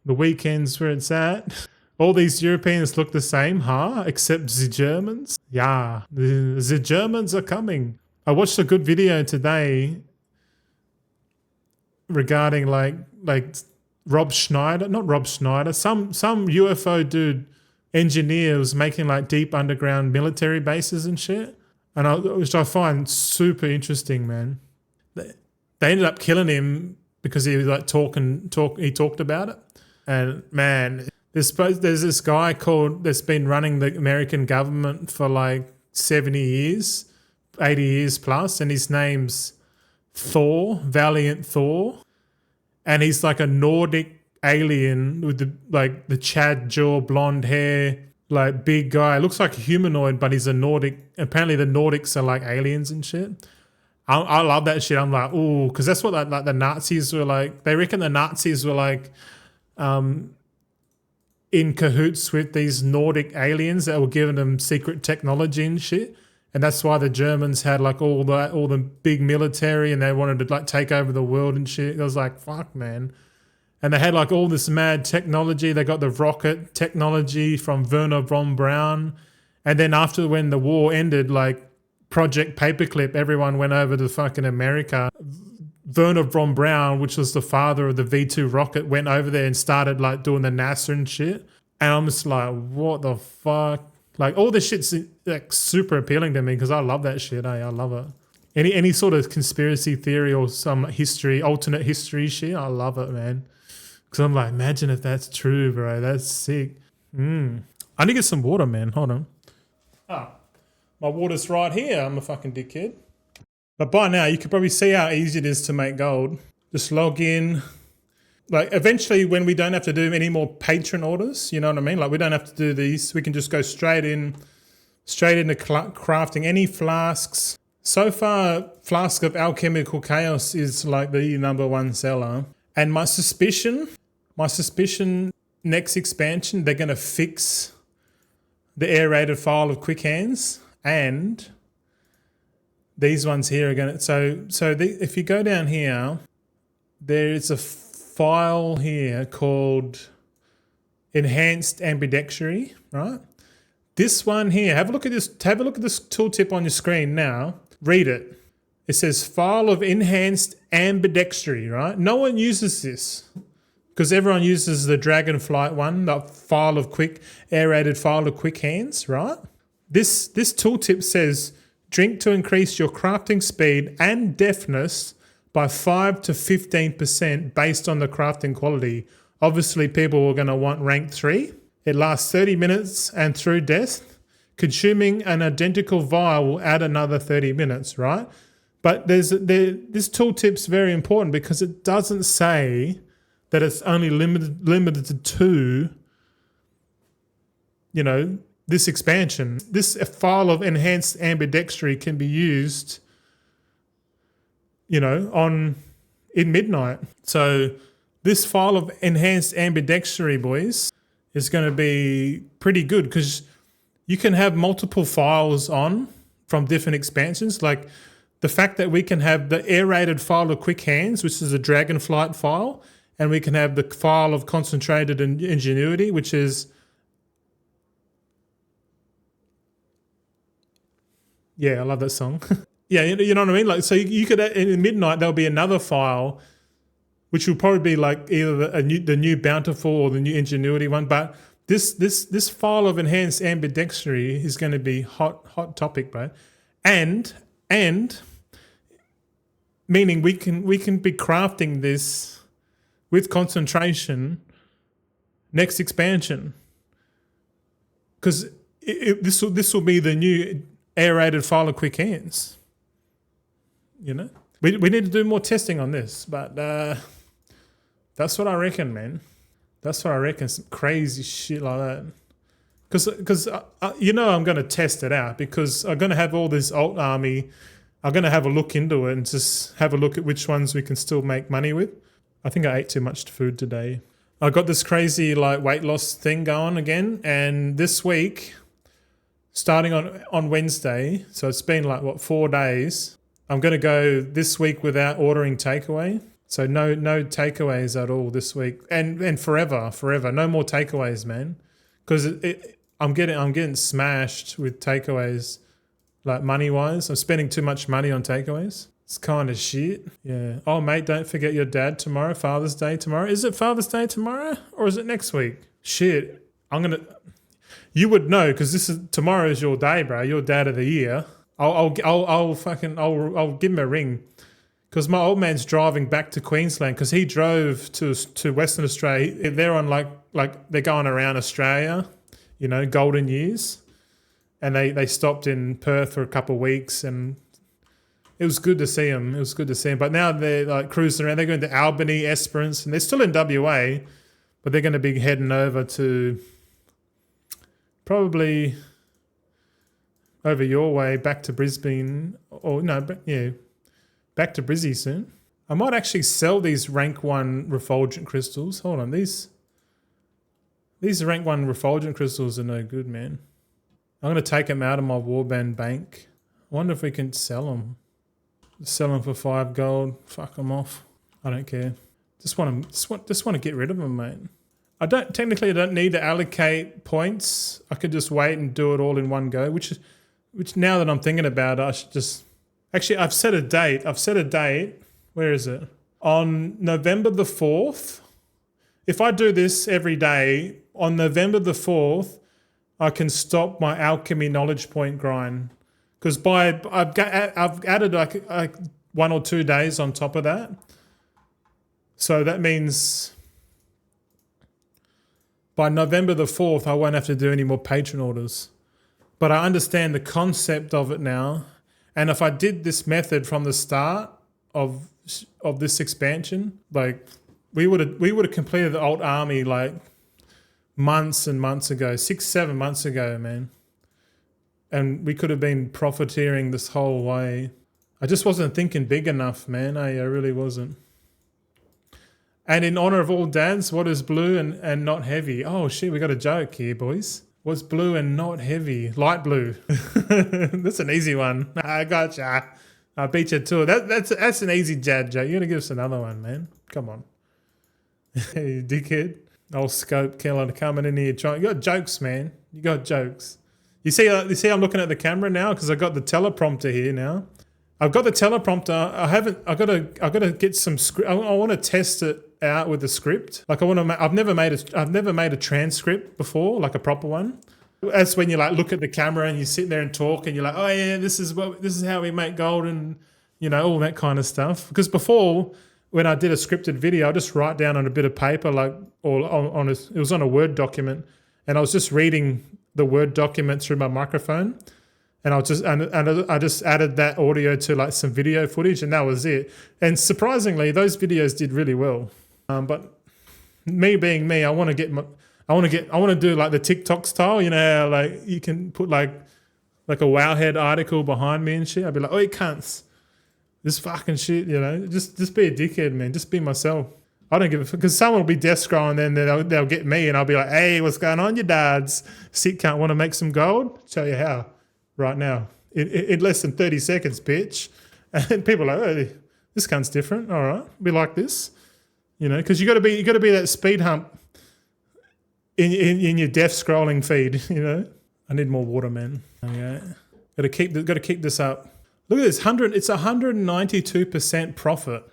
The weekend's where it's at. All these Europeans look the same, huh? Except the Germans. Yeah, the Germans are coming. I watched a good video today regarding like Rob Schneider, not Rob Schneider, some UFO dude engineer was making like deep underground military bases and shit, which I find super interesting, man. They ended up killing him because he was like he talked about it. And man, there's this guy that's been running the American government for like 70 years, 80 years plus, and his name's Thor, Valiant Thor. And he's like a Nordic alien with the Chad jaw, blonde hair, like big guy. Looks like a humanoid, but he's a Nordic. Apparently the Nordics are like aliens and shit. I love that shit. I'm like, ooh, because that's what like the Nazis were like. They reckon the Nazis were like in cahoots with these Nordic aliens that were giving them secret technology and shit. And that's why the Germans had like all the big military and they wanted to like take over the world and shit. I was like, fuck, man. And they had like all this mad technology. They got the rocket technology from Werner von Braun. And then after when the war ended, like Project Paperclip, everyone went over to fucking America. Werner von Braun, which was the father of the V2 rocket, went over there and started like doing the NASA and shit. And I'm just like, what the fuck? Like all this shit's like super appealing to me because I love that shit. I love it. Any sort of conspiracy theory or some history, alternate history shit, I love it, man. Because I'm like, imagine if that's true, bro. That's sick. I need to get some water, man. Hold on. My water's right here. I'm a fucking dickhead. But by now, you can probably see how easy it is to make gold. Just log in. Like eventually when we don't have to do any more patron orders, you know what I mean? Like we don't have to do these. We can just go straight into crafting any flasks. So far, Flask of Alchemical Chaos is like the #1 seller. And my suspicion, next expansion, they're going to fix the aerated file of Quick Hands, and these ones here are going to... if you go down here, there is a file here called enhanced ambidextrous, right? This one here, have a look at this tooltip on your screen now. Read it. It says file of enhanced ambidextrous, right? No one uses this because everyone uses the Dragonflight one, the file of quick, aerated file of quick hands, right? This tooltip says drink to increase your crafting speed and deftness by 5 to 15% based on the crafting quality. Obviously, people are going to want rank 3. It lasts 30 minutes and through death. Consuming an identical vial will add another 30 minutes, right? But this tooltip's very important because it doesn't say that it's only limited to, this expansion. This file of enhanced ambidextrous can be used, in midnight. So this file of enhanced ambidextrous, boys, is going to be pretty good because you can have multiple files on from different expansions. Like the fact that we can have the aerated file of quick hands, which is a Dragonflight file, and we can have the file of concentrated ingenuity, which is, yeah, I love that song. Yeah, you know what I mean? Like, so you could, in midnight, there'll be another file, which will probably be like either the new Bountiful or the new Ingenuity one. But this file of enhanced ambidextrous is going to be hot topic, bro. And meaning we can be crafting this with concentration next expansion, because this will be the new aerated file of quick hands. We need to do more testing on this, but that's what I reckon, man. That's what I reckon. Some crazy shit like that. Because I'm going to test it out because I'm going to have all this alt army. I'm going to have a look into it and just have a look at which ones we can still make money with. I think I ate too much food today. I got this crazy weight loss thing going again, and this week, starting on Wednesday, so it's been 4 days. I'm going to go this week without ordering takeaway. So no takeaways at all this week, and forever. No more takeaways, man. Because I'm getting smashed with takeaways, money wise. I'm spending too much money on takeaways. It's kind of shit. Yeah. Oh, mate, don't forget your dad tomorrow. Father's Day tomorrow. Is it Father's Day tomorrow or is it next week? Shit. You would know because tomorrow is your day, bro. Your dad of the year. I'll give him a ring because my old man's driving back to Queensland because he drove to Western Australia. They're on they're going around Australia, golden years, and they stopped in Perth for a couple of weeks and it was good to see him. But now they're cruising around. They're going to Albany, Esperance, and they're still in WA, but they're going to be heading over to probably over your way back to Brisbane, back to Brizzy soon. I might actually sell these rank 1 refulgent crystals. Hold on, these rank 1 refulgent crystals are no good, man. I'm going to take them out of my warband bank. I wonder if we can sell them. Sell them for 5 gold. Fuck them off. I don't care. Just want to get rid of them, mate. I don't need to allocate points. I could just wait and do it all in one go, which now that I'm thinking about it, I should just... Actually, I've set a date. Where is it? On November the 4th. If I do this every day, on November the 4th, I can stop my alchemy knowledge point grind. Because I've added like 1 or 2 days on top of that. So that means by November the 4th, I won't have to do any more patron orders. But I understand the concept of it now. And if I did this method from the start of this expansion, we would have completed the alt army months and months ago, 6-7 months ago, man. And we could have been profiteering this whole way. I just wasn't thinking big enough, man. I really wasn't. And in honor of all dads, what is blue and not heavy? Oh shit, we got a joke here, boys. What's blue and not heavy? Light blue. That's an easy one. I gotcha. I beat you to it. That's an easy jad joke. You're gonna give us another one, man. Come on. Hey, dickhead. Old scope killer coming in here. You got jokes, man. You got jokes. You see I'm looking at the camera now because I got the teleprompter here now. I've got the teleprompter. I gotta get some script. I want to test it out with the script. Like I've never made a transcript before, like a proper one. That's when you like look at the camera and you sit there and talk and you're like, oh yeah, this is how we make gold and all that kind of stuff. Because before, when I did a scripted video, I just write down on a bit of paper, like it was on a Word document, and I was just reading the Word document through my microphone. And I just added that audio to like some video footage, and that was it. And surprisingly, those videos did really well. But me being me, I want to do like the TikTok style. You know how like you can put like a Wowhead article behind me and shit. I'd be like, oh, you cunts, this fucking shit. Just be a dickhead, man. Just be myself. I don't give a fuck, because someone will be death scrolling, then they'll get me, and I'll be like, hey, what's going on, you dads? Sick cunt, want to make some gold? Show you how. Right now, in less than 30 seconds, bitch. And people are like, oh, this cunt's different. All right, be like this, because you got to be that speed hump in your death scrolling feed. I need more water, man. Okay, got to keep this up. Look at this, It's 192% profit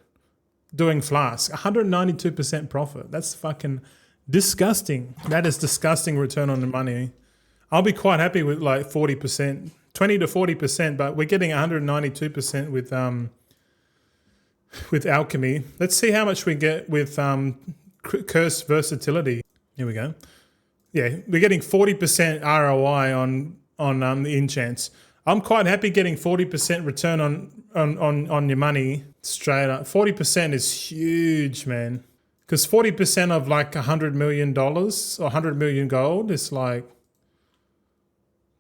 doing Flask. 192% profit. That's fucking disgusting. That is disgusting return on the money. I'll be quite happy with like 40%, 20 to 40%, but we're getting 192% with Alchemy. Let's see how much we get with Curse Versatility. Here we go. Yeah, we're getting 40% ROI on the Enchants. I'm quite happy getting 40% return on your money straight up. 40% is huge, man. Because 40% of like $100 million or 100 million gold is like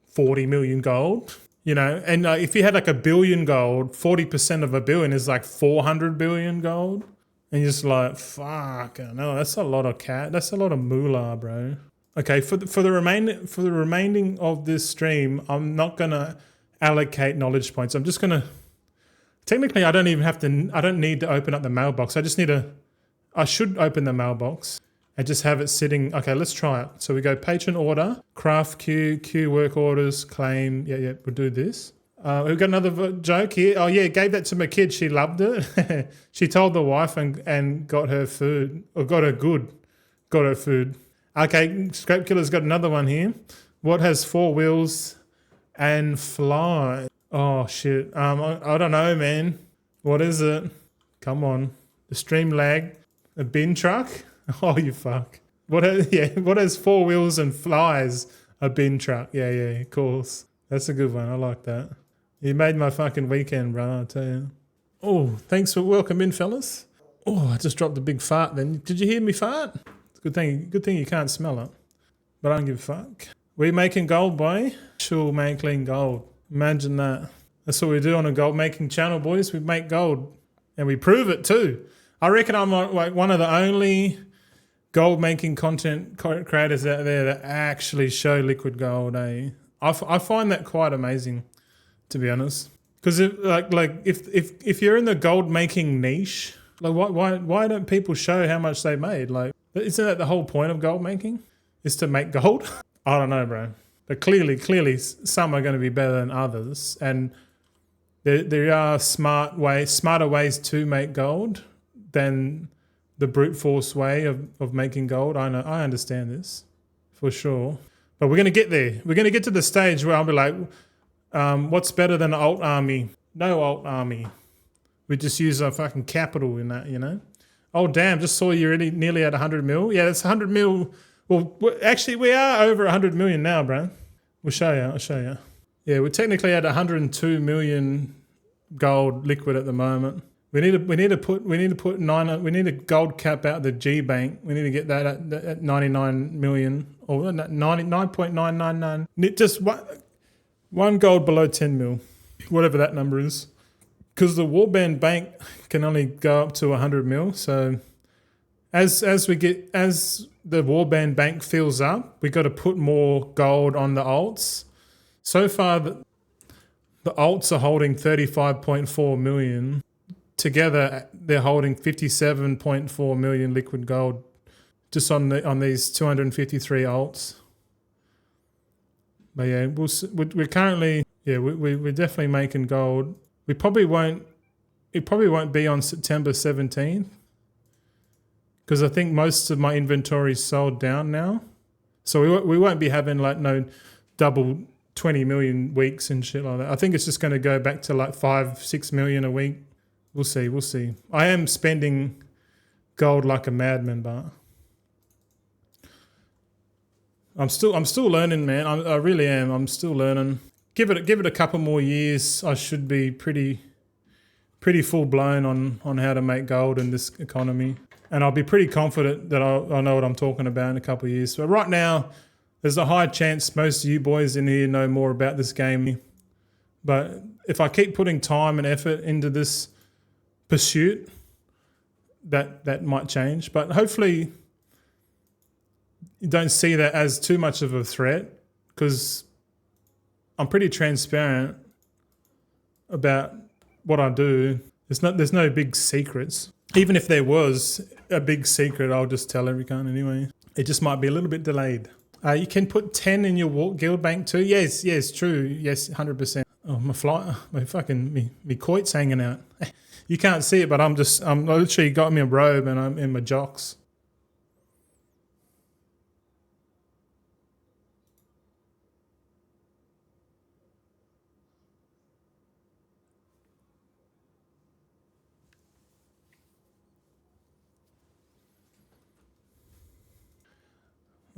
40 million gold, and if you had like $1 billion gold, 40% of $1 billion is like 400 billion gold. And you're just like, fuck, no, that's a lot of that's a lot of moolah, bro. Okay, for the remaining of this stream, I'm not gonna allocate knowledge points. I'm just gonna, technically I don't need to open up the mailbox. I should open the mailbox and just have it sitting. Okay, let's try it. So we go patron order, craft queue work orders, claim. Yeah, we'll do this. We've got another joke here. Oh yeah, gave that to my kid. She loved it. She told the wife and got her food, or got her food. Okay, Scrape Killer's got another one here. What has 4 wheels and fly? Oh shit. I don't know, man. What is it? Come on. The stream lag. A bin truck? Oh, you fuck. What has 4 wheels and flies? A bin truck. Yeah, of course. That's a good one. I like that. You made my fucking weekend, bro, I'll tell you. Oh, thanks for welcome in, fellas. Oh, I just dropped a big fart then. Did you hear me fart? It's a good thing you can't smell it. But I don't give a fuck. We making gold, boy. She'll make clean gold. Imagine that. That's what we do on a gold making channel, boys. We make gold. And we prove it too. I reckon I'm like one of the only gold making content creators out there that actually show liquid gold. I find that quite amazing, to be honest. Because if you're in the gold making niche, like why don't people show how much they made? Like, isn't that the whole point of gold making? Is to make gold? I don't know, bro. But clearly some are going to be better than others, and there are smarter ways to make gold than the brute force way of making gold. I know, I understand this for sure. But we're going to get there. We're going to get to the stage where I'll be like, what's better than an alt army? No alt army. We just use our fucking capital in that, Oh, damn, just saw you're nearly at 100 mil. Yeah, that's 100 mil. Well, actually, we are over 100 million now, bro. I'll show you. Yeah, we're technically at 102 million gold liquid at the moment. We need a gold cap out the G Bank. We need to get that at 99 million or 99.999. Just one gold below 10 mil, whatever that number is. Because the Warband Bank can only go up to 100 mil. So as the Warband Bank fills up, we got to put more gold on the alts. So far, the alts are holding 35.4 million. Together, they're holding 57.4 million liquid gold just on these 253 alts. But yeah, we're currently, yeah, we're definitely making gold. It probably won't be on September 17th because I think most of my inventory is sold down now. So we won't be having like no double 20 million weeks and shit like that. I think it's just going to go back to like 5-6 million a week. We'll see. I am spending gold like a madman, but I'm still learning, man. I really am. I'm still learning. Give it a couple more years. I should be pretty full blown on how to make gold in this economy, and I'll be pretty confident that I know what I'm talking about in a couple of years. So right now, there's a high chance most of you boys in here know more about this game, but if I keep putting time and effort into this pursuit, that might change. But hopefully you don't see that as too much of a threat, because I'm pretty transparent about what I do. There's no big secrets. Even if there was a big secret, I'll just tell every cunt anyway. It just might be a little bit delayed. You can put 10 in your guild bank too. Yes, true. Yes, 100%. Oh, my quoit's hanging out. You can't see it, but I'm literally got me a robe and I'm in my jocks.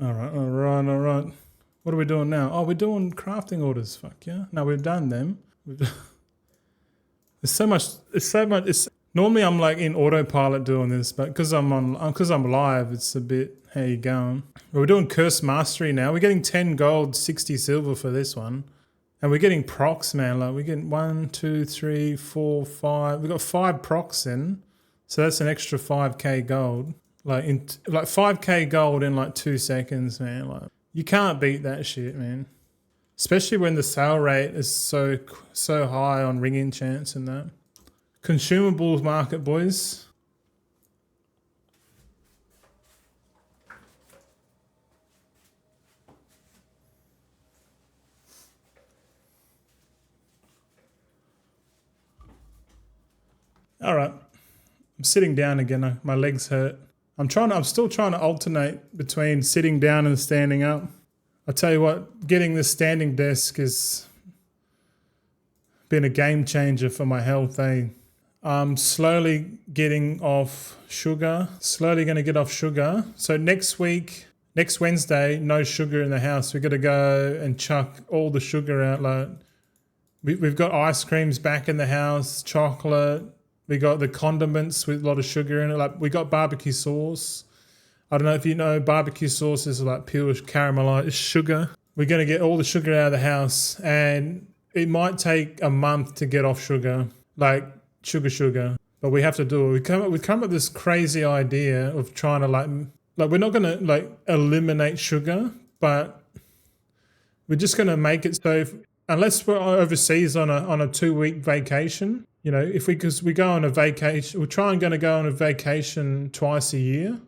All right. What are we doing now? Oh, we're doing crafting orders. Fuck yeah. No, we've done them. It's so much. Normally I'm like in autopilot doing this, but because I'm live, it's a bit, how you going? We're doing Curse Mastery now. We're getting 10 gold, 60 silver for this one. And we're getting procs, man. Like we're getting 1, 2, 3, 4, 5. We've got 5 procs in. So that's an extra 5k gold. Like 5k gold in like 2 seconds, man. Like you can't beat that shit, man. Especially when the sale rate is so high on ring enchants and that. Consumables market, boys. All right. I'm sitting down again. My legs hurt. I'm still trying to alternate between sitting down and standing up. I tell you what, getting this standing desk has been a game changer for my health. I'm slowly getting off sugar. Slowly going to get off sugar. So next Wednesday, no sugar in the house. We're going to go and chuck all the sugar out. Like we've got ice creams back in the house, chocolate. We got the condiments with a lot of sugar in it. Like we got barbecue sauce. I don't know if you know, barbecue sauce is like pure caramelized sugar. We're going to get all the sugar out of the house, and it might take a month to get off sugar, like sugar. But we have to do it. We come up with this crazy idea of trying to like we're not going to like eliminate sugar, but we're just going to make it so unless we're overseas on a 2-week vacation. You know, because we go on a vacation, we're going to go on a vacation twice a year.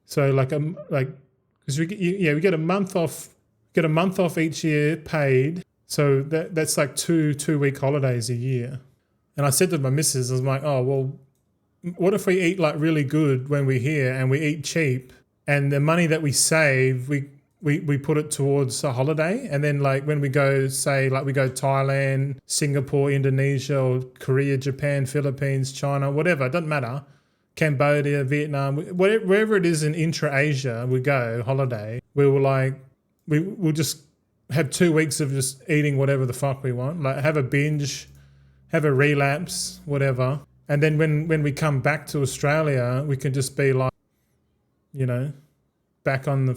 So because we get a month off each year paid. So that's like 2-week holidays a year. And I said to my missus, I was like, oh well, what if we eat like really good when we're here and we eat cheap, and the money that we save we put it towards a holiday, and then like when we go, say like we go Thailand, Singapore, Indonesia, or Korea, Japan, Philippines, China, whatever, it doesn't matter, Cambodia, Vietnam, wherever it is in intra-Asia we go holiday, we'll just have 2 weeks of just eating whatever the fuck we want, like have a binge, have a relapse, whatever. And then when we come back to Australia, we can just be like, you know, back on the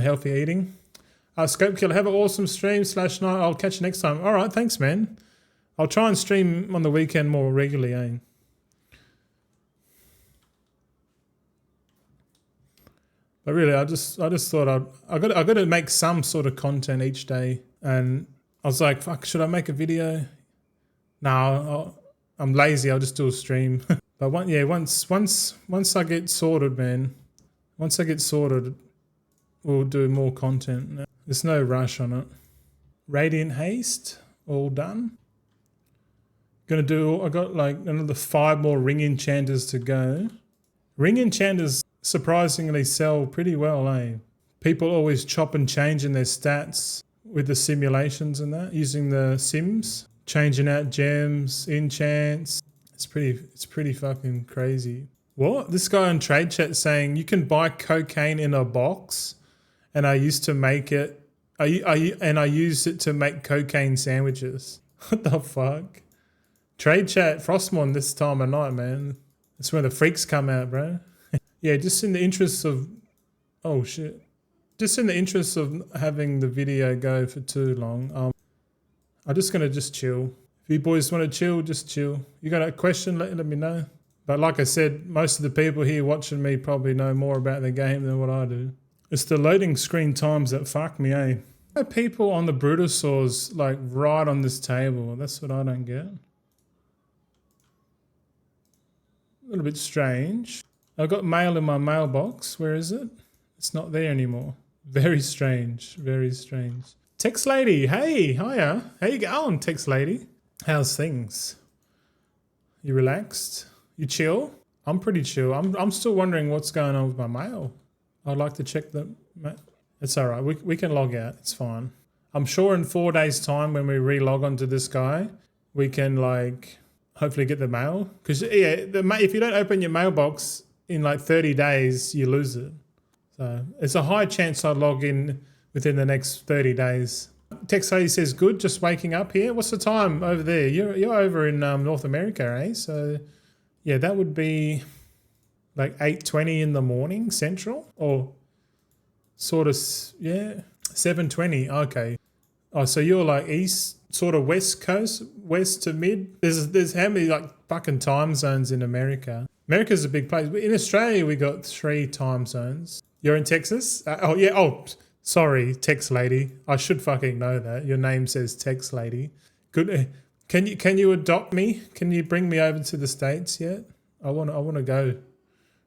healthy eating. Scope Killer, have an awesome stream /night. I'll catch you next time. All right, thanks, man. I'll try and stream on the weekend more regularly, eh? But really, I just thought I got to make some sort of content each day, and I was like, fuck, should I make a video? No, I'm lazy. I'll just do a stream. But But once I get sorted, man. Once I get sorted, we'll do more content. There's no rush on it. Radiant Haste, all done. I got like another 5 more ring enchanters to go. Ring enchanters surprisingly sell pretty well, eh? People always chop and change in their stats with the simulations and that, using the sims, changing out gems, enchants. It's pretty fucking crazy. What? This guy on trade chat saying you can buy cocaine in a box, and I used to make it. I used it to make cocaine sandwiches. What the fuck? Trade chat, Frostmon this time of night, man. That's when the freaks come out, bro. Yeah, just in the interest of... Oh, shit. Just in the interest of having the video go for too long, I'm just going to just chill. If you boys want to chill, just chill. You got a question, let me know. But like I said, most of the people here watching me probably know more about the game than what I do. It's the loading screen times that fuck me, eh? People on the Brutosaurs, like, right on this table. That's what I don't get. A little bit strange. I've got mail in my mailbox. Where is it? It's not there anymore. Very strange. Very strange. Text lady. Hey, hiya. How you going, text lady? How's things? You relaxed? You chill? I'm pretty chill. I'm still wondering what's going on with my mail. I'd like to check the... It's all right. We can log out. It's fine. I'm sure in 4 days' time when we re-log onto this guy, we can, like... hopefully get the mail, because if you don't open your mailbox in like 30 days, you lose it. So it's a high chance I'll log in within the next 30 days. Tex lady says, good, just waking up here. What's the time over there? You're over in North America, eh? So yeah, that would be like 8:20 in the morning Central, or sort of, yeah, 7:20. Okay. Oh, so you're like east, sort of west coast, west to mid. There's how many like fucking time zones in America? America's a big place. In Australia, we got 3 time zones. You're in Texas? Oh yeah. Oh, sorry, Tex lady. I should fucking know that. Your name says Tex lady. Good. Can you adopt me? Can you bring me over to the States yet? I want to go.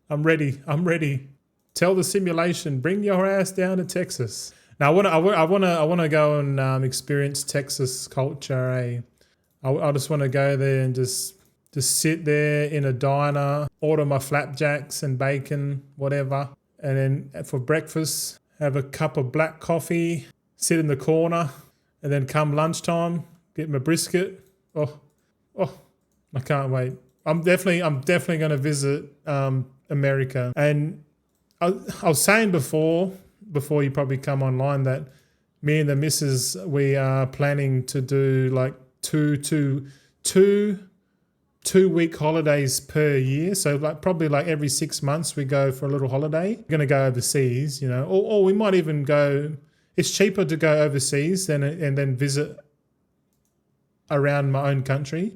I'm ready. Tell the simulation. Bring your ass down to Texas. Now I want to go and experience Texas culture. Eh? I just want to go there and just sit there in a diner, order my flapjacks and bacon, whatever, and then for breakfast have a cup of black coffee, sit in the corner, and then come lunchtime get my brisket. Oh, I can't wait. I'm definitely going to visit America. And I was saying before you probably come online that me and the missus, we are planning to do like two-week holidays per year. So like probably like every 6 months we go for a little holiday. We're going to go overseas, you know, or we might even go. It's cheaper to go overseas and then visit around my own country.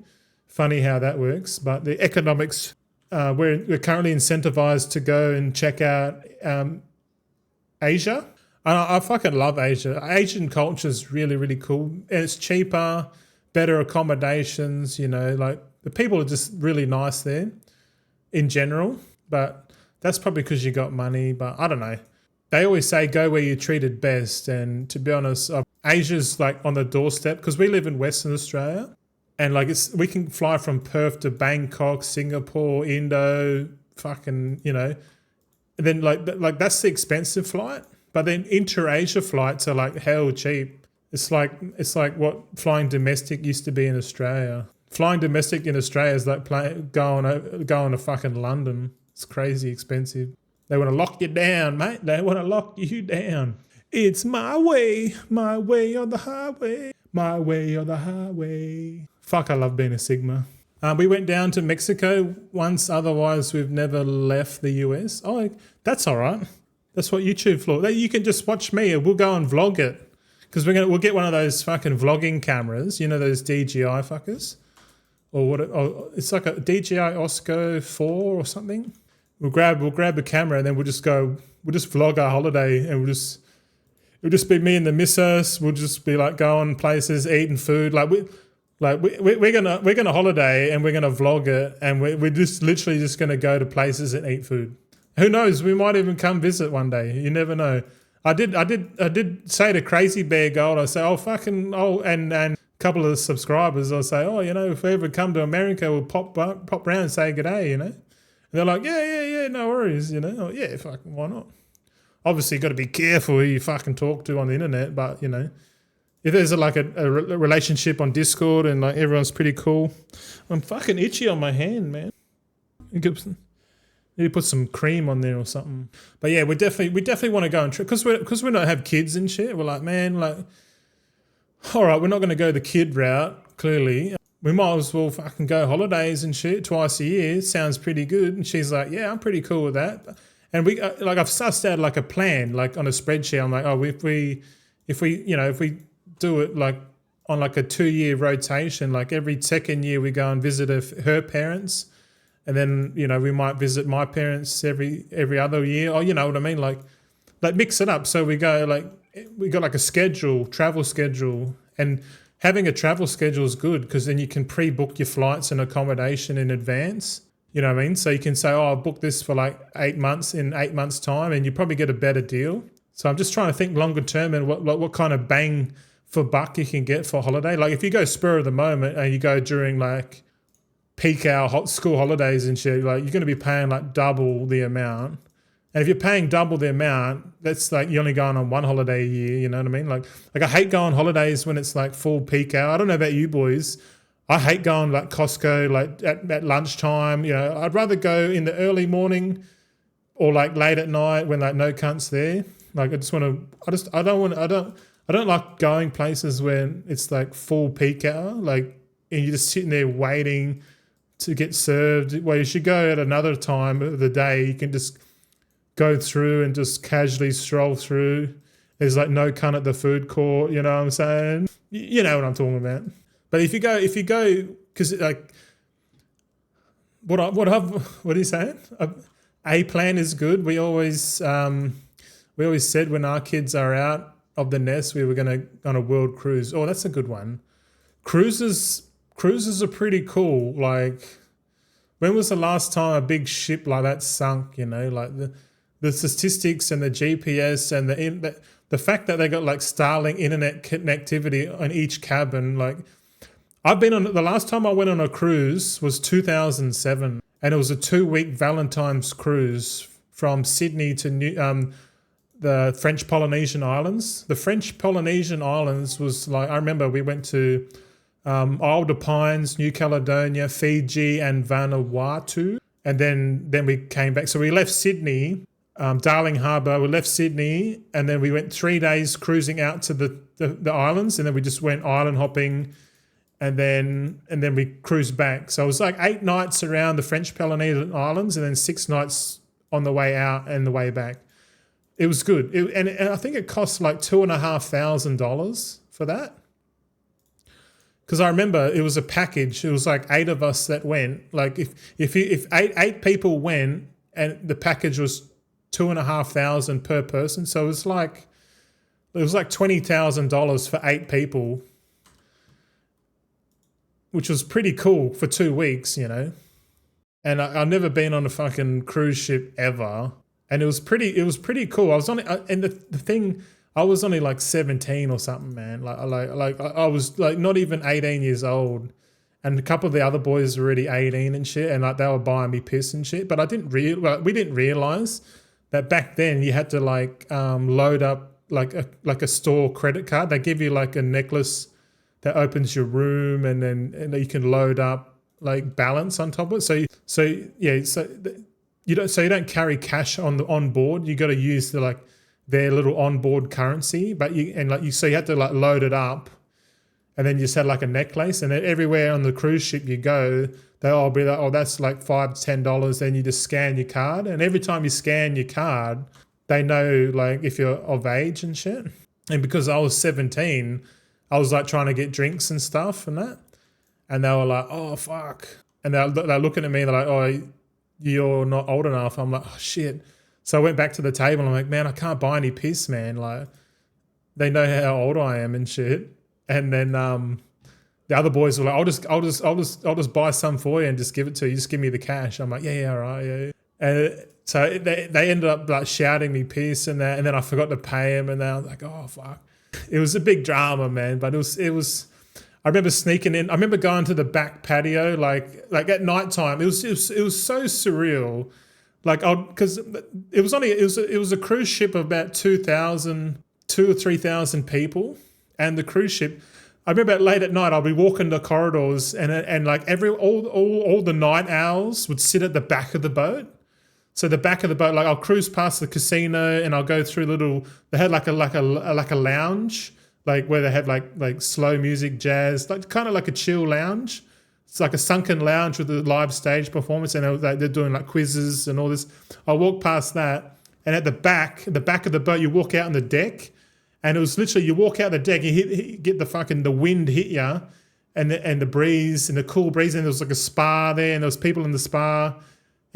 Funny how that works, but the economics. We're currently incentivized to go and check out Asia. I fucking love Asia. Asian culture is really, really cool. And it's cheaper, better accommodations, you know, like the people are just really nice there in general. But that's probably because you got money, but I don't know. They always say go where you're treated best. And to be honest, Asia's like on the doorstep because we live in Western Australia. And like we can fly from Perth to Bangkok, Singapore, Indo, fucking, you know. And then like that's the expensive flight. But then inter-Asia flights are like hell cheap. It's like what flying domestic used to be in Australia. Flying domestic in Australia is like going to fucking London. It's crazy expensive. They want to lock you down, mate. They want to lock you down. It's my way or the highway. My way or the highway. Fuck, I love being a Sigma. We went down to Mexico once. Otherwise, we've never left the US. Oh, that's all right. That's what YouTube for. You can just watch me and we'll go and vlog it. Because we'll get one of those fucking vlogging cameras. You know those DJI fuckers? Or what? It's like a DJI Osco 4 or something. We'll grab a camera and then we'll just vlog our holiday and it'll just be me and the missus. We'll just be like going places, eating food. Like Like we're gonna holiday and we're gonna vlog it, and we're just literally just gonna go to places and eat food. Who knows? We might even come visit one day. You never know. I did say to Crazy Bear Gold, I say, and a couple of subscribers, I'll say, if we ever come to America, we'll pop round and say good day, And they're like, yeah, no worries, Oh, yeah, fucking why not? Obviously, you got to be careful who you fucking talk to on the internet, but if there's a relationship on Discord and like everyone's pretty cool, I'm fucking itchy on my hand, man. Maybe put some cream on there or something. But yeah, we definitely want to go and trip because we don't have kids and shit. We're like, man, like, all right, we're not going to go the kid route. Clearly, we might as well fucking go holidays and shit twice a year. Sounds pretty good. And she's like, yeah, I'm pretty cool with that. And we I've sussed out like a plan, like on a spreadsheet. I'm like, oh, if we do it like on like a 2-year rotation, like every second year we go and visit her parents. And then, we might visit my parents every other year. Oh, you know what I mean? Like mix it up. So we go we got like a travel schedule. And having a travel schedule is good because then you can pre-book your flights and accommodation in advance. You know what I mean? So you can say, oh, I'll book this for like 8 months in 8 months time, and you probably get a better deal. So I'm just trying to think longer term and what kind of bang for buck you can get for a holiday. Like if you go spur of the moment and you go during like peak hour school holidays and shit, like you're going to be paying like double the amount. And if you're paying double the amount, that's like you're only going on one holiday a year, you know what I mean? Like I hate going holidays when it's like full peak hour. I don't know about you boys. I hate going like Costco like at lunchtime. I'd rather go in the early morning or like late at night when like no cunt's there. Like I don't like going places when it's like full peak hour, like and you're just sitting there waiting to get served. Well, you should go at another time of the day. You can just go through and just casually stroll through. There's like no cunt at the food court, you know what I'm saying? You know what I'm talking about. But if you go, because like, what are you saying? A plan is good. We always said when our kids are out of the nest, we were going to on a world cruise. Oh, that's a good one. Cruises are pretty cool. Like, when was the last time a big ship like that sunk? Like the statistics and the GPS and the fact that they got like Starlink internet connectivity on each cabin. Like, the last time I went on a cruise was 2007, and it was a 2-week Valentine's cruise from Sydney to the French Polynesian Islands. The French Polynesian Islands was like, I remember we went to Isle of Pines, New Caledonia, Fiji, and Vanuatu, and then we came back. So we left Sydney, Darling Harbour. We left Sydney, and then we went 3 days cruising out to the islands, and then we just went island hopping, and then we cruised back. So it was like 8 nights around the French Polynesian Islands, and then 6 nights on the way out and the way back. It was good, and I think it cost like $2,500 for that. Because I remember it was a package. It was like 8 of us that went. Like if eight people went, and the package was $2,500 per person, so it was like $20,000 for 8 people, which was pretty cool for 2 weeks, And I've never been on a fucking cruise ship ever, and it was pretty cool. I was and the thing. I was only like 17 or something, man. Like I was like not even 18 years old, and a couple of the other boys were already 18 and shit, and like they were buying me piss and shit. But we didn't realize that back then you had to like load up like a store credit card. They give you like a necklace that opens your room, and then you can load up like balance on top of it. So you don't carry cash on board. You got to use their little onboard currency, but you had to like load it up, and then you just had like a necklace, and then everywhere on the cruise ship you go, they'll all be like, oh, that's like $5 to $10. Then you just scan your card, and every time you scan your card, they know like if you're of age and shit. And because I was 17, I was like trying to get drinks and stuff and that, and they were like, oh fuck, and they're looking at me, they're like, oh, you're not old enough. I'm like, oh shit. So I went back to the table and I'm like, man, I can't buy any piss, man. Like, they know how old I am and shit. And then the other boys were like, I'll just buy some for you and just give it to you. Just give me the cash. I'm like, yeah, all right, yeah. And so they ended up like shouting me piss and that, and then I forgot to pay him, and then I was like, oh fuck. It was a big drama, man. But it was. I remember sneaking in. I remember going to the back patio, like at nighttime. It was so surreal, like because it was a cruise ship of about 2,000 or 3,000 people, and the cruise ship. I remember late at night, I'll be walking the corridors, and like all the night owls would sit at the back of the boat. So the back of the boat, like I'll cruise past the casino, and I'll go through They had like a lounge, like where they had like slow music, jazz, like kind of like a chill lounge. It's like a sunken lounge with a live stage performance, and they're doing like quizzes and all this. I walk past that, and at the back of the boat, you walk out on the deck. And it was literally, you walk out the deck, you get the wind hit you, and the breeze and the cool breeze, and there was like a spa there, and there was people in the spa,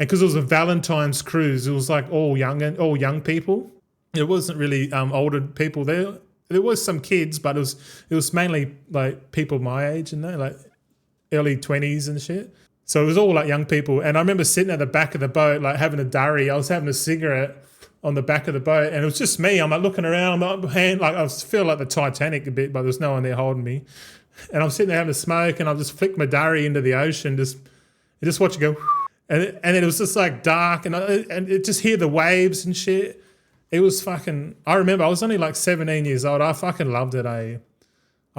and because it was a Valentine's cruise, it was like all young people. It wasn't really older people there. There was some kids, but it was mainly like people my age and that, like early 20s and shit. So it was all like young people. And I remember sitting at the back of the boat, like having a durry. I was having a cigarette on the back of the boat, and it was just me. I'm like looking around, like I feel like the Titanic a bit, but there's no one there holding me. And I'm sitting there having a smoke, and I just flicked my durry into the ocean, just watch it go, and it was just like dark, and it just hear the waves and shit. It was fucking. I remember I was only like 17 years old. I fucking loved it. I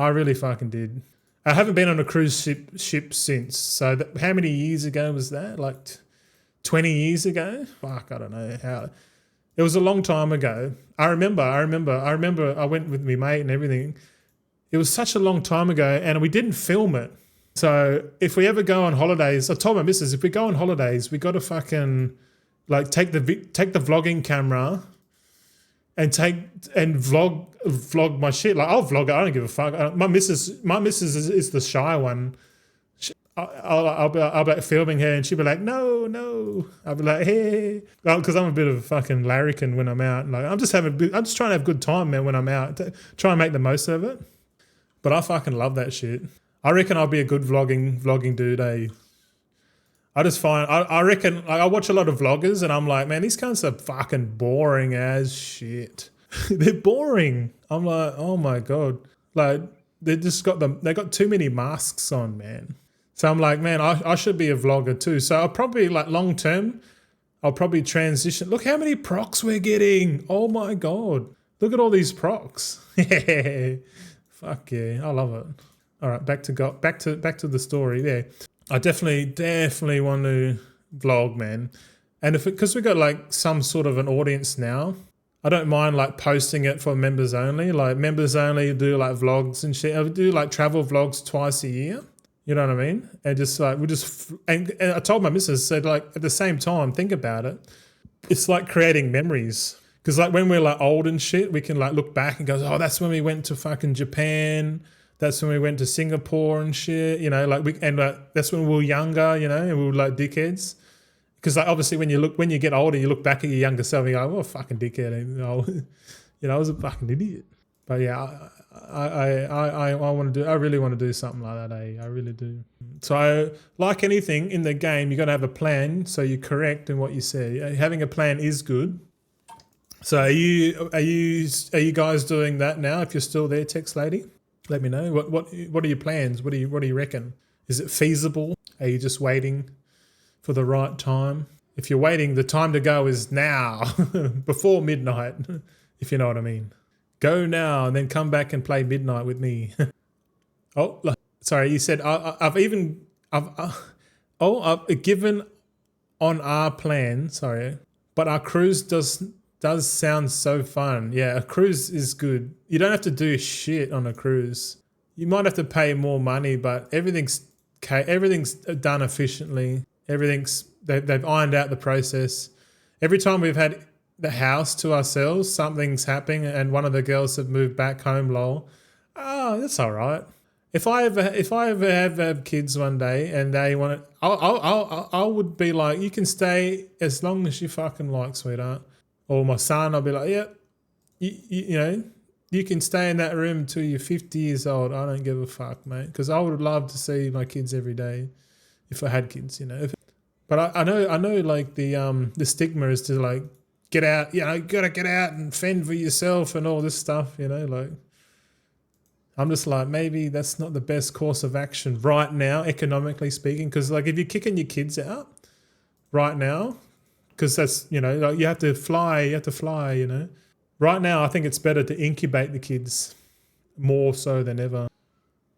really fucking did. I haven't been on a cruise ship since. So how many years ago was that? Like 20 years ago? Fuck, I don't know how. It was a long time ago. I remember I went with my mate and everything. It was such a long time ago, and we didn't film it. So if we ever go on holidays, I told my missus, if we go on holidays, we got to fucking like take the vlogging camera and vlog my shit. Like I'll vlog it. I don't give a fuck. My missus is the shy one. I'll be filming her, and she'll be like, no. I'll be like, hey, because I'm a bit of a fucking larrikin when I'm out. Like I'm just trying to have a good time, man. When I'm out, try and make the most of it. But I fucking love that shit. I reckon I'll be a good vlogging dude. I just find I reckon like, I watch a lot of vloggers, and I'm like, man, these cunts are fucking boring as shit. They're boring. I'm like, oh my god, like they got too many masks on, man. So I'm like, man, I should be a vlogger too. So I'll probably, like, long term, I'll probably transition. Look how many procs we're getting. Oh my God. Look at all these procs. Fuck yeah. I love it. All right, back to the story there. I definitely want to vlog, man. And because we got like some sort of an audience now, I don't mind like posting it for members only. Like members only do like vlogs and shit. I do like travel vlogs twice a year. You know what I mean? And just like, and I told my missus, said like at the same time, think about it. It's like creating memories. Because like when we're like old and shit, we can like look back and go, oh, that's when we went to fucking Japan. That's when we went to Singapore and shit, you know, like that's when we were younger, you know, and we were like dickheads. Because like obviously when you get older, you look back at your younger self and you go, oh, fucking dickhead. I was a fucking idiot. But yeah, I want to do. I really want to do something like that. I really do. So, like anything in the game, you got to have a plan. So you're correct in what you say. Having a plan is good. So are you guys doing that now? If you're still there, text lady, let me know. What are your plans? What do you reckon? Is it feasible? Are you just waiting for the right time? If you're waiting, the time to go is now, before midnight. If you know what I mean. Go now and then come back and play midnight with me. Oh, sorry, you said I've given on our plan. Sorry, but our cruise does sound so fun. Yeah, a cruise is good. You don't have to do shit on a cruise. You might have to pay more money, but everything's done efficiently. They've ironed out the process. Every time we've had the house to ourselves, something's happening, and one of the girls have moved back home. Lol. Oh, that's all right. If I ever have kids one day and they want it, I would be like, you can stay as long as you fucking like, sweetheart. Or my son, I'll be like, yeah, you know, You can stay in that room till you're 50 years old. I don't give a fuck, mate. Because I would love to see my kids every day if I had kids, you know. But I know, like the stigma is to like get out. You know, you gotta get out and fend for yourself and all this stuff. You know, like I'm just like maybe that's not the best course of action right now, economically speaking. Because like if you're kicking your kids out right now, because that's like you have to fly. You know. Right now, I think it's better to incubate the kids more so than ever.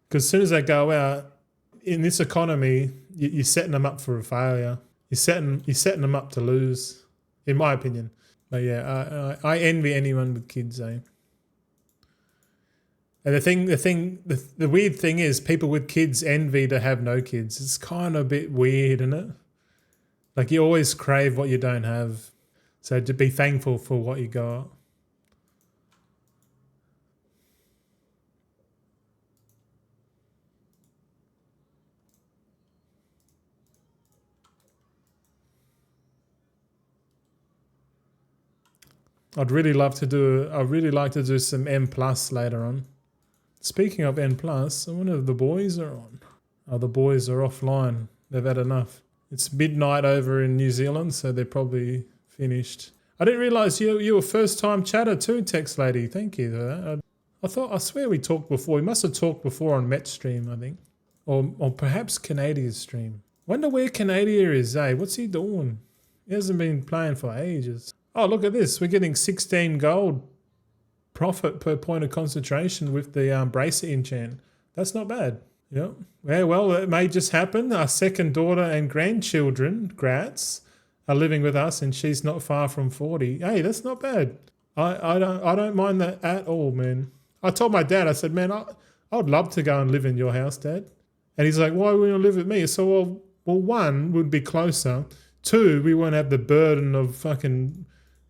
Because as soon as they go out, in this economy, you're setting them up for a failure. You're setting them up to lose, in my opinion. But yeah, I envy anyone with kids, eh? And the weird thing is people with kids envy to have no kids. It's kind of a bit weird, isn't it? Like you always crave what you don't have. So to be thankful for what you got. I'd really like to do some M plus later on. Speaking of N plus, I wonder if the boys are on. Oh, the boys are offline. They've had enough. It's midnight over in New Zealand, so they're probably finished. I didn't realise you were first time chatter too, Text Lady. Thank you for that. I swear we talked before. We must have talked before on Met's stream, I think, or perhaps Canadia's stream. Wonder where Canada is, eh? What's he doing? He hasn't been playing for ages. Oh, look at this. We're getting 16 gold profit per point of concentration with the bracer enchant. That's not bad. Yep. Yeah, well, it may just happen. Our second daughter and grandchildren, Grats, are living with us and she's not far from 40. Hey, that's not bad. I don't mind that at all, man. I told my dad, I said, man, I would love to go and live in your house, Dad. And he's like, why wouldn't you live with me? So, well, one, would be closer. Two, we won't have the burden of fucking,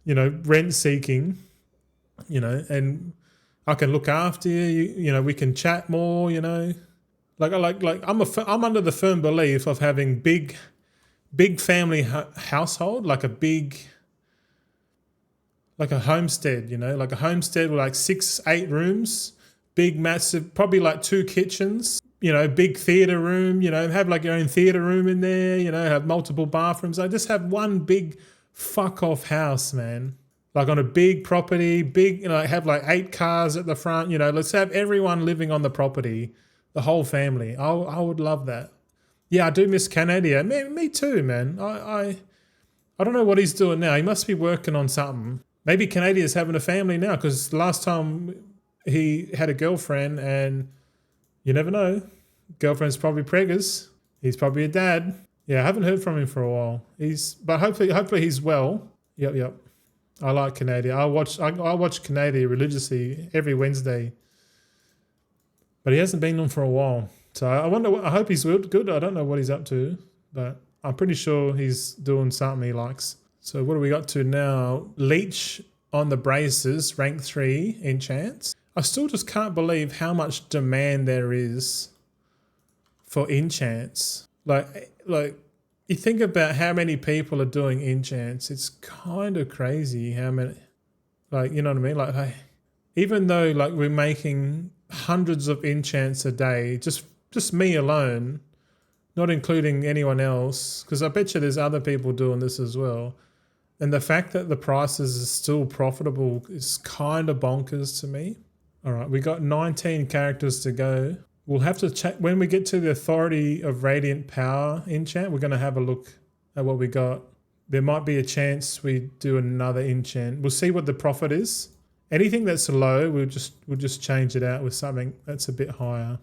rent seeking, and I can look after you, we can chat more, Like I'm under the firm belief of having big family household, like a homestead, like a homestead with like 6-8 rooms, big, massive, probably like 2 kitchens, big theatre room, have like your own theatre room in there, have multiple bathrooms. I just have one big fuck off house, man. Like on a big property, have like 8 cars at the front, let's have everyone living on the property, the whole family. I would love that. Yeah, I do miss Canada. Me too, man. I don't know what he's doing now. He must be working on something. Maybe Canadia's having a family now because last time he had a girlfriend and you never know. Girlfriend's probably preggers. He's probably a dad. Yeah, I haven't heard from him for a while. But hopefully he's well. Yep. I like Canada. I watch Canada religiously every Wednesday. But he hasn't been on for a while. So I hope he's good. I don't know what he's up to, but I'm pretty sure he's doing something he likes. So what do we got to now? Leech on the braces, rank 3 enchants. I still just can't believe how much demand there is for enchants. Like you think about how many people are doing enchants. It's kind of crazy how many, you know what I mean? Like, even though like we're making hundreds of enchants a day, just me alone, not including anyone else, because I bet you there's other people doing this as well. And the fact that the prices are still profitable is kind of bonkers to me. All right, we got 19 characters to go. We'll have to check when we get to the Authority of Radiant Power enchant. We're going to have a look at what we got. There might be a chance we do another enchant. We'll see what the profit is. Anything that's low, we'll just change it out with something that's a bit higher.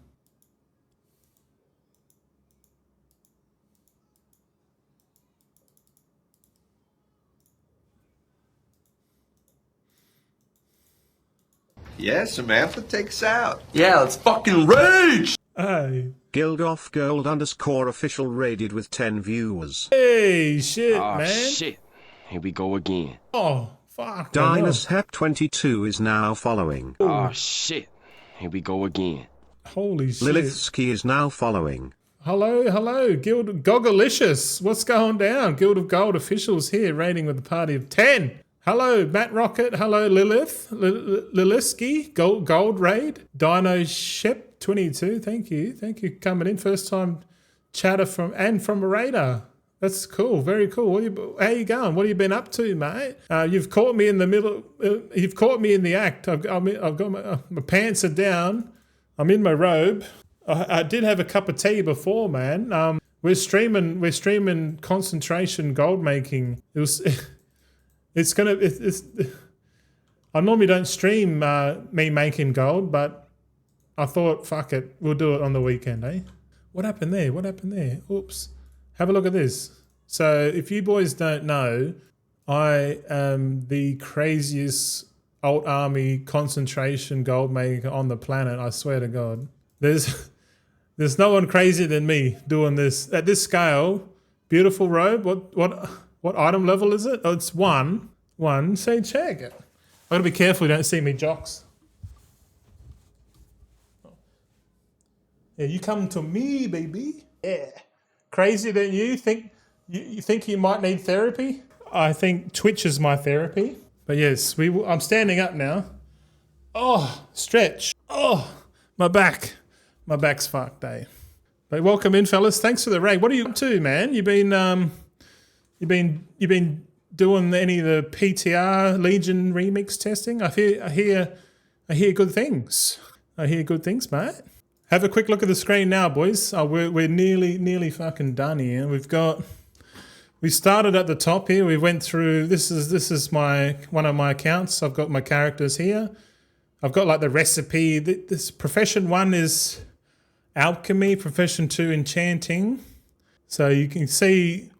Yeah, Samantha, take us out. Yeah, let's fucking rage! Hey. Guildoff_official raided with 10 viewers. Hey, shit, Oh, man. shit. Here we go again. Oh, fuck. Dinus22 is now following. Oh, shit. Here we go again. Holy shit. Lilithski is now following. Hello, Guild Gogolicious. What's going down? Guild of Gold officials here raiding with a party of 10. Hello, Matt Rocket. Hello, Lilith. Liliski. Gold Raid. Dino Shep 22. Thank you. Thank you for coming in. First time chatter from a raider. That's cool. Very cool. How you going? What have you been up to, mate? You've caught me in the middle. You've caught me in the act. I've got my pants are down. I'm in my robe. I did have a cup of tea before, man. We're streaming concentration gold making. It was. I normally don't stream me making gold, but I thought, fuck it, we'll do it on the weekend, eh? What happened there? Oops. Have a look at this. So if you boys don't know, I am the craziest alt army concentration gold maker on the planet. I swear to God. There's no one crazier than me doing this at this scale. Beautiful robe. What item level is it? Oh, it's one. Say check it. I gotta be careful you don't see me jocks. Yeah, you come to me, baby. Yeah. Crazier than you think you might need therapy? I think Twitch is my therapy. But yes, I'm standing up now. Oh, stretch. Oh, my back's fucked, eh? But welcome in, fellas. Thanks for the raid. What are you up to, man? You've been doing any of the PTR Legion remix testing? I hear good things. Mate. Have a quick look at the screen now, boys. We're nearly fucking done here. We started at the top here. We went through. This is one of my accounts. I've got my characters here. I've got like the recipe. This profession 1 is Alchemy. Profession 2 Enchanting. So you can see,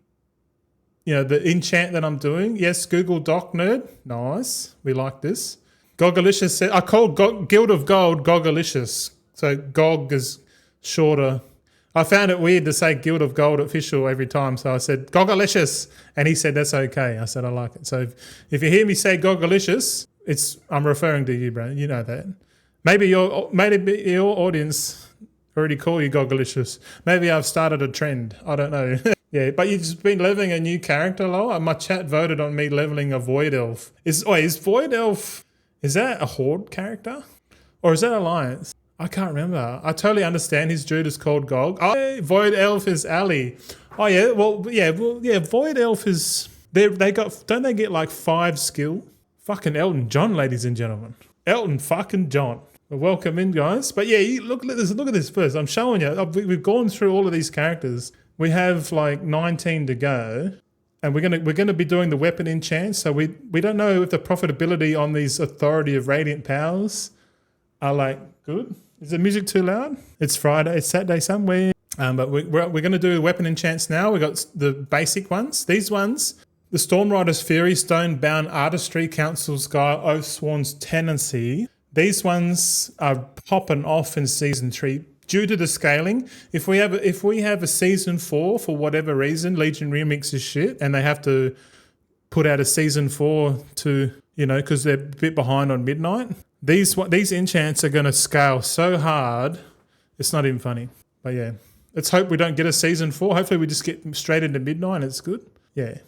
the enchant that I'm doing. Yes, Google Doc Nerd. Nice. We like this. Gogalicious said, I call Guild of Gold Gogalicious. So Gog is shorter. I found it weird to say Guild of Gold official every time. So I said Gogalicious. And he said, that's okay. I said, I like it. So if you hear me say Gogalicious, I'm referring to you, bro. You know that. Maybe your audience already call you Gogalicious. Maybe I've started a trend. I don't know. Yeah, but you've just been leveling a new character, lol. My chat voted on me leveling a Void Elf. Is Void Elf, is that a Horde character? Or is that Alliance? I can't remember. I totally understand his dude is called Gog. Oh, Void Elf is Ali. Oh yeah, Void Elf is don't they get like 5 skill? Fucking Elton John, ladies and gentlemen. Elton fucking John. Well, welcome in, guys. But yeah, look at this first. I'm showing you. We've gone through all of these characters. We have like 19 to go. And we're gonna be doing the weapon enchants. So we don't know if the profitability on these Authority of Radiant Powers are like good. Is the music too loud? It's Friday, it's Saturday somewhere. But we're going to do weapon enchants now. We got the basic ones. These ones, the Storm Rider's Fury, Stonebound Artistry, Council's Guile, Oathsworn's Tenancy. These ones are popping off in Season 3 due to the scaling. If we have a Season 4 for whatever reason, Legion Remix is shit, and they have to put out a Season 4 to, because they're a bit behind on Midnight. These enchants are going to scale so hard, it's not even funny. But yeah, let's hope we don't get a Season 4. Hopefully we just get straight into Midnight and it's good. Yeah.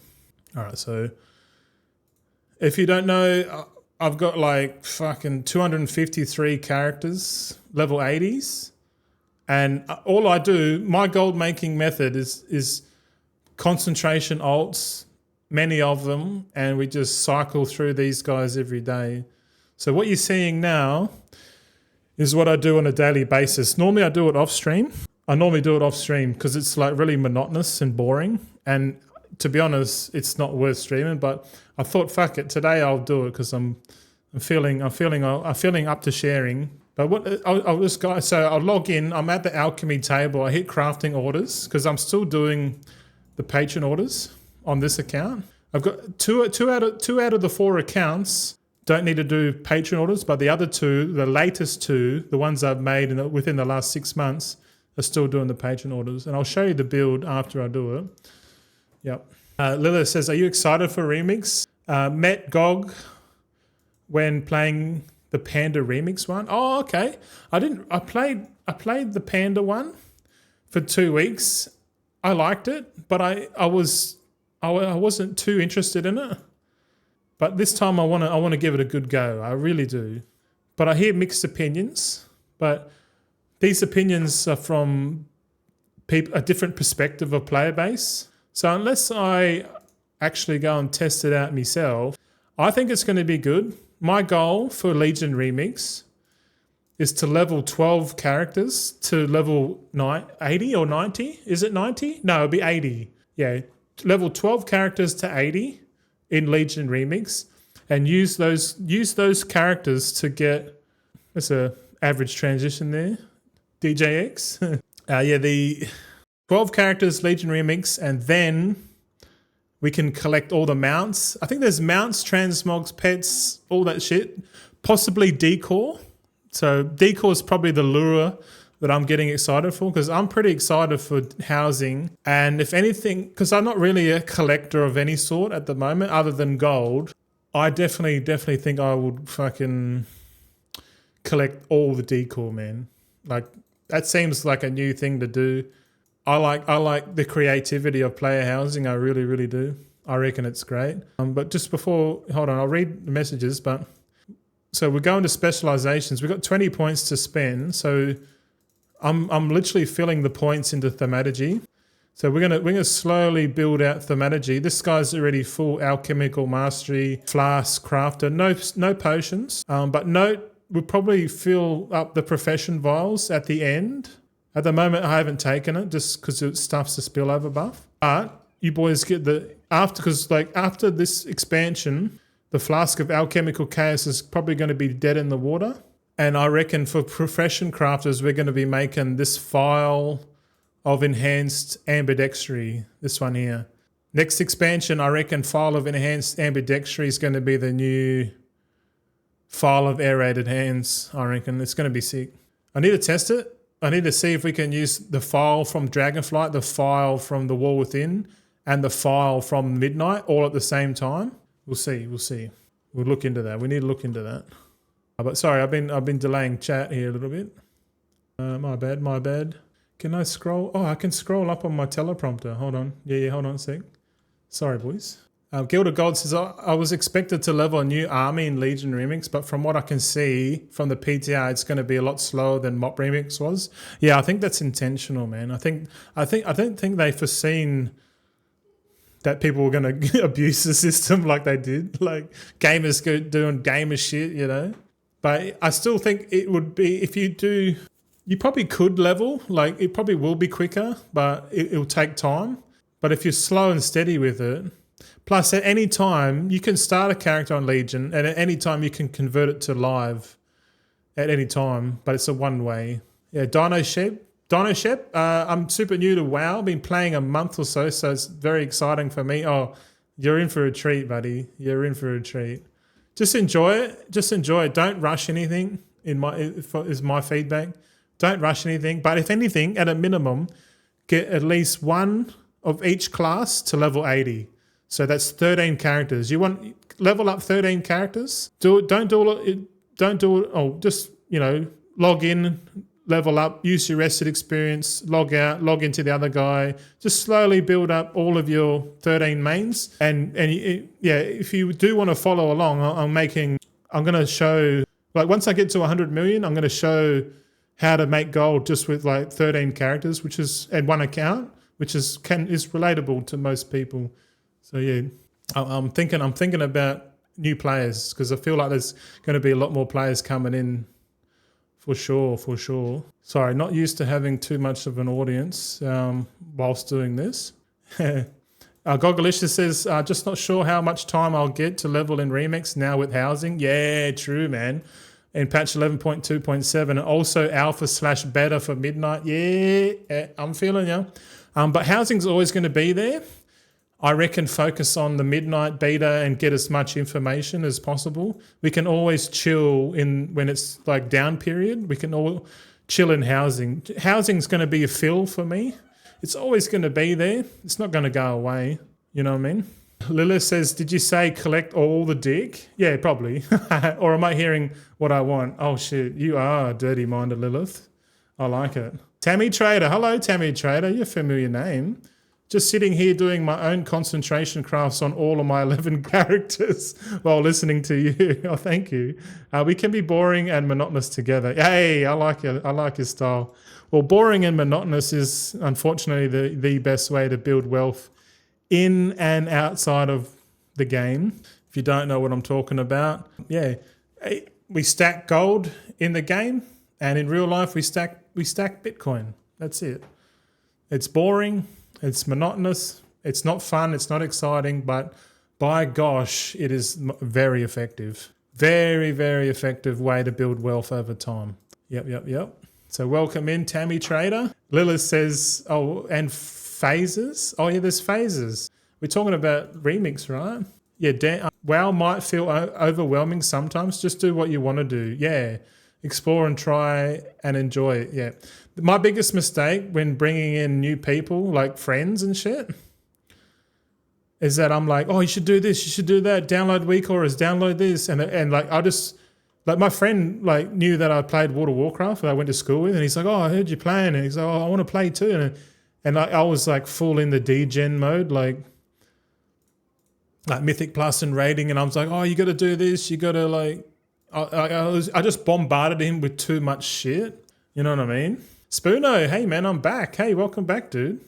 All right, so if you don't know, I've got like fucking 253 characters, level 80s. And all I do, my gold making method is concentration alts, many of them, and we just cycle through these guys every day. So what you're seeing now is what I do on a daily basis. Normally I do it off stream. Because it's like really monotonous and boring. And to be honest, it's not worth streaming. But I thought, fuck it, today I'll do it because I'm feeling up to sharing. But I'll log in. I'm at the Alchemy table. I hit crafting orders because I'm still doing the patron orders on this account. I've got two out of the 4 accounts. Don't need to do patron orders, but the other 2, the latest 2, the ones I've made within the last 6 months, are still doing the patron orders. And I'll show you the build after I do it. Yep. Lilith says, are you excited for Remix? Met Gog when playing the Panda Remix one. Oh, okay. I played the Panda one for 2 weeks. I liked it, but I wasn't too interested in it. But this time I want to give it a good go. I really do. But I hear mixed opinions. But these opinions are from a different perspective of player base. So unless I actually go and test it out myself, I think it's going to be good. My goal for Legion Remix is to level 12 characters to level 80 or 90. Is it 90? No, it'll be 80. Yeah, level 12 characters to 80 in Legion Remix, and use those characters to get. That's a average transition there. DJX. Yeah, the 12 characters Legion Remix, and then we can collect all the mounts. I think there's mounts, transmogs, pets, all that shit. Possibly decor. So decor is probably the lure that I'm getting excited for, because I'm pretty excited for housing. And if anything, because I'm not really a collector of any sort at the moment other than gold, I definitely think I would fucking collect all the decor, man. Like, that seems like a new thing to do. I like the creativity of player housing. I really, really do. I reckon it's great. But just before, hold on, I'll read the messages. But so we're going to specializations. We've got 20 points to spend. So I'm literally filling the points into thaumaturgy. So we're gonna slowly build out thaumaturgy. This guy's already full alchemical mastery, flask crafter. No potions. But note, we'll probably fill up the profession vials at the end. At the moment, I haven't taken it just because it stuffs the spillover buff. But you boys get after this expansion, the Flask of Alchemical Chaos is probably going to be dead in the water. And I reckon for profession crafters, we're going to be making this file of enhanced ambidextry, this one here. Next expansion, I reckon file of enhanced ambidextry is going to be the new file of aerated hands. I reckon it's going to be sick. I need to test it. I need to see if we can use the file from Dragonflight, the file from The Wall Within, and the file from Midnight all at the same time. We'll see. We'll look into that. We need to look into that. But sorry, I've been delaying chat here a little bit. My bad. Can I scroll? Oh, I can scroll up on my teleprompter. Hold on. Yeah, hold on a sec. Sorry, boys. Guild of Gold says, I was expected to level a new army in Legion Remix, but from what I can see from the PTR, it's going to be a lot slower than Mop Remix was. Yeah, I think that's intentional, man. I don't think they foreseen that people were going to abuse the system like they did, like gamers doing gamer shit, you know. But I still think it would be, if you do, you probably could level, like it probably will be quicker, but it'll take time. But if you're slow and steady with it, plus, at any time, you can start a character on Legion, and at any time, you can convert it to live at any time, but it's a one-way. Yeah, Dino Shep. I'm super new to WoW. I've been playing a month or so it's very exciting for me. Oh, you're in for a treat, buddy. You're in for a treat. Just enjoy it. Don't rush anything, is my feedback. Don't rush anything. But if anything, at a minimum, get at least one of each class to level 80. So that's 13 characters. You want level up 13 characters? Don't do it. Oh, just, log in, level up, use your rested experience, log out, log into the other guy. Just slowly build up all of your 13 mains. And if you do want to follow along, I'm going to show, like once I get to 100 million, I'm going to show how to make gold just with like 13 characters, which is, and one account, which is relatable to most people. So yeah, I'm thinking about new players, because I feel like there's going to be a lot more players coming in, for sure. Sorry, not used to having too much of an audience whilst doing this. Gogolicious says, just not sure how much time I'll get to level in Remix now with housing. Yeah, true, man. In patch 11.2.7, and also alpha/beta for Midnight. Yeah, I'm feeling you. But housing's always going to be there. I reckon focus on the Midnight beta and get as much information as possible. We can always chill when it's like down period. We can all chill in housing. Housing's going to be a fill for me. It's always going to be there. It's not going to go away. You know what I mean? Lilith says, did you say collect all the dick? Yeah, probably. Or am I hearing what I want? Oh shit, you are dirty-minded, Lilith. I like it. Tammy Trader. Hello, Tammy Trader. You're a familiar name. Just sitting here doing my own concentration crafts on all of my 11 characters while listening to you. Oh, thank you. We can be boring and monotonous together. Hey, I like your style. Well, boring and monotonous is unfortunately the best way to build wealth in and outside of the game. If you don't know what I'm talking about, yeah, we stack gold in the game, and in real life we stack Bitcoin. That's it. It's boring. It's monotonous. It's not fun. It's not exciting, but by gosh, it is very effective. Very, very effective way to build wealth over time. Yep. So welcome in, Tammy Trader. Lilith says, oh, and phases. Oh, yeah, there's phases. We're talking about remix, right? Yeah, WoW might feel overwhelming sometimes. Just do what you want to do. Yeah, explore and try and enjoy it. Yeah. My biggest mistake when bringing in new people, like friends and shit, is that I'm like, oh, you should do this, you should do that. Download WeakAuras, download this. And like, I just, like my friend like knew that I played World of Warcraft that I went to school with. And he's like, oh, I heard you playing. And he's like, oh, I want to play too. And I was like full in the degen mode, like Mythic Plus and raiding. And I was like, oh, you got to do this. You got to like, I just bombarded him with too much shit. You know what I mean? Spoono, hey man, I'm back. Hey, welcome back, dude.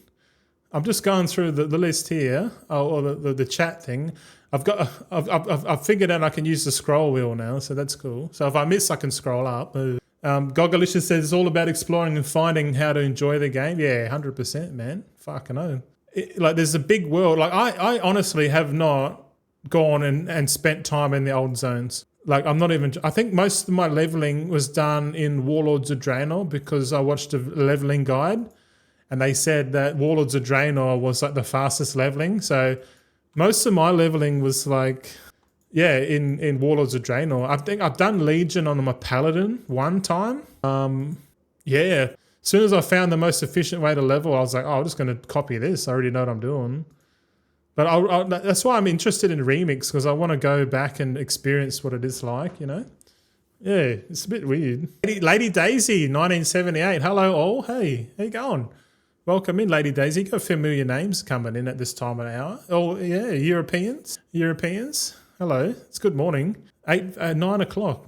I'm just going through the list here, or the chat thing. I've figured out I can use the scroll wheel now, so that's cool. So if I miss, I can scroll up. Gogalicious says it's all about exploring and finding how to enjoy the game. Yeah, 100%, man. Fucking no. Like there's a big world. Like I honestly have not gone and spent time in the old zones. Like I'm not even, I think most of my leveling was done in Warlords of Draenor because I watched a leveling guide and they said that Warlords of Draenor was like the fastest leveling. So most of my leveling was like, yeah, in Warlords of Draenor. I think I've done Legion on my Paladin one time. Yeah. As soon as I found the most efficient way to level, I was like, oh, I'm just going to copy this. I already know what I'm doing. But that's why I'm interested in remix, because I want to go back and experience what it is like, you know? Yeah, it's a bit weird. Lady Daisy, 1978. Hello all. Hey, how you going? Welcome in, Lady Daisy. Got familiar names coming in at this time of the hour. Oh, yeah, Europeans. Hello, it's good morning. 9 o'clock.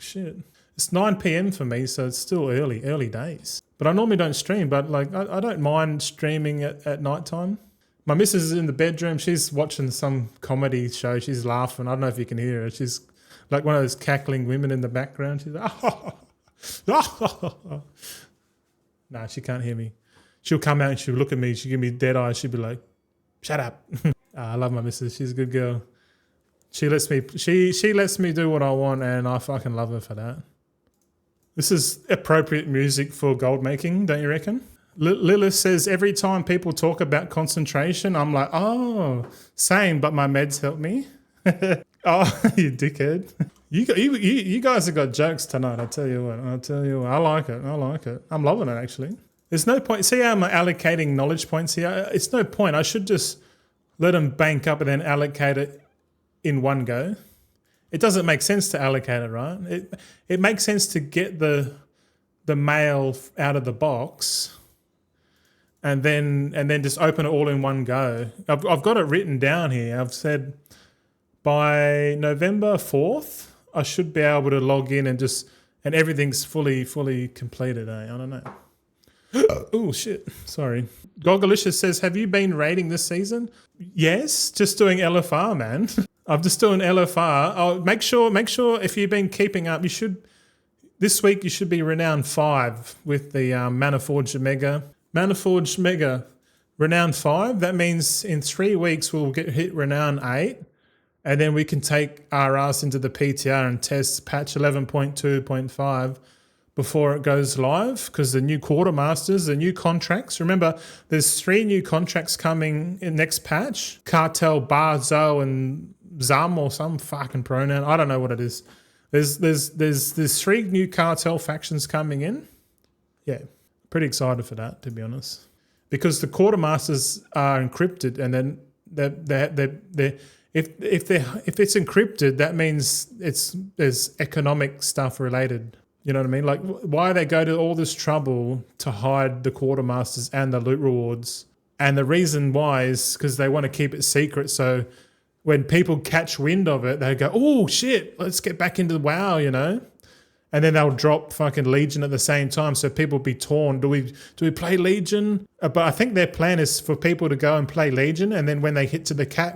Shit. It's 9 p.m. for me, so it's still early days. But I normally don't stream, but like I don't mind streaming at night time. My missus is in the bedroom. She's watching some comedy show. She's laughing. I don't know if you can hear her. She's like one of those cackling women in the background. She's like, nah, she can't hear me. She'll come out and she'll look at me. She'll give me dead eyes. She'll be like, shut up. I love my missus. She's a good girl. She lets me do what I want, and I fucking love her for that. This is appropriate music for gold making, don't you reckon? Lilith says, every time people talk about concentration, I'm like, oh, same, but my meds help me. Oh, you dickhead. You guys have got jokes tonight, I tell you what. I like it. I'm loving it, actually. There's no point. See how I'm allocating knowledge points here? It's no point. I should just let them bank up and then allocate it in one go. It doesn't make sense to allocate it, right? It makes sense to get the mail out of the box and then just open it all in one go. I've got it written down here. I've said by November 4th, I should be able to log in and everything's fully completed. I don't know. Oh, shit. Sorry. Gogalicious says, have you been raiding this season? Yes, just doing LFR, man. I'm just doing LFR. Oh, make sure if you've been keeping up, this week you should be Renown 5 with the Manaforged Mega. Manaforged Mega, Renown 5. That means in 3 weeks we'll hit Renown 8. And then we can take our ass into the PTR and test patch 11.2.5 before it goes live, because the new quartermasters, the new contracts. Remember, there's 3 new contracts coming in next patch. Cartel, Barzo, and Zam, or some fucking pronoun. I don't know what it is. There's 3 new cartel factions coming in. Yeah, pretty excited for that, to be honest, because the quartermasters are encrypted, and then if it's encrypted, that means there's economic stuff related. You know what I mean? Like, why they go to all this trouble to hide the quartermasters and the loot rewards? And the reason why is because they want to keep it secret. So when people catch wind of it, they go, oh shit, let's get back into WoW, you know? And then they'll drop fucking Legion at the same time. So people be torn. Do we play Legion? But I think their plan is for people to go and play Legion. And then when they get to the cap,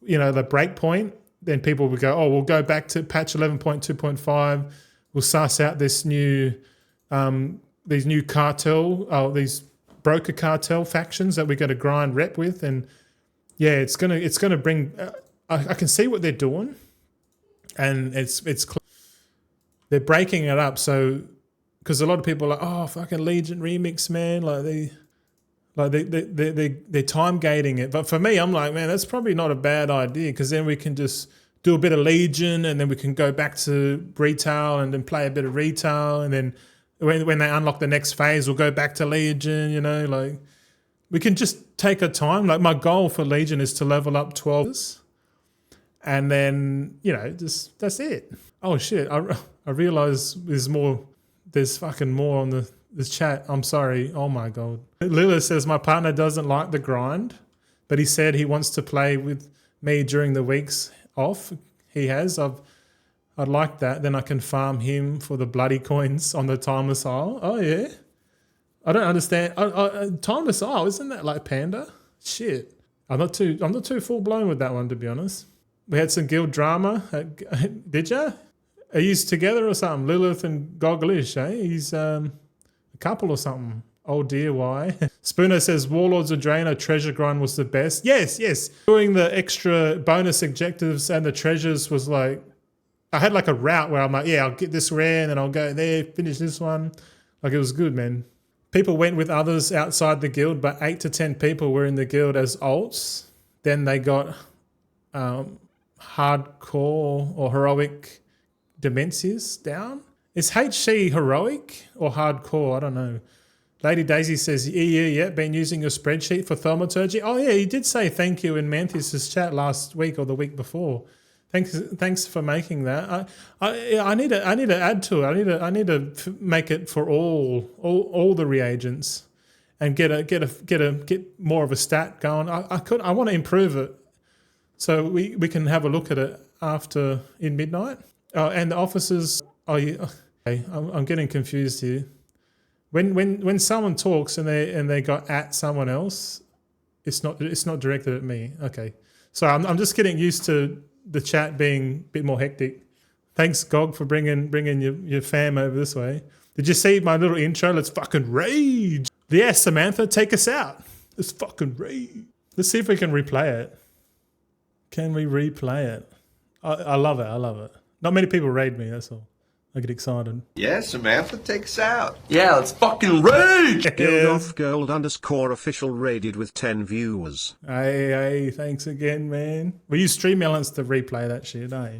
you know, the break point, then people will go, oh, we'll go back to patch 11.2.5. We'll suss out this new, these new these broker cartel factions that we're going to grind rep with. And yeah, it's gonna bring, I can see what they're doing. And they're breaking it up. So, because a lot of people are like, oh, fucking Legion remix, man. They're time gating it. But for me, I'm like, man, that's probably not a bad idea, because then we can just do a bit of Legion, and then we can go back to retail and then play a bit of retail. And then when they unlock the next phase, we'll go back to Legion, you know, like we can just take our time. Like my goal for Legion is to level up 12. And then, you know, just that's it. Oh shit, I realize there's fucking more on this chat. I'm sorry. Oh my God. Lila says, my partner doesn't like the grind, but he said he wants to play with me during the weeks off. He has. I'd like that. Then I can farm him for the bloody coins on the Timeless Isle. Oh yeah. I don't understand. Timeless Isle, isn't that like Panda? Shit. I'm not too full blown with that one, to be honest. We had some guild drama. Did ya? Are you together or something? Lilith and Gogglish, eh? He's a couple or something. Oh dear, why? Spooner says Warlords of Draenor treasure grind was the best. Yes. Doing the extra bonus objectives and the treasures was like, I had like a route where I'm like, yeah, I'll get this rare and then I'll go there, finish this one. Like it was good, man. People went with others outside the guild, but 8 to 10 people were in the guild as alts. Then they got hardcore or heroic Demencius down. Is HC heroic or hardcore? I don't know. Lady Daisy says, yeah, been using your spreadsheet for thaumaturgy. Oh yeah, you did say thank you in Manthus's chat last week or the week before. Thanks for making that. I need to add to it. I need to make it for all the reagents and get more of a stat going. I want to improve it. So we can have a look at it after in midnight. And the officers. Oh, yeah, okay. I'm getting confused here. When someone talks and they got at someone else, it's not directed at me. Okay, so I'm just getting used to the chat being a bit more hectic. Thanks, Gog, for bringing your fam over this way. Did you see my little intro? Let's fucking rage. Yeah, Samantha, take us out. Let's fucking rage. Let's see if we can replay it. Can we replay it? I love it. Not many people raid me, that's all. I get excited. Yeah, Samantha, take us out. Yeah, let's fucking rage! Guild of Gold _ official raided with 10 viewers. Hey, thanks again, man. We use Stream Elements to replay that shit, eh?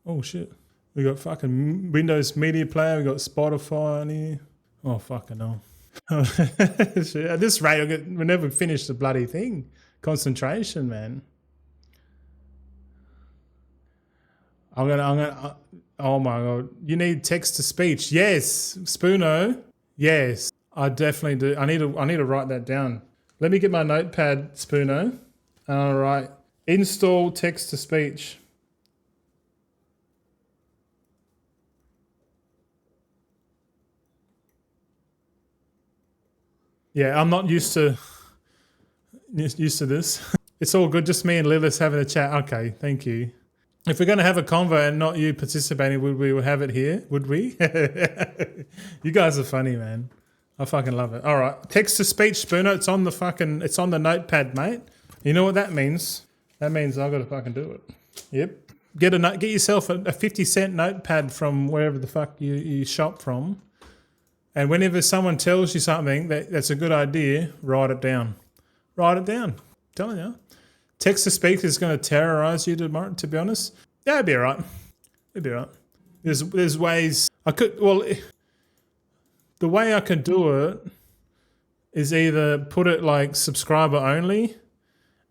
Oh shit. We got fucking Windows Media Player, we got Spotify on here. Oh fucking hell. At this rate, we'll never finish the bloody thing. Concentration, man. I'm gonna. Oh my God! You need text to speech. Yes, Spoono. Yes, I definitely do. I need to write that down. Let me get my notepad, Spoono. All right. Install text to speech. Yeah, I'm not used to this. It's all good. Just me and Lilith having a chat. Okay, thank you. If we're going to have a convo and not you participating, would we have it here? Would we? You guys are funny, man. I fucking love it. All right. Text to speech, Spooner. It's on the notepad, mate. You know what that means? That means I've got to fucking do it. Yep. Get yourself a 50-cent notepad from wherever the fuck you shop from. And whenever someone tells you something that's a good idea, write it down. Write it down. I'm telling you. Text to speech is going to terrorize you tomorrow, to be honest. Yeah, it'd be all right. It'd be all right. There's ways I could. Well, the way I can do it is either put it like subscriber only,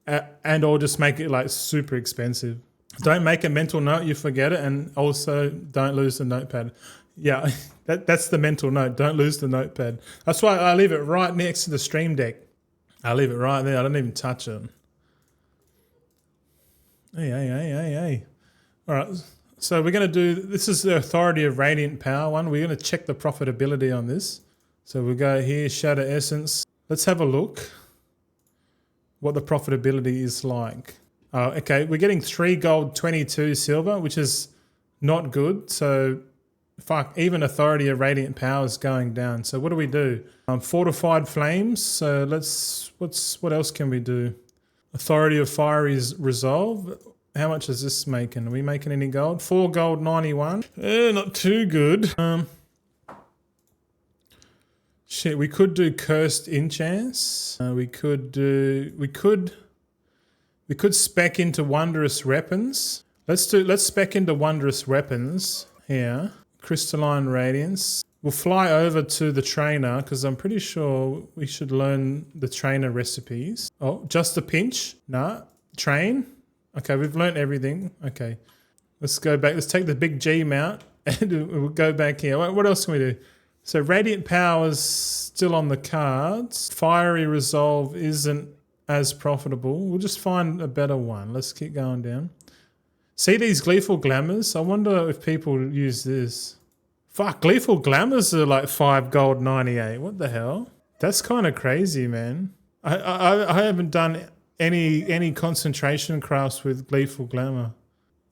and or just make it like super expensive. Don't make a mental note, you forget it, and also don't lose the notepad. Yeah, that's the mental note. Don't lose the notepad. That's why I leave it right next to the stream deck. I'll leave it right there. I don't even touch it. Hey. All right. So we're going to do, this is the Authority of Radiant Power one. We're going to check the profitability on this. So we'll go here, Shadow Essence. Let's have a look what the profitability is like. Okay, we're getting 3 gold, 22 silver, which is not good. So fuck, even Authority of Radiant Power is going down. So what do we do? Fortified Flames. So what else can we do? Authority of Fiery Resolve. How much is this making? Are we making any gold? 4 gold, 91. Not too good. Shit, we could do Cursed Enchants. We could spec into Wondrous Weapons. Let's spec into Wondrous Weapons here. Crystalline Radiance. We'll fly over to the trainer because I'm pretty sure we should learn the trainer recipes. Oh, just a pinch? Nah. Train. Okay, we've learnt everything. Okay. Let's go back. Let's take the big G mount and we'll go back here. What else can we do? So Radiant Power's still on the cards. Fiery Resolve isn't as profitable. We'll just find a better one. Let's keep going down. See these Gleeful Glamours? I wonder if people use this. Fuck, Gleeful Glamours are like 5 gold 98. What the hell? That's kind of crazy, man. I haven't done any concentration crafts with Gleeful Glamour.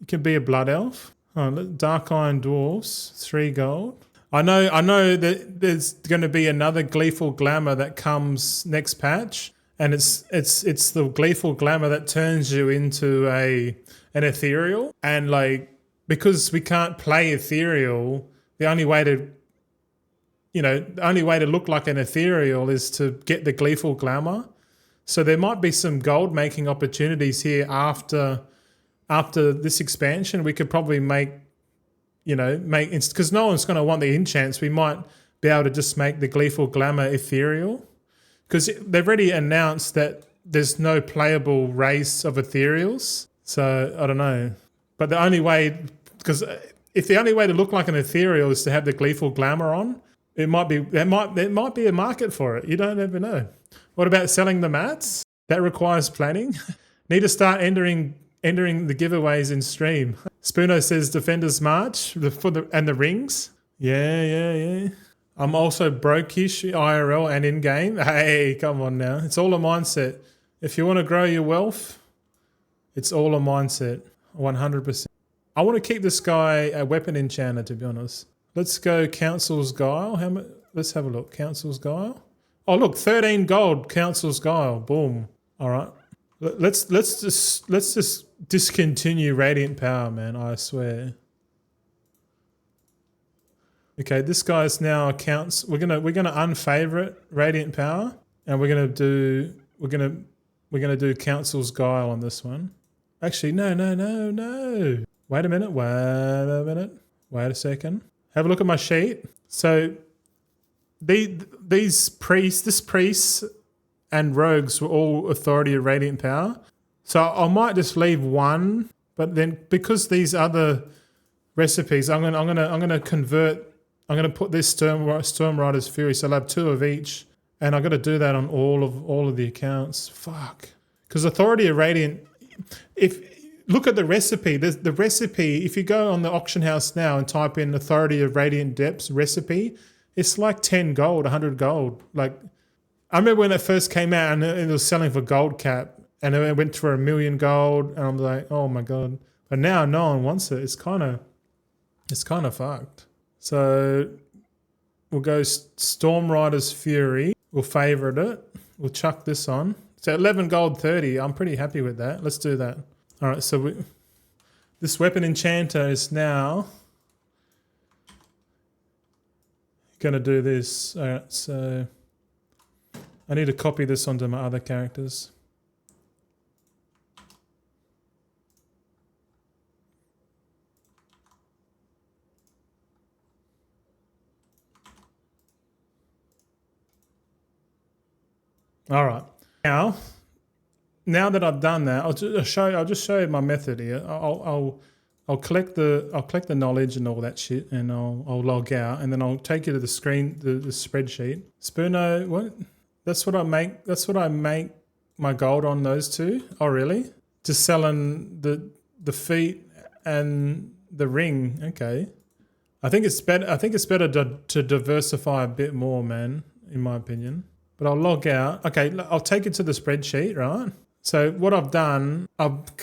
It can be a Blood Elf. Oh, Dark Iron Dwarfs, 3 gold. I know that there's going to be another Gleeful Glamour that comes next patch, and it's the Gleeful Glamour that turns you into an ethereal. And like, because we can't play ethereal, the only way to look like an ethereal is to get the Gleeful Glamour. So there might be some gold making opportunities here after this expansion. We could probably make because no one's going to want the enchants. We might be able to just make the Gleeful Glamour ethereal, because they've already announced that there's no playable race of ethereals. So I don't know, but the only way, because if the only way to look like an ethereal is to have the Gleeful Glamour on, there might be a market for it. You don't ever know. What about selling the mats? That requires planning. Need to start entering the giveaways in stream. Spoono says Defenders March and the rings. Yeah. I'm also brokish IRL and in game. Hey, come on now. It's all a mindset. If you want to grow your wealth, it's all a mindset. 100%. I want to keep this guy a weapon enchanter, to be honest. Let's go Council's Guile. How much? Let's have a look. Council's Guile. Oh look, 13 gold. Council's Guile. Boom. All right. Let's just discontinue Radiant Power, man. I swear. Okay, this guy's now accounts. We're gonna unfavorite Radiant Power, and we're gonna do Council's Guile on this one. Actually, no. Wait a minute. Wait a second. Have a look at my sheet. So this priest and rogues were all Authority of Radiant Power. So I might just leave one, but then because these other recipes, I'm gonna convert. I'm gonna put this Storm Rider's Fury, so I'll have 2 of each, and I'm gonna do that on all of the accounts. Fuck, because Authority of Radiant. If look at the recipe, the recipe. If you go on the auction house now and type in Authority of Radiant Depths recipe, it's like 10 gold, 100 gold. Like, I remember when it first came out and it was selling for gold cap, and it went for 1 million gold, and I'm like, oh my god. But now no one wants it. It's kind of fucked. So we'll go Storm Rider's Fury. We'll favorite it. We'll chuck this on. So 11 gold 30. I'm pretty happy with that. Let's do that. All right. So this weapon enchanter is now going to do this. All right. So I need to copy this onto my other characters. All right. Now that I've done that, I'll just show you my method here. I'll collect the knowledge and all that shit, and I'll log out, and then I'll take you to the screen, the spreadsheet. Spoono, what? That's what I make. That's what I make my gold on those two. Oh, really? Just selling the feet and the ring. Okay. I think it's better. I think it's better to diversify a bit more, man. In my opinion. But I'll log out. Okay, I'll take it to the spreadsheet, right? So what I've done, I've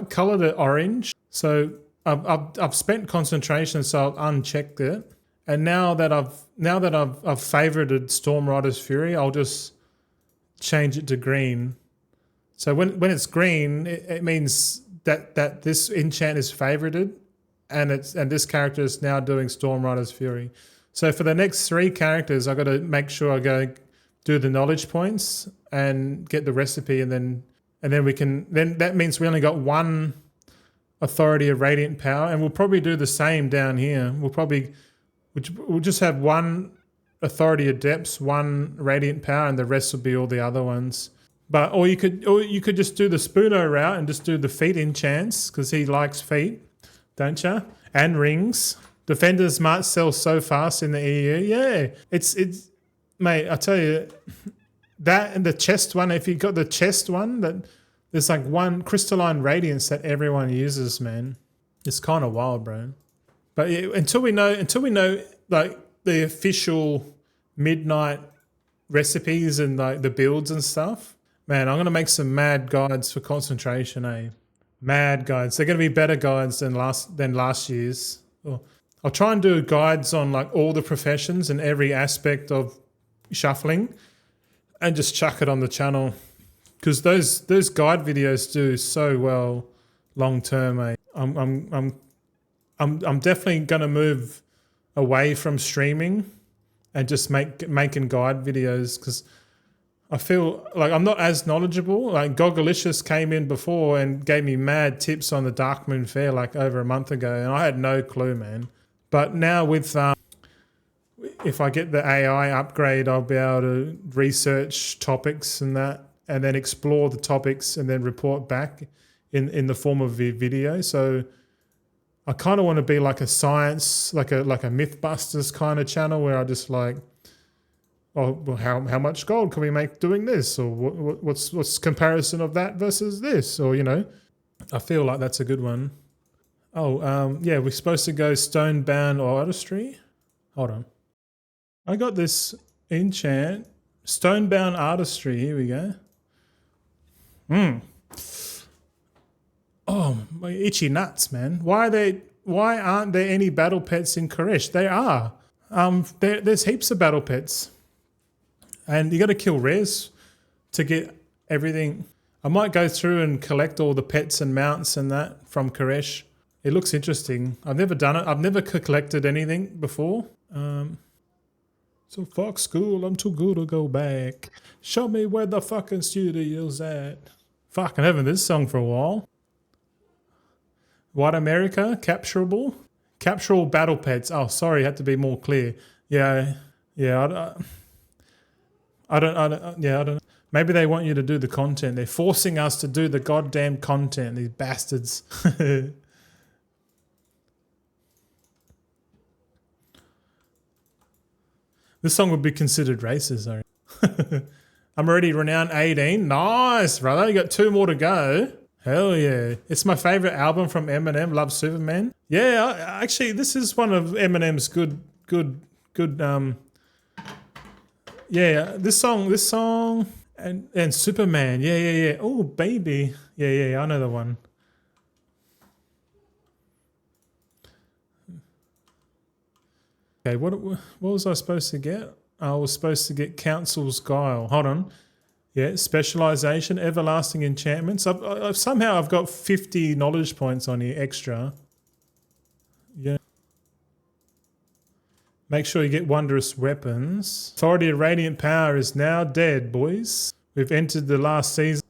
colored it orange. So I've spent concentration, so I've unchecked it. And now that I've favorited Storm Rider's Fury, I'll just change it to green. So when it's green, it means that this enchant is favorited, and this character is now doing Storm Rider's Fury. So for the next 3 characters, I got to make sure I go do the knowledge points and get the recipe, and then that means we only got 1 authority of radiant power, and we'll probably do the same down here. We'll just have 1 authority of depths, 1 radiant power, and the rest will be all the other ones. But or you could just do the Spoono route and just do the feet enchants, because he likes feet, don't you? And rings. Defenders might sell so fast in the EU. Yeah, it's mate. I tell you, that and the chest one. If you got the chest one, that there's like 1 crystalline radiance that everyone uses, man. It's kind of wild, bro. But yeah, until we know like the official midnight recipes and like the builds and stuff, man, I'm gonna make some mad guides for concentration, eh? Mad guides. They're gonna be better guides than last year's. I'll try and do guides on like all the professions and every aspect of shuffling, and just chuck it on the channel, because those guide videos do so well long term, eh? I'm definitely gonna move away from streaming and just making guide videos, because I feel like I'm not as knowledgeable. Like Gogolicious came in before and gave me mad tips on the Dark Moon Fair like over a month ago, and I had no clue, man. But now with if I get the AI upgrade, I'll be able to research topics and that, and then explore the topics and then report back in the form of a video. So I kind of want to be like a science, like a Mythbusters kind of channel, where I just like, oh, well, how much gold can we make doing this, or what's comparison of that versus this, or I feel like that's a good one. Oh, yeah, we're supposed to go Stonebound Artistry. Hold on, I got this enchant, Stonebound Artistry. Here we go. Oh, my itchy nuts, man. Why aren't there any battle pets in Koresh? There are. There's heaps of battle pets. And you got to kill rares to get everything. I might go through and collect all the pets and mounts and that from Koresh. It looks interesting. I've never done it. I've never collected anything before. So fuck school, I'm too good to go back. Show me where the fucking studio's at. Fuck, I haven't this song for a while. White America, capturable battle pets. Oh, sorry, had to be more clear. Yeah, I don't know. Maybe they want you to do the content. They're forcing us to do the goddamn content, these bastards. This song would be considered racist, sorry. I'm already renowned 18. Nice, brother. You got 2 more to go. Hell yeah. It's my favorite album from Eminem, Love Superman. Yeah, actually, this is one of Eminem's good, yeah, this song and Superman. Yeah. Oh, baby. Yeah, I know the one. Okay, what was I supposed to get? I was supposed to get Council's Guile. Hold on. Yeah, Specialization, Everlasting Enchantments. Somehow I've got 50 knowledge points on here extra. Yeah. Make sure you get Wondrous Weapons. Authority of Radiant Power is now dead, boys. We've entered the last season.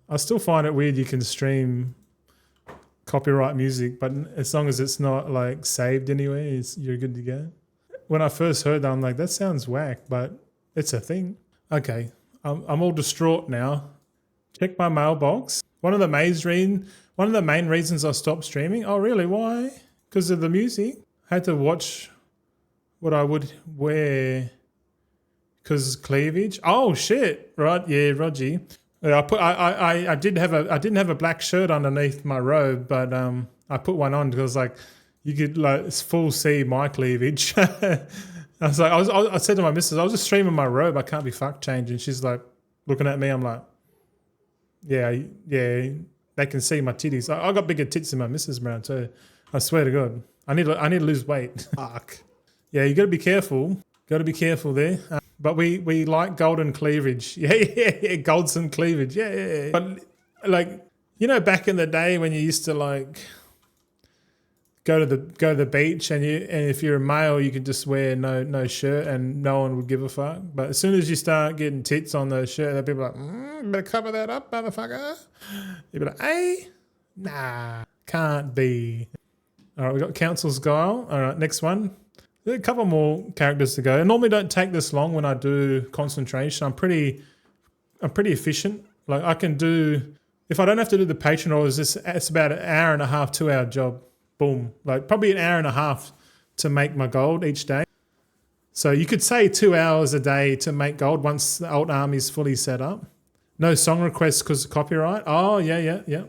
I still find it weird you can stream copyright music, but as long as it's not like saved anywhere, you're good to go. When I first heard that, I'm like, that sounds whack, but it's a thing. Okay, I'm all distraught now. Check my mailbox. One of the main reasons I stopped streaming. Oh, really? Why? because of the music. I had to watch what I would wear because cleavage. Oh shit! Right, yeah, Rogie. Yeah, I didn't have a black shirt underneath my robe, but I put one on because like you could like it's full see my cleavage. I was like, I said to my missus, I was just streaming my robe. I can't be fuck changing. She's like looking at me. I'm like, yeah, they can see my titties. I got bigger tits than my missus around too. I swear to God, I need to lose weight. Fuck. Yeah, you got to be careful. Got to be careful there. But we like golden cleavage. Yeah, golden cleavage. Yeah. But like, you know, back in the day when you used to like go to the beach and if you're a male you could just wear no shirt and no one would give a fuck. But as soon as you start getting tits on those shirts, people are like, better cover that up, motherfucker. You be like, hey, nah, can't be. All right, we got Council's Guile. All right, next one. There's a couple more characters to go. I normally don't take this long when I do concentration. I'm pretty efficient. Like I can do, if I don't have to do the patron orders, it's about an hour and a half, 2 hour job. Boom. Like probably an hour and a half to make my gold each day. So you could say 2 hours a day to make gold once the alt army is fully set up. No song requests because of copyright. Oh, yeah. Yeah,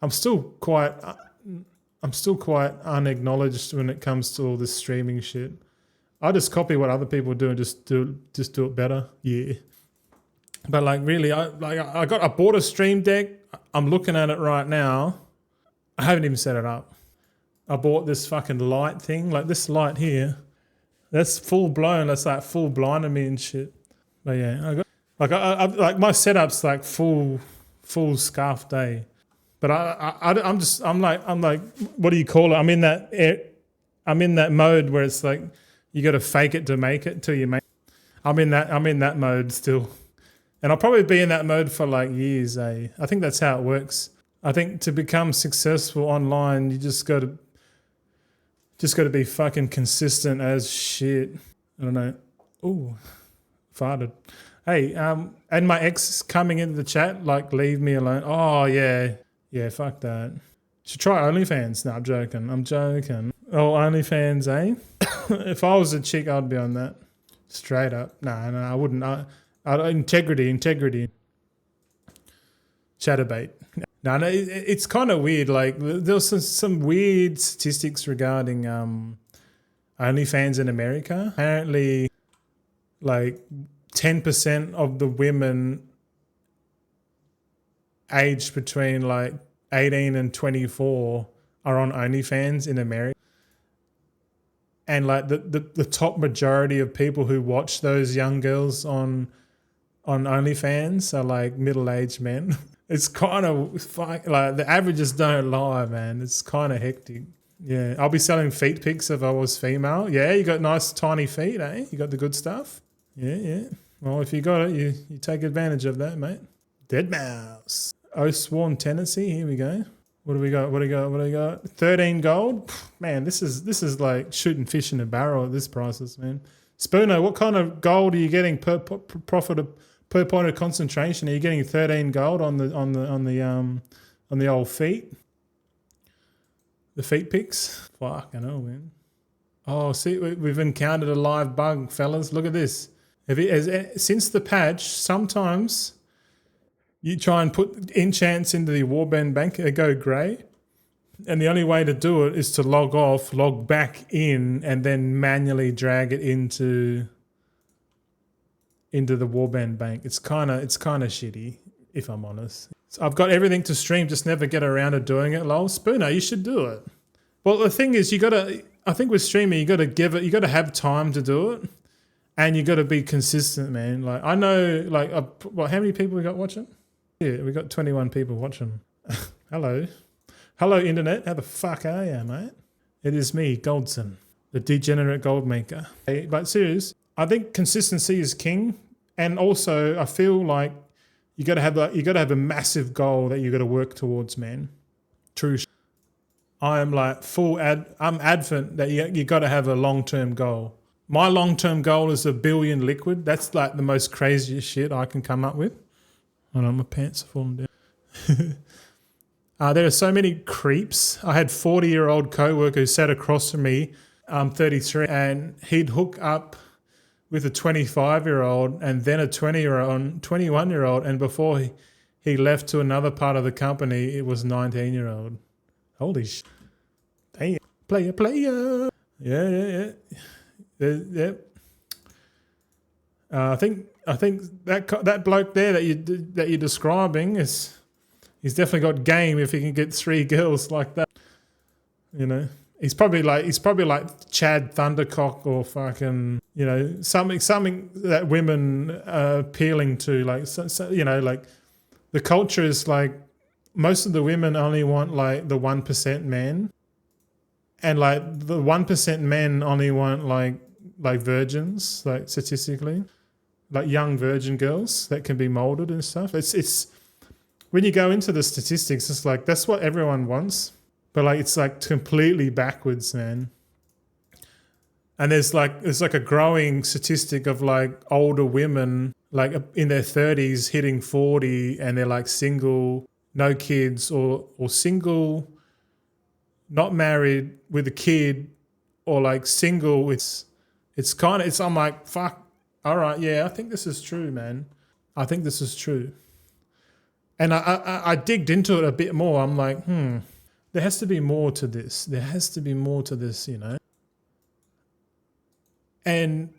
I'm still quite unacknowledged when it comes to all this streaming shit. I just copy what other people do and just do it better. Yeah. But like really, I bought a stream deck. I'm looking at it right now. I haven't even set it up. I bought this fucking light thing, like this light here. That's full blown. That's like full blinding me and shit. But yeah, I like my setup's like full scarf day. But I'm like, what do you call it? I'm in that mode where it's like you got to fake it to make it till you make. I'm in that mode still. And I'll probably be in that mode for like years, eh? I think that's how it works. I think to become successful online, you just got to be fucking consistent as shit. I don't know. Ooh, farted. Hey, and my ex is coming into the chat, like, leave me alone. Oh, yeah. Yeah, fuck that. Should try OnlyFans. No, I'm joking. Oh, OnlyFans, eh? If I was a chick, I'd be on that. Straight up. No, I wouldn't. Integrity. Chatterbait. No, it's kind of weird. Like there's some weird statistics regarding OnlyFans in America. Apparently, like 10% of the women aged between like 18 and 24 are on OnlyFans in America. And like the top majority of people who watch those young girls on OnlyFans are like middle-aged men. It's kind of like the averages don't lie, man. It's kind of hectic. Yeah, I'll be selling feet pics if I was female. Yeah, you got nice tiny feet, eh? You got the good stuff. Yeah. Well, if you got it, you take advantage of that, mate. Dead mouse. Oathsworn Tendency. Here we go. What do we got? 13 gold. Man, this is like shooting fish in a barrel at this prices, man. Spooner, what kind of gold are you getting per point of concentration? Are you getting 13 gold on the old feet? The feet picks? Fuck, I know, man. Oh, see, we've encountered a live bug, fellas. Look at this. Since the patch, sometimes you try and put enchants into the warband bank, they go grey. And the only way to do it is to log off, log back in, and then manually drag it into the warband bank. It's kind of shitty, if I'm honest. So I've got everything to stream, just never get around to doing it. Lol, Spooner, you should do it. Well, the thing is, I think with streaming, you got to have time to do it, and you got to be consistent, man. Like I know, like how many people we got watching? Yeah, we got 21 people watching. Hello, internet. How the fuck are you, mate? It is me, Goldson, the degenerate gold maker. Hey, but serious, I think consistency is king, and also I feel like you got to have a massive goal that you got to work towards, man. True. I am like I'm advent that you got to have a long-term goal. My long-term goal is 1 billion liquid. That's like the most craziest shit I can come up with. Hold on, my pants are falling down. There are so many creeps. I had 40-year-old co-worker who sat across from me, 33, and he'd hook up with a 25-year-old and then a 20-year-old, 21-year-old, and before he left to another part of the company, it was 19-year-old. Holy shit. Damn. Player. Yeah. Yeah. I think that bloke there that you're describing he's definitely got game if he can get 3 girls like that. You know, he's probably like Chad Thundercock or fucking, you know, something that women are appealing to. Like, so, you know, like the culture is like most of the women only want like the 1% men, and like the 1% men only want like virgins, like statistically, like young virgin girls that can be molded and stuff. It's when you go into the statistics, it's like that's what everyone wants, but like it's like completely backwards, man. And there's like a growing statistic of like older women like in their 30s hitting 40, and they're like single, no kids, or single, not married with a kid, or like single. I'm like, fuck. All right, yeah, I think this is true, man. I think this is true. And I digged into it a bit more. I'm like, there has to be more to this. There has to be more to this, you know. And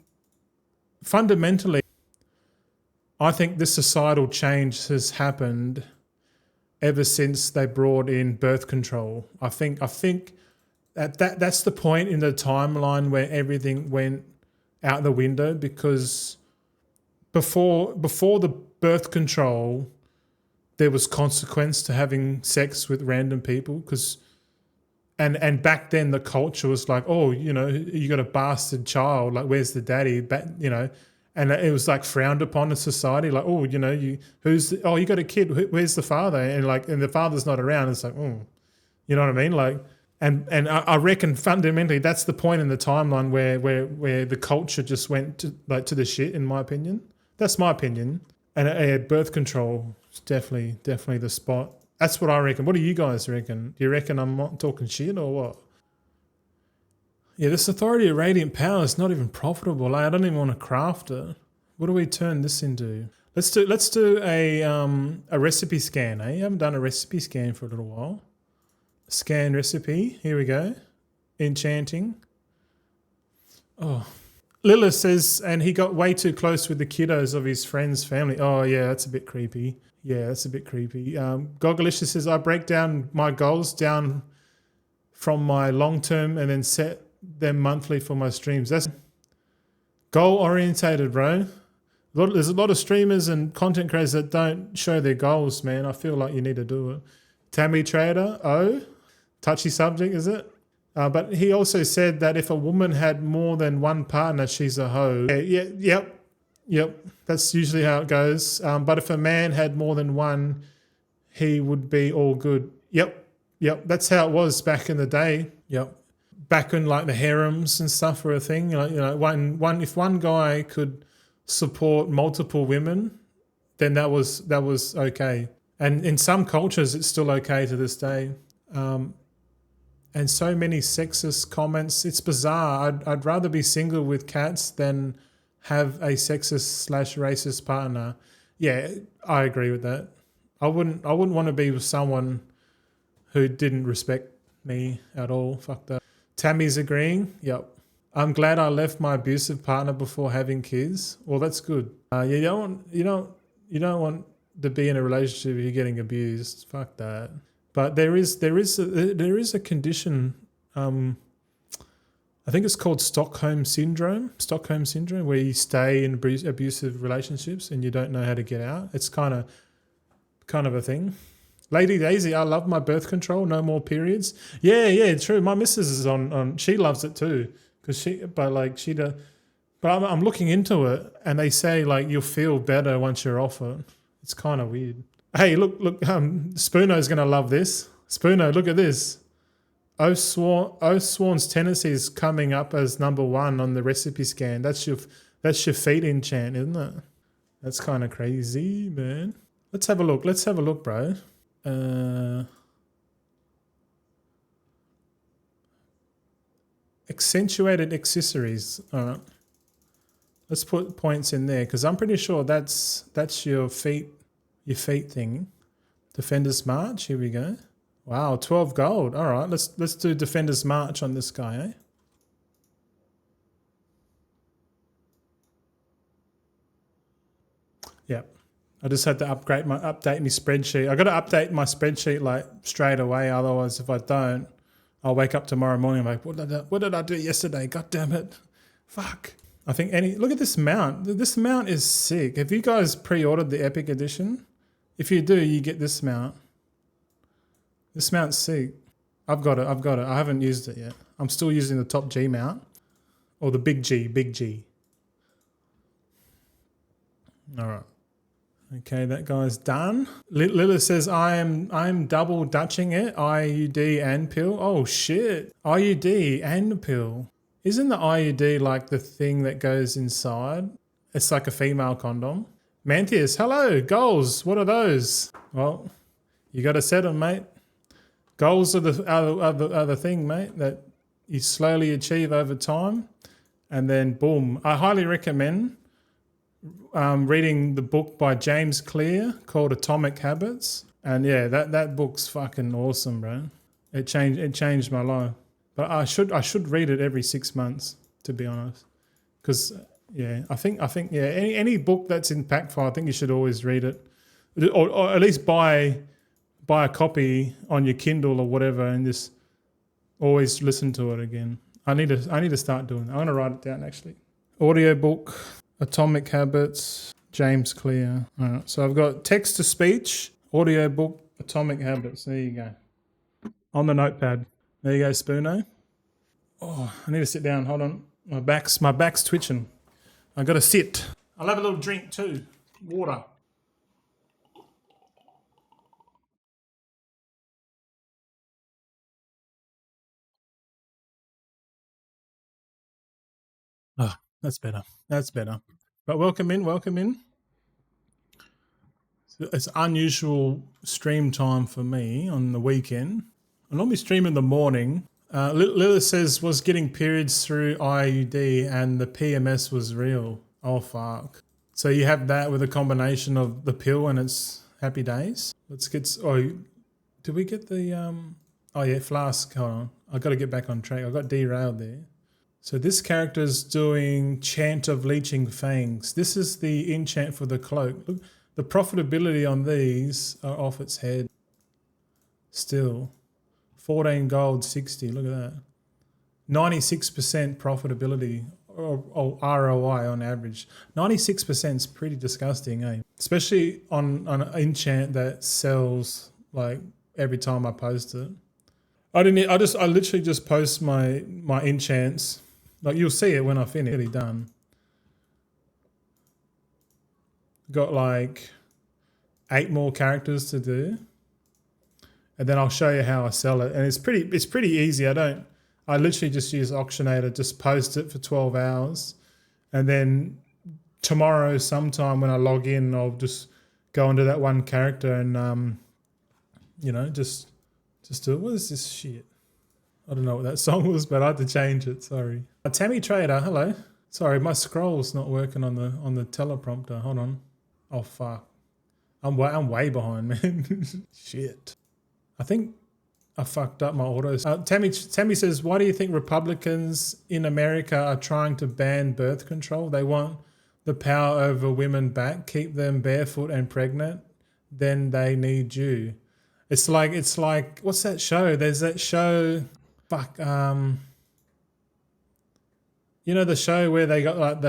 fundamentally, I think this societal change has happened ever since they brought in birth control. I think that's the point in the timeline where everything went out the window, because before the birth control, there was consequence to having sex with random people, and back then the culture was like, oh, you know, you got a bastard child, like where's the daddy, you know, and it was like frowned upon in society, like, oh, you know, you got a kid, where's the father, and the father's not around. It's like, oh, you know what I mean, like. And I reckon fundamentally that's the point in the timeline where the culture just went to the shit, in my opinion. That's my opinion. And birth control is definitely the spot. That's what I reckon. What do you guys reckon? Do you reckon I'm not talking shit or what? Yeah, this authority of radiant power is not even profitable. Like, I don't even want to craft it. What do we turn this into? Let's do a recipe scan, eh? You haven't done a recipe scan for a little while. Scan recipe. Here we go. Enchanting. Oh. Lilith says, and he got way too close with the kiddos of his friend's family. Oh, yeah, that's a bit creepy. Gogolicious says, I break down my goals down from my long-term and then set them monthly for my streams. That's goal-orientated, bro. There's a lot of streamers and content creators that don't show their goals, man. I feel like you need to do it. Tammy Trader, touchy subject, is it? But he also said that if a woman had more than one partner, she's a hoe. Yep. That's usually how it goes. But if a man had more than one, he would be all good. Yep. That's how it was back in the day. Yep. Back when like the harems and stuff were a thing. You know, if one guy could support multiple women, then that was okay. And in some cultures, it's still okay to this day. And so many sexist comments. It's bizarre. I'd rather be single with cats than have a sexist/racist partner. Yeah, I agree with that. I wouldn't want to be with someone who didn't respect me at all. Fuck that. Tammy's agreeing. Yep. I'm glad I left my abusive partner before having kids. Well, that's good. You don't want to be in a relationship if you're getting abused. Fuck that. But there is a condition. I think it's called Stockholm syndrome, where you stay in abusive relationships and you don't know how to get out. It's kind of a thing. Lady Daisy, I love my birth control. No more periods. Yeah, true. My missus is on. She loves it too, But I'm looking into it, and they say like you'll feel better once you're off it. It's kind of weird. Hey, look. Spoono's gonna love this. Spoono, look at this. Oathsworn's Tendency is coming up as number 1 on the recipe scan. That's your feat enchant, isn't it? That's kind of crazy, man. Let's have a look, bro. Accentuated accessories. All right. Let's put points in there because I'm pretty sure that's your feet thing. Defender's March. Here we go. Wow, 12 gold. All right, let's do Defender's March on this guy, eh? Yep. I just had to update my spreadsheet. I got to update my spreadsheet like straight away. Otherwise, if I don't, I'll wake up tomorrow morning and I'm like, what did I do yesterday? God damn it. Fuck. I think look at this mount. This mount is sick. Have you guys pre-ordered the Epic Edition? If you do, you get this mount. This mount's sick. I've got it. I haven't used it yet. I'm still using the top G mount. Or the big G. All right. Okay, that guy's done. Lilith says, I'm double dutching it. IUD and pill. Oh, shit. IUD and pill. Isn't the IUD like the thing that goes inside? It's like a female condom. Mantius, hello. Goals. What are those? Well, you got to set them, mate. Goals are the thing, mate, that you slowly achieve over time. And then, boom. I highly recommend reading the book by James Clear called Atomic Habits. And yeah, that book's fucking awesome, bro. It changed my life. But I should read it every 6 months, to be honest. Because yeah, I think yeah, any book that's impactful, I think you should always read it, or at least buy a copy on your Kindle or whatever, and just always listen to it again. I need to start doing that. I'm gonna write it down actually. Audiobook, Atomic Habits, James Clear. All right, so I've got text to speech, audiobook, Atomic Habits. There you go. On the notepad. There you go, Spoono. Oh, I need to sit down. Hold on. My back's twitching. I gotta sit. I'll have a little drink too. Water. Oh, that's better. That's better. But welcome in. It's unusual stream time for me on the weekend. I normally stream in the morning. Lilith says, was getting periods through IUD and the PMS was real. Oh, fuck. So you have that with a combination of the pill and it's happy days? Let's get... Oh, did we get the... Oh, yeah, Flask. Hold on. I got to get back on track. I got derailed there. So this character's doing Chant of Leeching Fangs. This is the enchant for the cloak. Look, the profitability on these are off its head. Still. 14 gold, 60. Look at that. 96% profitability or ROI on average. 96% is pretty disgusting, eh? Especially on an enchant that sells like every time I post it. I literally just post my enchants. Like you'll see it when I finish. Really done. Got like 8 more characters to do. And then I'll show you how I sell it. And it's pretty easy. I literally just use Auctionator, just post it for 12 hours. And then tomorrow sometime when I log in, I'll just go into that one character and, just do it. What is this shit? I don't know what that song was, but I had to change it. Sorry. Tammy Trader, hello. Sorry, my scroll's not working on the teleprompter. Hold on. Oh, fuck. I'm way behind, man. Shit. I think I fucked up my autos. Tammy says, why do you think Republicans in America are trying to ban birth control? They want the power over women back, keep them barefoot and pregnant, then they need you. It's like what's that show? There's that show, the show where they got like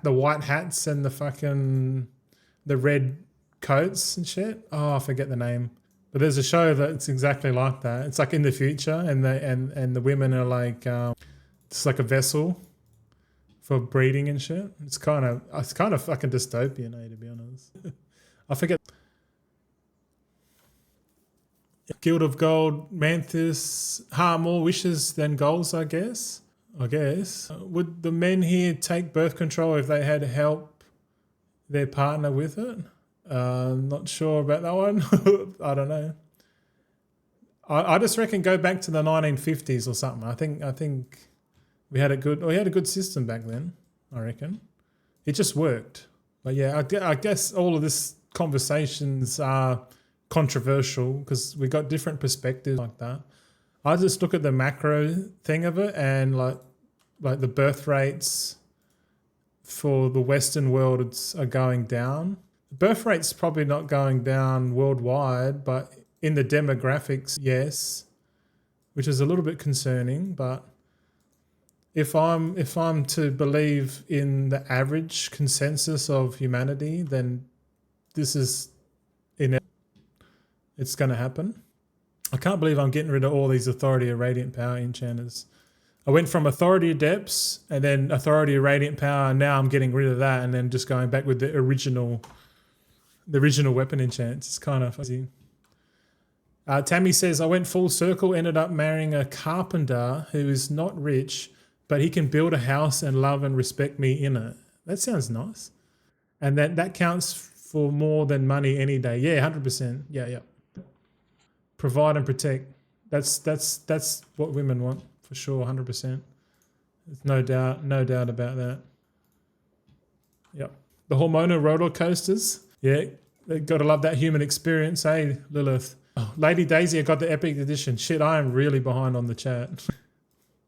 the white hats and the red coats and shit. Oh, I forget the name. But there's a show that's exactly like that. It's like in the future, and the women are like it's like a vessel for breeding and shit. It's kind of fucking dystopian, to be honest. I forget. Guild of Gold, Manthus, more wishes than goals, I guess. Would the men here take birth control if they had to help their partner with it? Not sure about that one. I don't know. I just reckon go back to the 1950s or something. I think We had a good system back then, I reckon. It just worked. But yeah, I guess all of this conversations are controversial because we got different perspectives like that. I just look at the macro thing of it, and like the birth rates for the Western world are going down. The birth rate's probably not going down worldwide, but in the demographics, yes, which is a little bit concerning. But if I'm to believe in the average consensus of humanity, then this is it's going to happen. I can't believe I'm getting rid of all these Authority of Radiant Power enchanters. I went from Authority of Depths and then Authority of Radiant Power, and now I'm getting rid of that and then just going back with the original weapon enchants. It's kind of fuzzy. Tammy says, I went full circle, ended up marrying a carpenter who is not rich, but he can build a house and love and respect me in it. That sounds nice. And that counts for more than money any day. Yeah, 100%. Yeah. Provide and protect. That's what women want for sure, 100%. There's no doubt about that. Yep. The hormonal roller coasters. Yeah, they gotta love that human experience, eh, Lilith? Oh, Lady Daisy, I got the epic edition. Shit, I am really behind on the chat.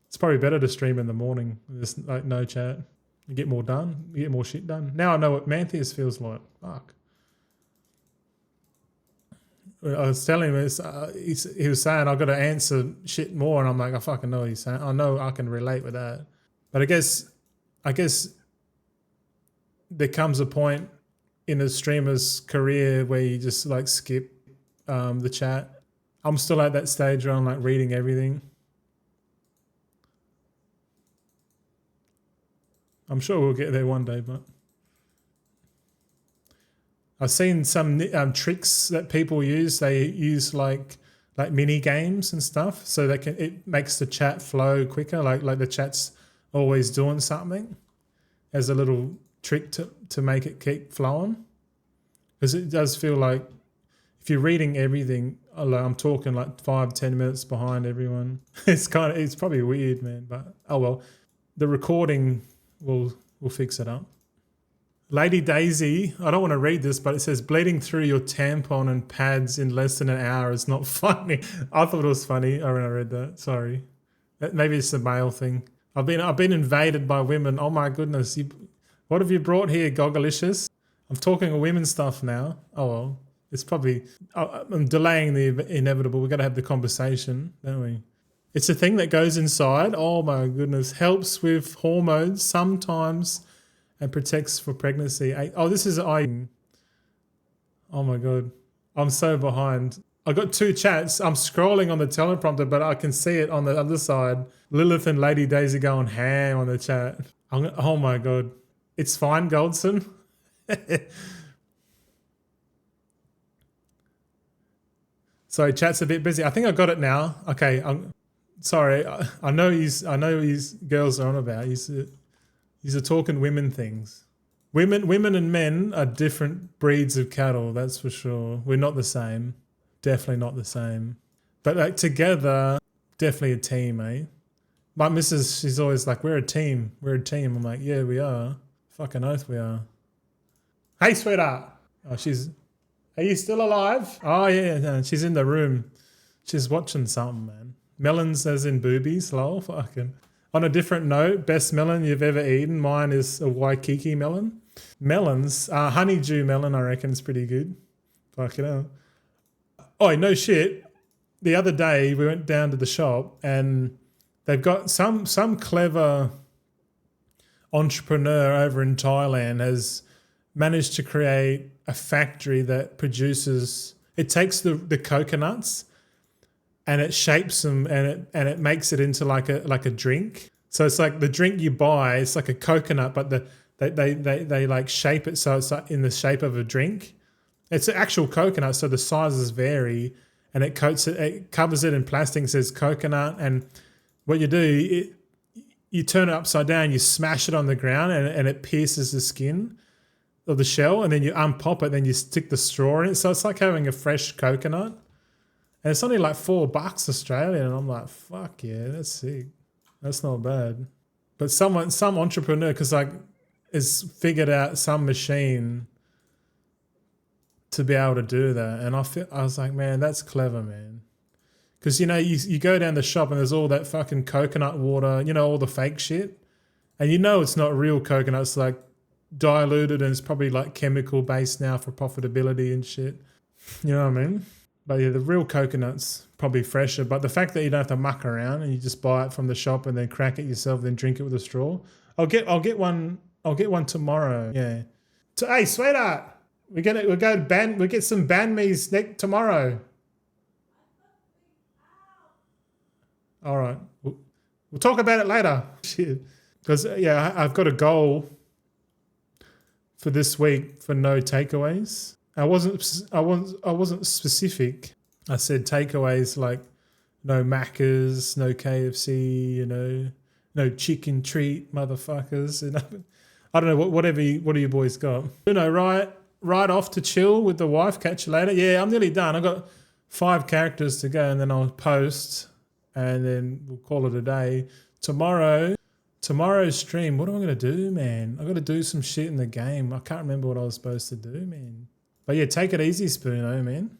It's probably better to stream in the morning. There's like no chat. You get more done. You get more shit done. Now I know what Mantheus feels like. Fuck. I was telling him, he was saying I've got to answer shit more, and I'm like, I fucking know what he's saying. I know I can relate with that. But I guess there comes a point in a streamer's career where you just like skip the chat. I'm still at that stage where I'm like reading everything. I'm sure we'll get there one day, but I've seen some tricks that people use. They use like mini games and stuff, so it makes the chat flow quicker. Like the chat's always doing something as a little trick to make it keep flowing. Because it does feel like if you're reading everything, I'm talking like 5-10 minutes behind everyone. It's probably weird, man. But oh well, the recording will fix it up. Lady Daisy, I don't want to read this, but it says bleeding through your tampon and pads in less than an hour is not funny. I thought it was funny when I read that. Sorry. Maybe it's a male thing. I've been invaded by women. Oh my goodness. What have you brought here, Goggalicious? I'm talking women stuff now. Oh well. It's probably... I'm delaying the inevitable. We've got to have the conversation, don't we? It's a thing that goes inside. Oh my goodness. Helps with hormones sometimes... and protects for pregnancy. Oh, this is Oh my God. I'm so behind. I got two chats. I'm scrolling on the teleprompter, but I can see it on the other side. Lilith and Lady Daisy going ham on the chat. Oh my God. It's fine, Goldson. Sorry, chat's a bit busy. I think I got it now. Okay, I'm sorry. I know these girls are on about. These are talking women things. Women and men are different breeds of cattle, that's for sure. We're not the same. Definitely not the same. But like together, definitely a team, eh? My missus, she's always like, we're a team. We're a team. I'm like, yeah, we are. Fucking oath we are. Hey, sweetheart. Oh, are you still alive? Oh, yeah. No, she's in the room. She's watching something, man. Melons as in boobies, lol. Fucking... On a different note, best melon you've ever eaten. Mine is a Waikiki melon. Melons, honeydew melon, I reckon is pretty good. Fucking hell. Oh, no shit. The other day we went down to the shop and they've got some clever entrepreneur over in Thailand has managed to create a factory that produces. It takes the coconuts. And it shapes them and it makes it into like a drink. So it's like the drink you buy, it's like a coconut, but they like shape it so it's like in the shape of a drink. It's an actual coconut, so the sizes vary, and it covers it in plastic, says coconut. And what you do, you turn it upside down, you smash it on the ground, and it pierces the skin of the shell, and then you unpop it, then you stick the straw in it. So it's like having a fresh coconut. And it's only like $4 Australian. And I'm like, fuck yeah, that's sick. That's not bad. But some entrepreneur, because like, has figured out some machine to be able to do that. And I was like, man, that's clever, man. Because, you know, you go down the shop and there's all that fucking coconut water, you know, all the fake shit. And you know it's not real coconut. It's like diluted and it's probably like chemical based now for profitability and shit. You know what I mean? But yeah, the real coconut's probably fresher. But the fact that you don't have to muck around and you just buy it from the shop and then crack it yourself, then drink it with a straw. I'll get one tomorrow. Yeah. Hey, sweetheart, we'll get some banh mi's tomorrow. All right. We'll talk about it later. Shit. Because yeah, I've got a goal for this week for no takeaways. I wasn't specific. I said takeaways like no Macca's, no KFC, you know, no chicken treat, motherfuckers. And I don't know what do you boys got? You know, right off to chill with the wife. Catch you later. Yeah, I'm nearly done. I got 5 characters to go, and then I'll post, and then we'll call it a day. Tomorrow's stream, what am I going to do, man? I got to do some shit in the game. I can't remember what I was supposed to do, man. But yeah, take it easy, Spoono, man.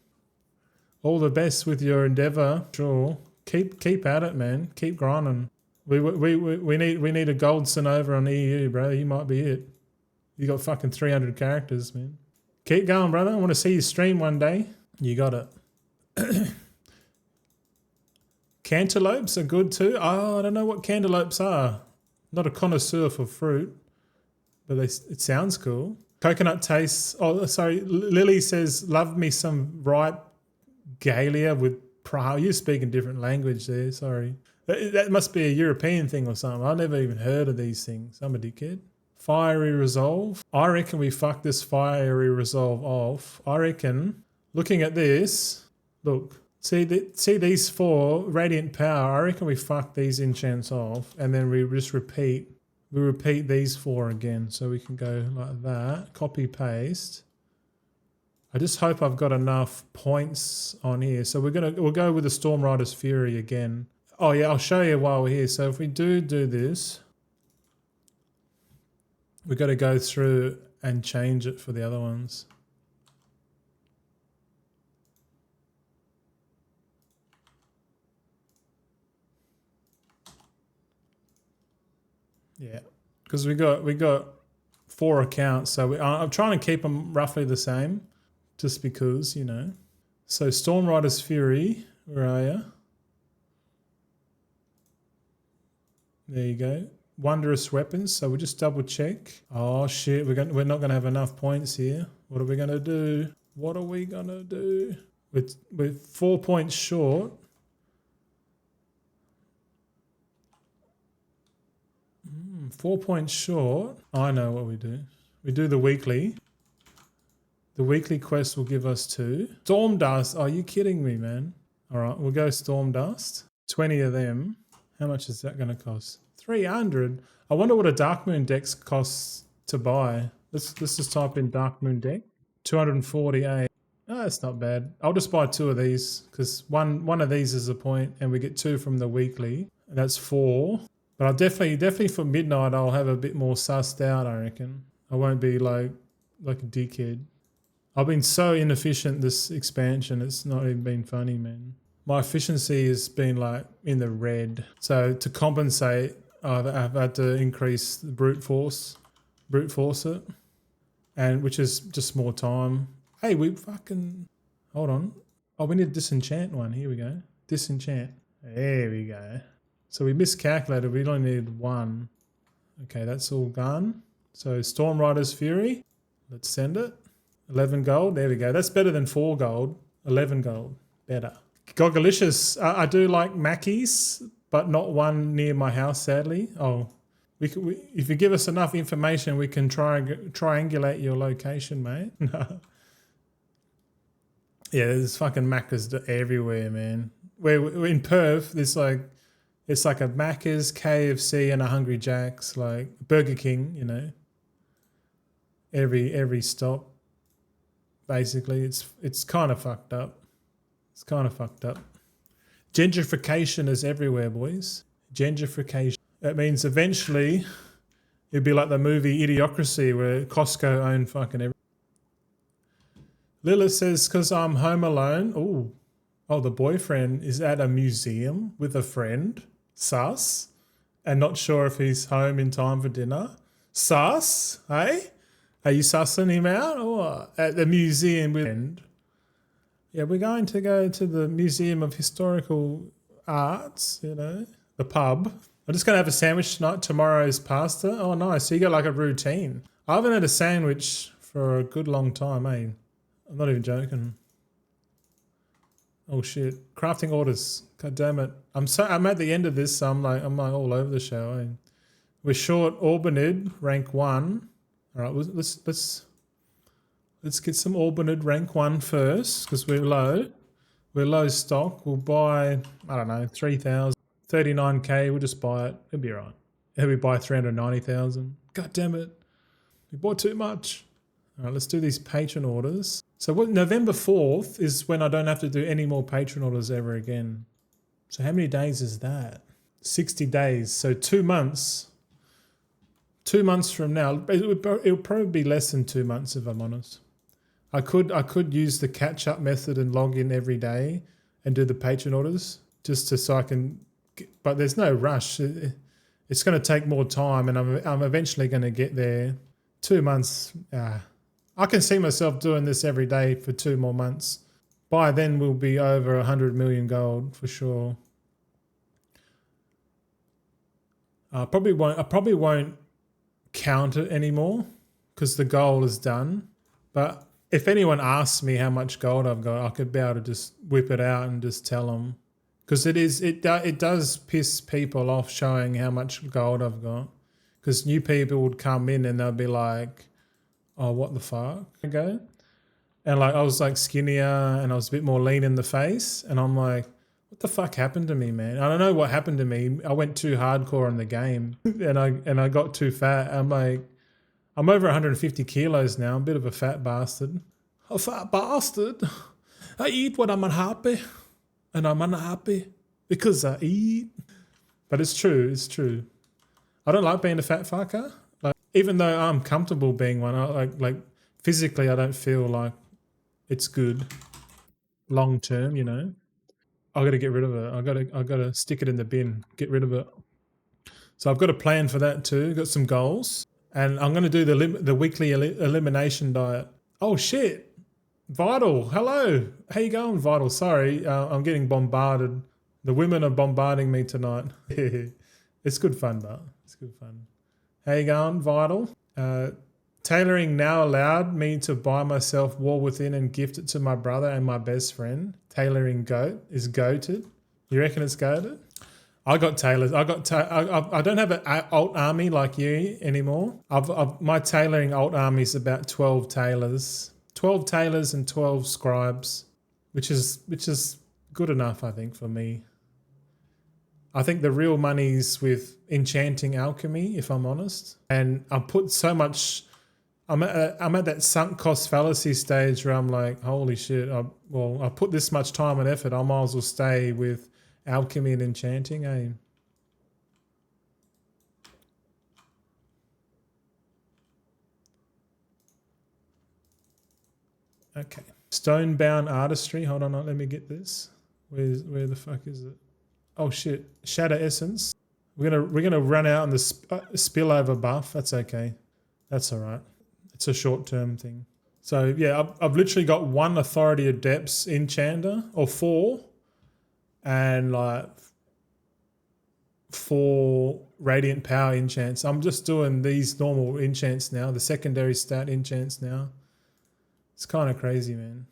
All the best with your endeavor. Sure. Keep at it, man. Keep grinding. We need a gold Sonova on EU, bro. You might be it. You got fucking 300 characters, man. Keep going, brother. I want to see you stream one day. You got it. Cantaloupes are good too. Oh, I don't know what cantaloupes are. Not a connoisseur for fruit, but it sounds cool. Coconut tastes. Oh, sorry. Lily says, love me some ripe Galia with Praha. You're speaking different language there. Sorry. That must be a European thing or something. I've never even heard of these things. I'm a dickhead. Fiery Resolve. I reckon we fuck this Fiery Resolve off. I reckon, looking at this, look, see these 4, Radiant Power, I reckon we fuck these enchants off, and then we just repeat these 4 again. So we can go like that, copy, paste. I just hope I've got enough points on here. So we'll go with the Storm Rider's Fury again. Oh yeah, I'll show you while we're here. So if we do this, we've got to go through and change it for the other ones. Yeah, because we got 4 accounts, so I'm trying to keep them roughly the same, just because, you know. So Storm Rider's Fury, where are you? There you go. Wondrous Weapons. So we'll just double check. Oh shit, we're not gonna have enough points here. What are we gonna do? What are we gonna do? We're 4 points short. 4 points short. I know what we do. We do the weekly. The weekly quest will give us 2. Storm Dust. Are you kidding me, man? All right, we'll go Storm Dust. 20 of them. How much is that going to cost? 300. I wonder what a Dark Moon deck costs to buy. Let's just type in Dark Moon deck. 248. Oh, that's not bad. I'll just buy 2 of these because one of these is a point, and we get 2 from the weekly. And that's 4. But I'll definitely for midnight I'll have a bit more sussed out, I reckon. I won't be like a dickhead. I've been so inefficient this expansion, it's not even been funny, man. My efficiency has been like in the red. So to compensate, I've had to increase the brute force it, and which is just more time. Hey, we fucking, hold on. Oh, we need a disenchant one. Here we go. Disenchant. There we go. So we miscalculated. We only needed 1. Okay, that's all gone. So Storm Rider's Fury. Let's send it. 11 gold. There we go. That's better than 4 gold. 11 gold. Better. Gogalicious. I do like Mackies, but not one near my house, sadly. Oh, if you give us enough information, we can triangulate your location, mate. No. Yeah, there's fucking Maccas everywhere, man. We're in Perth, it's like a Macca's, KFC, and a Hungry Jack's, like Burger King, you know. Every stop, basically, it's kind of fucked up. It's kind of fucked up. Gentrification is everywhere, boys. Gentrification. That means eventually it'd be like the movie Idiocracy where Costco owned fucking everything. Lilith says, because I'm home alone. Oh, the boyfriend is at a museum with a friend. Sus. And not sure if he's home in time for dinner. Sus? Hey? Are you sussing him out? Or at the museum with a friend? Yeah, we're going to go to the Museum of Historical Arts, you know, the pub. I'm just going to have a sandwich tonight. Tomorrow's pasta. Oh, nice. So you got like a routine. I haven't had a sandwich for a good long time, eh? I'm not even joking. Oh shit! Crafting orders. God damn it! I'm at the end of this, so I'm like all over the show. Eh? We're short Orbanid rank 1. All right, let's get some Orbanid rank 1 first because we're low. We're low stock. We'll buy, I don't know, 3,000, 39k. We'll just buy it. It'll be all right. And we buy 390,000. God damn it! We bought too much. All right, let's do these patron orders. So November 4th is when I don't have to do any more patron orders ever again. So how many days is that? 60 days. So 2 months. 2 months from now, it'll probably be less than 2 months if I'm honest. I could use the catch-up method and log in every day and do the patron orders so I can. But there's no rush. It's going to take more time, and I'm eventually going to get there. 2 months. I can see myself doing this every day for 2 more months. By then, we'll be over 100 million gold for sure. I probably won't count it anymore because the goal is done. But if anyone asks me how much gold I've got, I could be able to just whip it out and just tell them. Because it does piss people off showing how much gold I've got. Because new people would come in and they'll be like, oh, what the fuck? Okay. And like I was like skinnier and I was a bit more lean in the face. And I'm like, what the fuck happened to me, man? I don't know what happened to me. I went too hardcore in the game and I got too fat. I'm like, I'm over 150 kilos now. I'm a bit of a fat bastard. A fat bastard. I eat when I'm unhappy. And I'm unhappy because I eat. But it's true. It's true. I don't like being a fat fucker. Like, even though I'm comfortable being one, like physically, I don't feel like it's good long term. You know, I got to get rid of it. I got to stick it in the bin. Get rid of it. So I've got a plan for that too. Got some goals, and I'm going to do the weekly elimination diet. Oh shit, Vital. Hello, how you going, Vital? Sorry, I'm getting bombarded. The women are bombarding me tonight. It's good fun, though. It's good fun. How you going, Vital? Tailoring now allowed me to buy myself War Within and gift it to my brother and my best friend. Tailoring goat is goated. You reckon it's goated? I got tailors. I don't have an alt army like you anymore. My tailoring alt army is about 12 tailors. 12 tailors and 12 scribes, which is good enough, I think, for me. I think the real money's with enchanting alchemy, if I'm honest. And I put so much. I'm at that sunk cost fallacy stage where I'm like, holy shit! I put this much time and effort. I might as well stay with alchemy and enchanting. Eh? Okay. Stonebound artistry. Hold on, let me get this. Where the fuck is it? Oh shit! Shadow essence. We're gonna run out on the spillover buff. That's okay. That's all right. It's a short term thing. So yeah, I've literally got 1 authority adepts enchanter or 4, and like 4 radiant power enchants. I'm just doing these normal enchants now. The secondary stat enchants now. It's kind of crazy, man.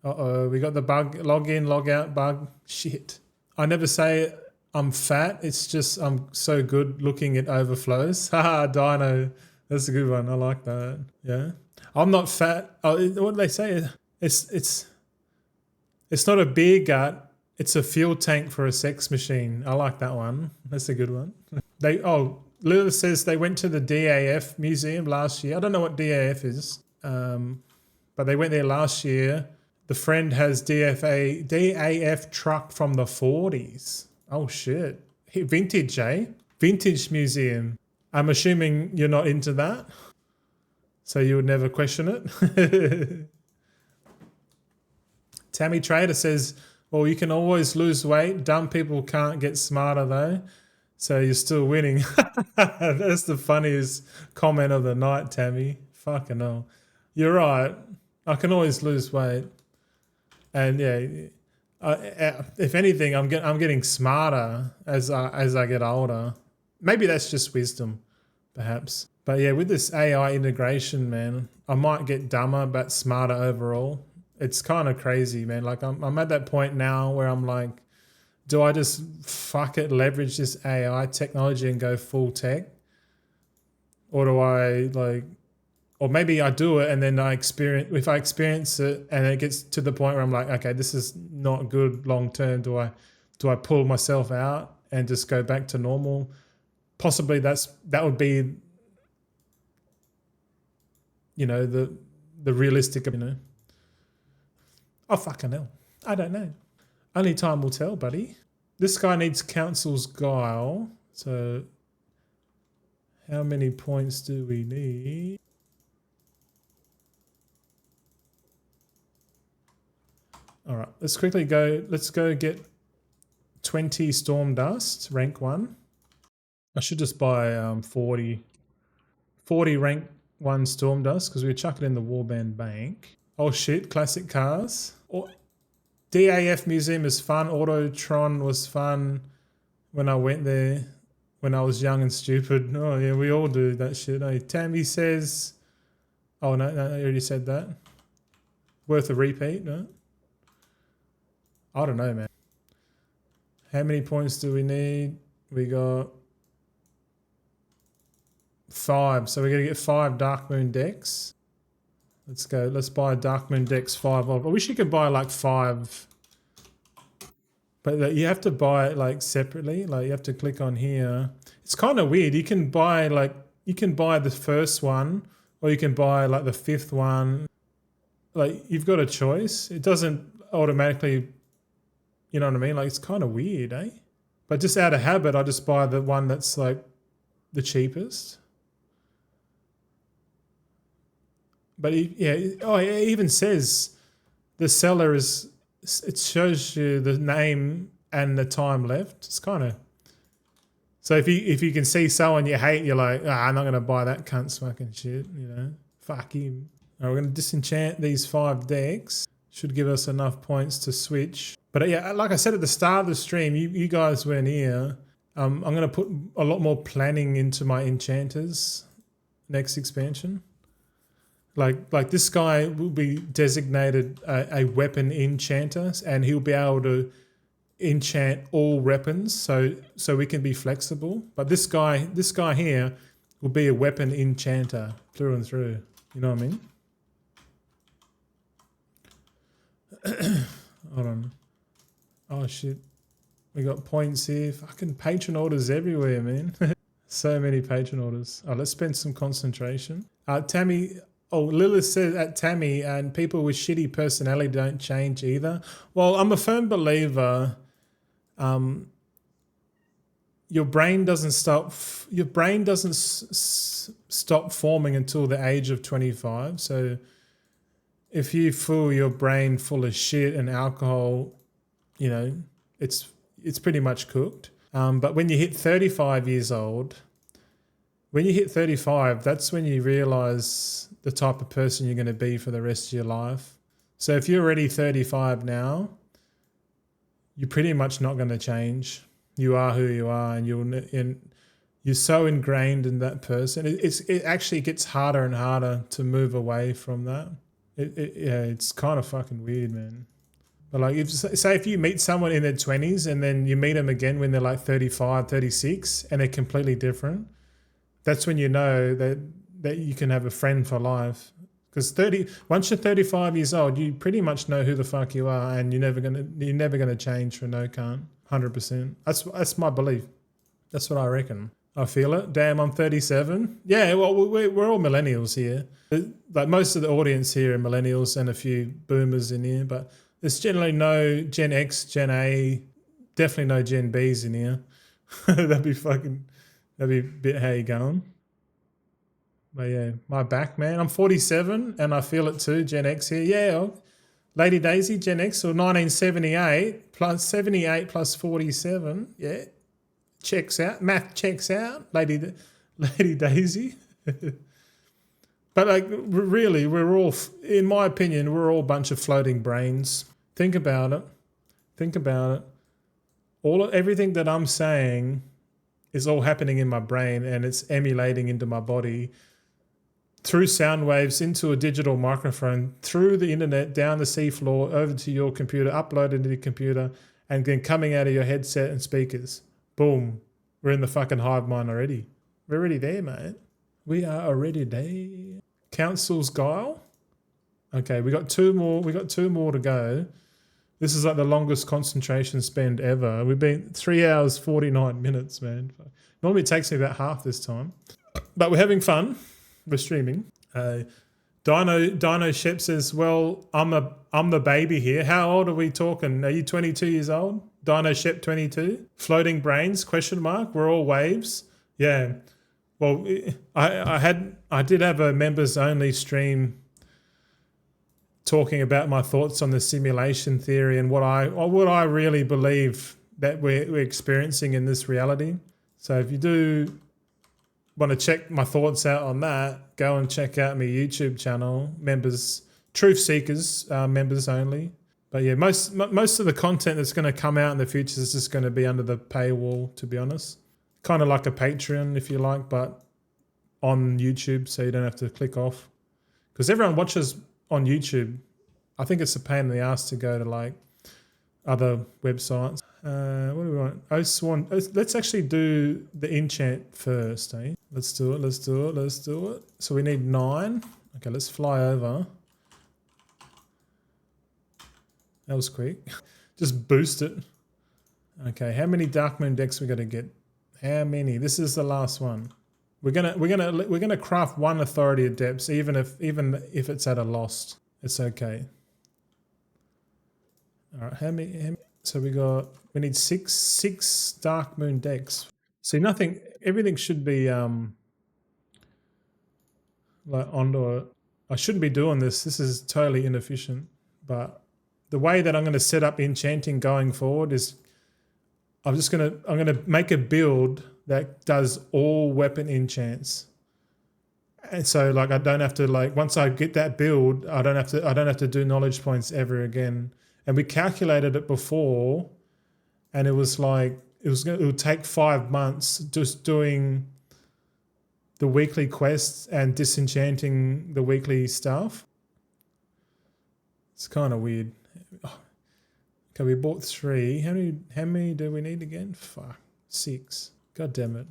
Uh-oh, we got the bug, log in, log out bug. Shit. I never say I'm fat. It's just I'm so good looking it overflows. Haha, Dino. That's a good one. I like that. Yeah. I'm not fat. Oh, what do they say? It's not a beer gut. It's a fuel tank for a sex machine. I like that one. That's a good one. Lilith says they went to the DAF museum last year. I don't know what DAF is. But they went there last year. The friend has DAF truck from the 40s. Oh shit. Vintage, eh? Vintage museum. I'm assuming you're not into that, so you would never question it. Tammy Trader says, well, you can always lose weight. Dumb people can't get smarter though, so you're still winning. That's the funniest comment of the night, Tammy. Fucking hell. You're right. I can always lose weight. And yeah, if anything, I'm getting smarter as I get older. Maybe that's just wisdom, perhaps. But yeah, with this AI integration, man, I might get dumber but smarter overall. It's kind of crazy, man. Like I'm at that point now where I'm like, do I just fuck it, leverage this AI technology and go full tech? Or do I like, or maybe I do it and then if I experience it and it gets to the point where I'm like, okay, this is not good long term. Do I pull myself out and just go back to normal? Possibly that would be, you know, the realistic, you know. Oh, fucking hell. I don't know. Only time will tell, buddy. This guy needs Council's Guile. So how many points do we need? All right, let's quickly go. Let's go get 20 Storm Dust, rank 1. I should just buy 40 rank 1 Storm Dust because we chuck it in the Warband Bank. Oh shit, classic cars. DAF Museum is fun. Autotron was fun when I went there when I was young and stupid. Oh yeah, we all do that shit. Hey, Tammy says, oh no, I already said that. Worth a repeat, no? I don't know, man. How many points do we need? We got 5. So we're going to get 5 Dark Moon decks. Let's go. Let's buy Dark Moon decks 5 of. I wish you could buy like 5. But you have to buy it like separately. Like you have to click on here. It's kind of weird. You can buy the first one or you can buy like the 5th one. Like you've got a choice. It doesn't automatically, you know what I mean? Like it's kind of weird, eh? But just out of habit, I just buy the one that's like the cheapest. But it even says the seller is, it shows you the name and the time left. It's kind of, so if you can see someone you hate, you're like, I'm not going to buy that cunt's fucking shit, you know, fuck him. All right, we're going to disenchant these 5 decks. Should give us enough points to switch. But yeah, like I said at the start of the stream, you guys weren't here. I'm going to put a lot more planning into my enchanters next expansion. Like this guy will be designated a weapon enchanter, and he'll be able to enchant all weapons, so we can be flexible. But this guy here will be a weapon enchanter through and through. You know what I mean? Hold on. Oh shit. We got points here. Fucking patron orders everywhere, man. So many patron orders. Oh, let's spend some concentration. Tammy. Oh, Lilith said at Tammy, and people with shitty personality don't change either. Well, I'm a firm believer. Your brain doesn't stop forming until the age of 25. So if you fill your brain full of shit and alcohol, you know, it's pretty much cooked. But when you hit 35 years old, that's when you realize the type of person you're going to be for the rest of your life. So if you're already 35 now, you're pretty much not going to change. You are who you are, and you're so ingrained in that person. It actually gets harder and harder to move away from that. It's kind of fucking weird, man. But like, if you meet someone in their 20s and then you meet them again when they're like 35, 36, and they're completely different, that's when you know that you can have a friend for life. Because once you're 35 years old, you pretty much know who the fuck you are, and you're never gonna change for no cunt. 100%. That's my belief. That's what I reckon. I feel it. Damn, I'm 37. Yeah, well, we're all millennials here. Like most of the audience here are millennials and a few boomers in here, but there's generally no Gen X, Gen A, definitely no Gen Bs in here. That'd be fucking Maybe a bit how you going. But yeah, my back, man. I'm 47 and I feel it too. Gen X here. Yeah, Lady Daisy, Gen X, or 1978 plus 78 plus 47. Yeah, checks out. Math checks out. Lady Daisy. But like, really, we're all, in my opinion, we're all a bunch of floating brains. Think about it. Think about it. Everything that I'm saying is all happening in my brain, and it's emulating into my body through sound waves into a digital microphone, through the internet, down the seafloor, over to your computer, uploaded to the computer, and then coming out of your headset and speakers. Boom. We're in the fucking hive mind already. We're already there, mate. We are already there. Council's Guile. Okay, we got two more to go. This is like the longest concentration spend ever. We've been 3 hours, 49 minutes, man. Normally it takes me about half this time. But we're having fun. We're streaming. Dino Shep says, well, I'm the baby here. How old are we talking? Are you 22 years old? Dino Shep 22? Floating brains, question mark. We're all waves. Yeah. Well, I did have a members only stream talking about my thoughts on the simulation theory and what I really believe that we're experiencing in this reality. So if you do want to check my thoughts out on that, go and check out my YouTube channel, members, Truth Seekers, members only. But yeah, most of the content that's going to come out in the future is just going to be under the paywall, to be honest. Kind of like a Patreon, if you like, but on YouTube, so you don't have to click off. Because everyone watches on YouTube. I think it's a pain in the ass to go to like other websites. What do we want? Let's actually do the enchant first, eh? Let's do it. So we need 9. Okay, let's fly over. That was quick. Just boost it. Okay, how many Dark Moon decks we got to get? How many? This is the last one. We're gonna craft one Authority of Depths, even if it's at a loss. It's okay. All right, how many? So we need six Dark Moon decks. See, everything should be like onto it. I shouldn't be doing this. This is totally inefficient. But the way that I'm going to set up enchanting going forward is I'm gonna make a build that does all weapon enchants. And so like I don't have to, like, once I get that build, I don't have to do knowledge points ever again. And we calculated it before, and it was like it would take 5 months just doing the weekly quests and disenchanting the weekly stuff. It's kind of weird. Okay, we bought 3. How many do we need again? Fuck, 6. God damn it.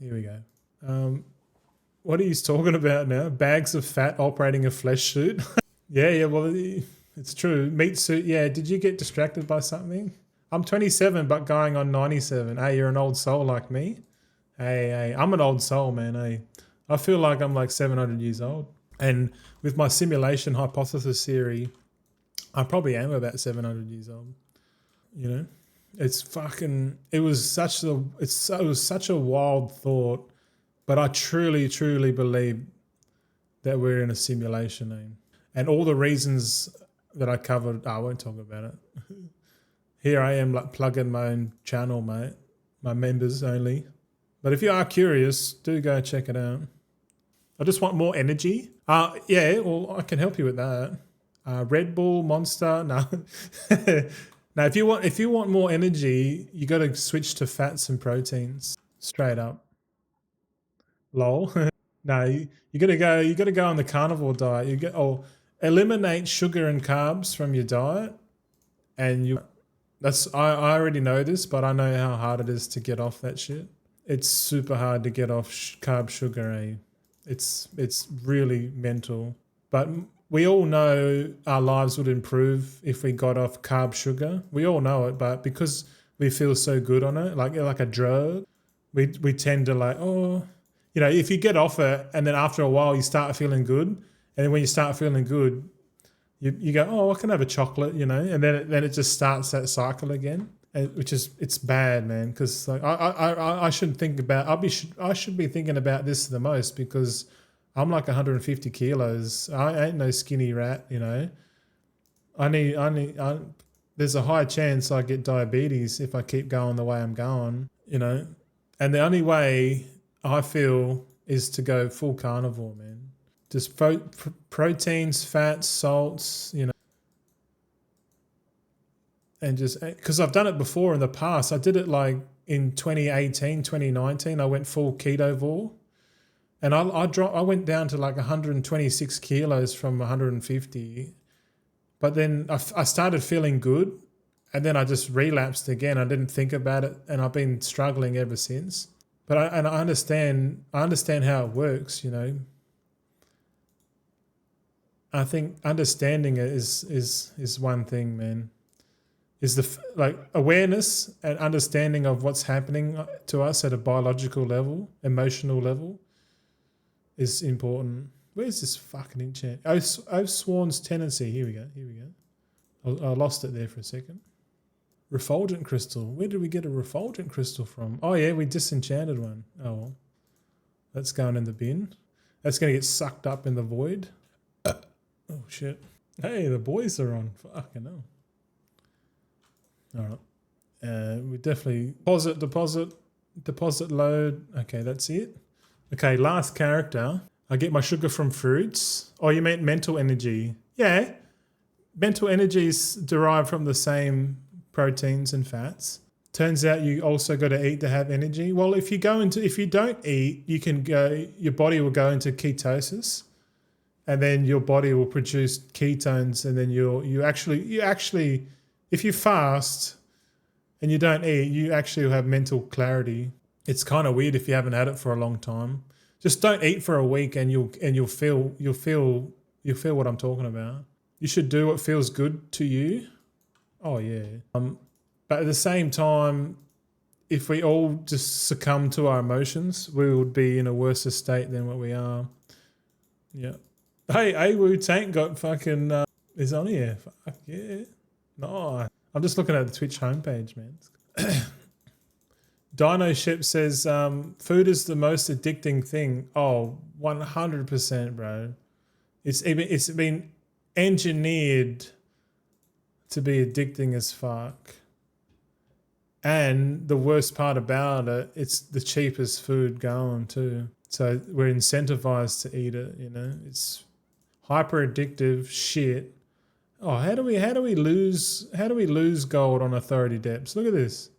Here we go. What are you talking about now? Bags of fat operating a flesh suit? Yeah, well, it's true. Meat suit, yeah. Did you get distracted by something? I'm 27, but going on 97. Hey, you're an old soul like me. Hey, I'm an old soul, man. Hey, I feel like I'm like 700 years old. And with my simulation hypothesis theory, I probably am about 700 years old. You know, it was such a wild thought, but I truly, truly believe that we're in a simulation, and all the reasons that I covered, I won't talk about it. Here I am, like plugging my own channel, mate, my members only. But if you are curious, do go check it out. I just want more energy. Yeah, well, I can help you with that. Red Bull, Monster, no. Now, if you want more energy, you got to switch to fats and proteins. Straight up. Lol. No, you got to go on the carnivore diet. Eliminate sugar and carbs from your diet, and I already know this, but I know how hard it is to get off that shit. It's super hard to get off carb sugar, eh? It's really mental. But we all know our lives would improve if we got off carb sugar. We all know it, but because we feel so good on it, like a drug, we tend to like, if you get off it and then after a while you start feeling good, and then when you start feeling good, you go, I can have a chocolate, and then it just starts that cycle again. which is it's bad, man. Because like I should think about I should be thinking about this the most because I'm like 150 kilos. I ain't no skinny rat, you know. There's a high chance I get diabetes if I keep going the way I'm going, you know. And the only way I feel is to go full carnivore, man. Just proteins, fats, salts, you know. And just because I've done it before in the past. I did it like in 2018, 2019. I went full ketovore. And I went down to like 126 kilos from 150. But then I started feeling good, and then I just relapsed again. I didn't think about it, and I've been struggling ever since. But I understand how it works, you know. I think understanding it is one thing, man. Is like awareness and understanding of what's happening to us at a biological level, emotional level, is important. Where's this fucking enchant? Oathsworn's Tendency. Here we go. I lost it there for a second. Refulgent Crystal. Where did we get a Refulgent Crystal from? Oh, yeah, we disenchanted one. Oh, well. That's going in the bin. That's going to get sucked up in the void. Oh, shit. Hey, the boys are on. Fucking hell. All right. We definitely... Deposit load. Okay, that's it. Okay, last character. I get my sugar from fruits. Oh, you meant mental energy. Yeah. Mental energy is derived from the same proteins and fats. Turns out you also got to eat to have energy. Well, if you don't eat, your body will go into ketosis, and then your body will produce ketones, and then you actually, if you fast and you don't eat, you actually will have mental clarity. It's kind of weird if you haven't had it for a long time. Just don't eat for a week, and you'll feel what I'm talking about. You should do what feels good to you. Oh yeah. But at the same time, if we all just succumb to our emotions, we would be in a worse state than what we are. Yeah. Hey, Awu Tank got fucking is on here. Fuck yeah. No, I'm just looking at the Twitch homepage, man. Dino Ship says, food is the most addicting thing. Oh, 100%, bro. It's been engineered to be addicting as fuck. And the worst part about it, it's the cheapest food going too. So we're incentivized to eat it, you know. It's hyper addictive shit. Oh, how do we lose gold on authority depths? Look at this.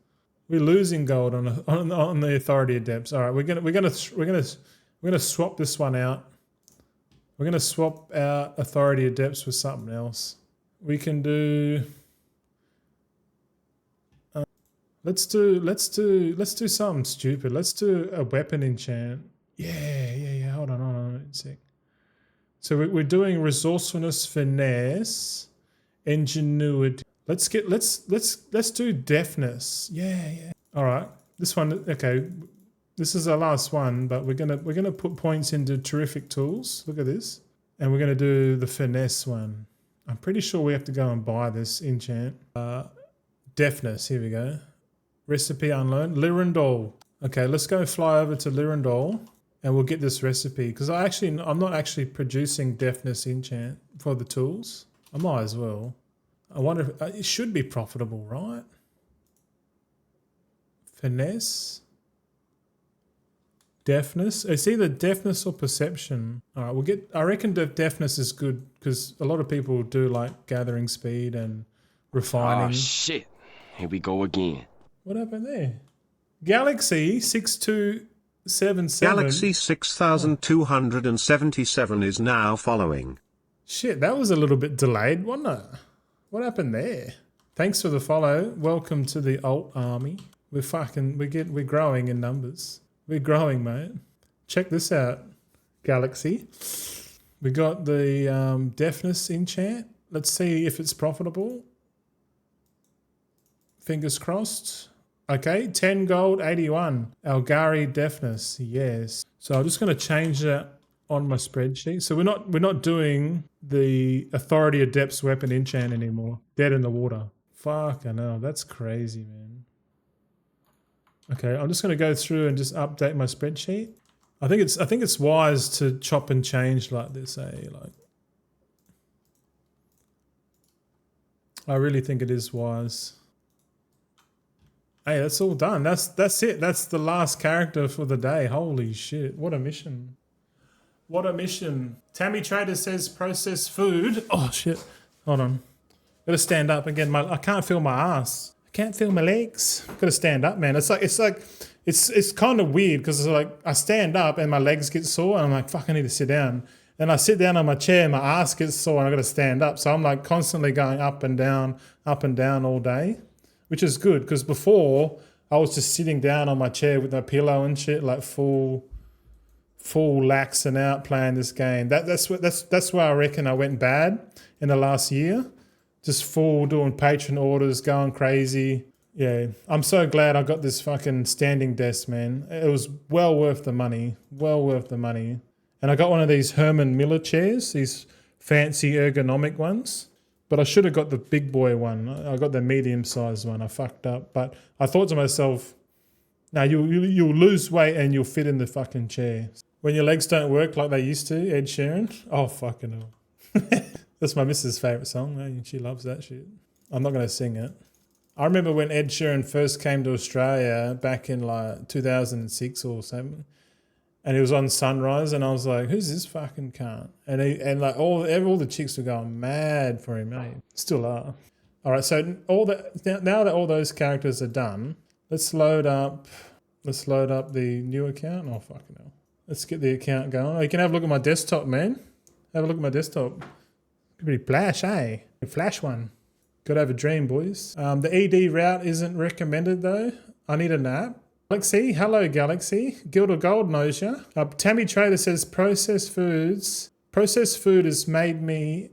We're losing gold on the authority adepts. All right, we're gonna swap this one out. We're gonna swap out authority adepts with something else. We can do. Let's do something stupid. Let's do a weapon enchant. Yeah. Hold on a sec. So we're doing resourcefulness, finesse, ingenuity. Let's do deafness. Yeah. All right. This one, okay. This is our last one, but we're gonna put points into terrific tools. Look at this, and we're gonna do the finesse one. I'm pretty sure we have to go and buy this enchant. Deafness. Here we go. Recipe unlearned. Lirindol. Okay, let's go fly over to Lirindol, and we'll get this recipe because I'm not actually producing deafness enchant for the tools. I might as well. I wonder if it should be profitable, right? Finesse. Deafness. It's either deafness or perception. All right, I reckon deafness is good because a lot of people do like gathering speed and refining. Oh shit. Here we go again. What happened there? Galaxy 6277. Galaxy 6277 is now following. Shit, that was a little bit delayed, wasn't it? What happened there? Thanks for the follow. Welcome to the alt army. We're growing in numbers. We're growing, mate. Check this out, Galaxy. We got the deafness enchant. Let's see if it's profitable. Fingers crossed. Okay, 10 gold, 81. Algari deafness, yes. So I'm just going to change that on my spreadsheet. So we're not doing the Authority Adept's weapon enchant anymore. Dead in the water. Fucking hell, that's crazy, man. Okay, I'm just gonna go through and just update my spreadsheet. I think it's wise to chop and change like this, like I really think it is wise. Hey, that's all done. That's it. That's the last character for the day. Holy shit. What a mission. What a mission. Tammy Trader says processed food. Oh shit. Hold on. Gotta stand up again. I can't feel my ass. I can't feel my legs. Gotta stand up, man. It's kind of weird because it's like I stand up and my legs get sore and I'm like, fuck, I need to sit down. And I sit down on my chair and my ass gets sore and I gotta stand up. So I'm like constantly going up and down all day, which is good because before I was just sitting down on my chair with my pillow and shit, like full laxing out playing this game. That's where I reckon I went bad in the last year. Just full doing patron orders, going crazy. Yeah, I'm so glad I got this fucking standing desk, man. It was well worth the money. Well worth the money. And I got one of these Herman Miller chairs, these fancy ergonomic ones. But I should have got the big boy one. I got the medium-sized one. I fucked up. But I thought to myself, no, you'll lose weight and you'll fit in the fucking chair. When your legs don't work like they used to, Ed Sheeran. Oh, fucking hell. That's my missus' favourite song. Man. She loves that shit. I'm not going to sing it. I remember when Ed Sheeran first came to Australia back in like 2006 or something. And he was on Sunrise, and I was like, "Who's this fucking cunt?" And like all the chicks were going mad for him, mate. Still are. All right, so now that all those characters are done, let's load up the new account. Oh fucking hell! Let's get the account going. Oh, you can have a look at my desktop, man. Have a look at my desktop. Pretty flash, eh? A flash one. Gotta have a dream, boys. The ED route isn't recommended though. I need a nap. Galaxy, hello Galaxy. Guild of Gold knows ya. Tammy Trader says processed food is made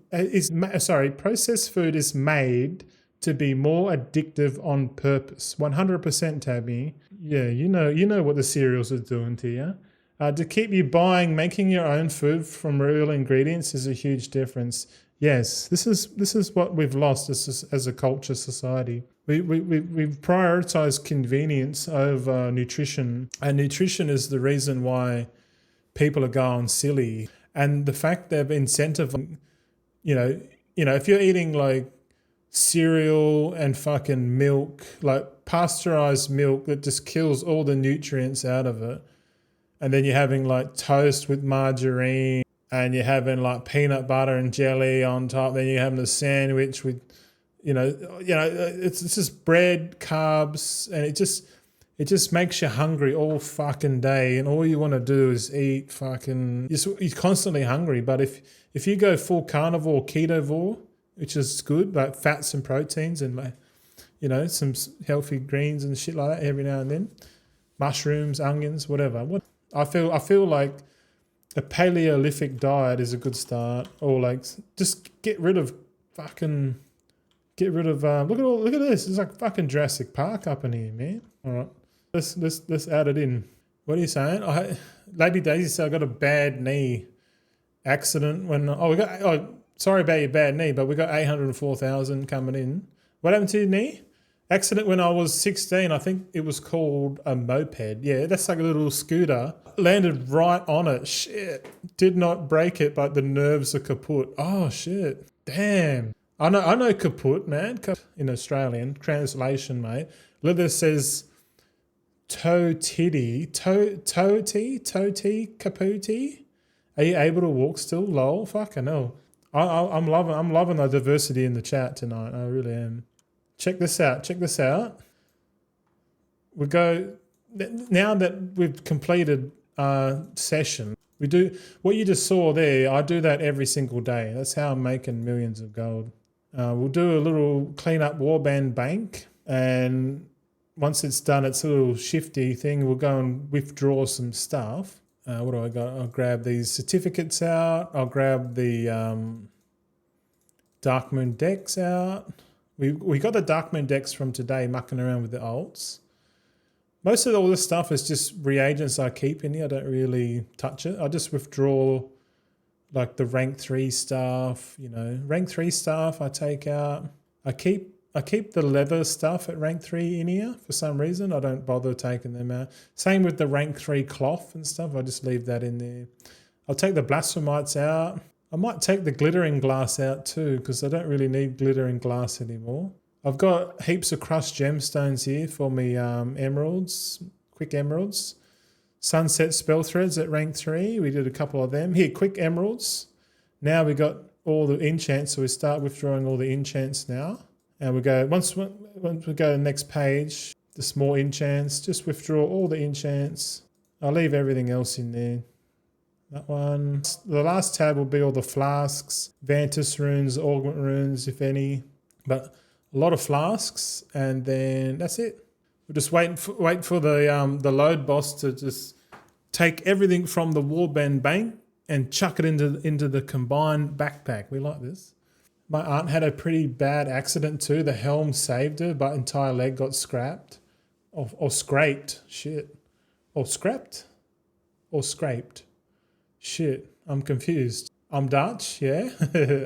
to be more addictive on purpose. 100% Tabby. Yeah, you know what the cereals are doing to you. To keep you buying, making your own food from real ingredients is a huge difference. Yes, this is what we've lost as a culture society. We've prioritized convenience over nutrition, and nutrition is the reason why people are going silly. And the fact they've incentivized, if you're eating like cereal and fucking milk, like pasteurized milk that just kills all the nutrients out of it, and then you're having like toast with margarine, and you're having like peanut butter and jelly on top, then you're having a sandwich with it's just bread, carbs, and it just makes you hungry all fucking day, and all you want to do is eat fucking. You're constantly hungry. But if you go full carnivore, ketovore, which is good, like fats and proteins and like, some healthy greens and shit like that every now and then, mushrooms, onions, whatever. I feel like a Paleolithic diet is a good start, or like just get rid of. Look at this. It's like fucking Jurassic Park up in here, man. All right, let's add it in. What are you saying? Lady Daisy said I got a bad knee accident when. Sorry about your bad knee, but we got 804,000 coming in. What happened to your knee? Accident when I was 16. I think it was called a moped. Yeah, that's like a little scooter. Landed right on it. Shit. Did not break it, but the nerves are kaput. Oh shit. Damn. I know kaput, man. In Australian translation, mate. Leather says toe titty, kaputi. Are you able to walk still? Lol. Fucking hell. I'm loving the diversity in the chat tonight. I really am. Check this out. We go now that we've completed our session. We do what you just saw there. I do that every single day. That's how I'm making millions of gold. We'll do a little clean up warband bank, and once it's done, it's a little shifty thing. We'll go and withdraw some stuff. What do I got? I'll grab these certificates out. I'll grab the Dark Moon decks out. We got the Dark Moon decks from today, mucking around with the alts. Most of all this stuff is just reagents I keep in here. I don't really touch it. I just withdraw like the rank 3 stuff, Rank 3 stuff I take out. I keep I keep the leather stuff at rank 3 in here for some reason. I don't bother taking them out. Same with the rank 3 cloth and stuff. I just leave that in there. I'll take the blasphemites out. I might take the glittering glass out too because I don't really need glittering glass anymore. I've got heaps of crushed gemstones here for me emeralds, quick emeralds. Sunset spell threads at rank 3. We did a couple of them. Here, quick emeralds. Now we got all the enchants, so we start withdrawing all the enchants now. And we go, once we go to the next page, the small enchants, just withdraw all the enchants. I'll leave everything else in there. That one. The last tab will be all the flasks, Vantis runes, augment runes, if any. But a lot of flasks, and then that's it. We're just wait for the load boss to just take everything from the Warband bank and chuck it into the combined backpack. We like this. My aunt had a pretty bad accident too. The helm saved her, but entire leg got scrapped. Or scraped. Shit. Or scrapped? Or scraped? Shit. I'm confused. I'm Dutch, yeah?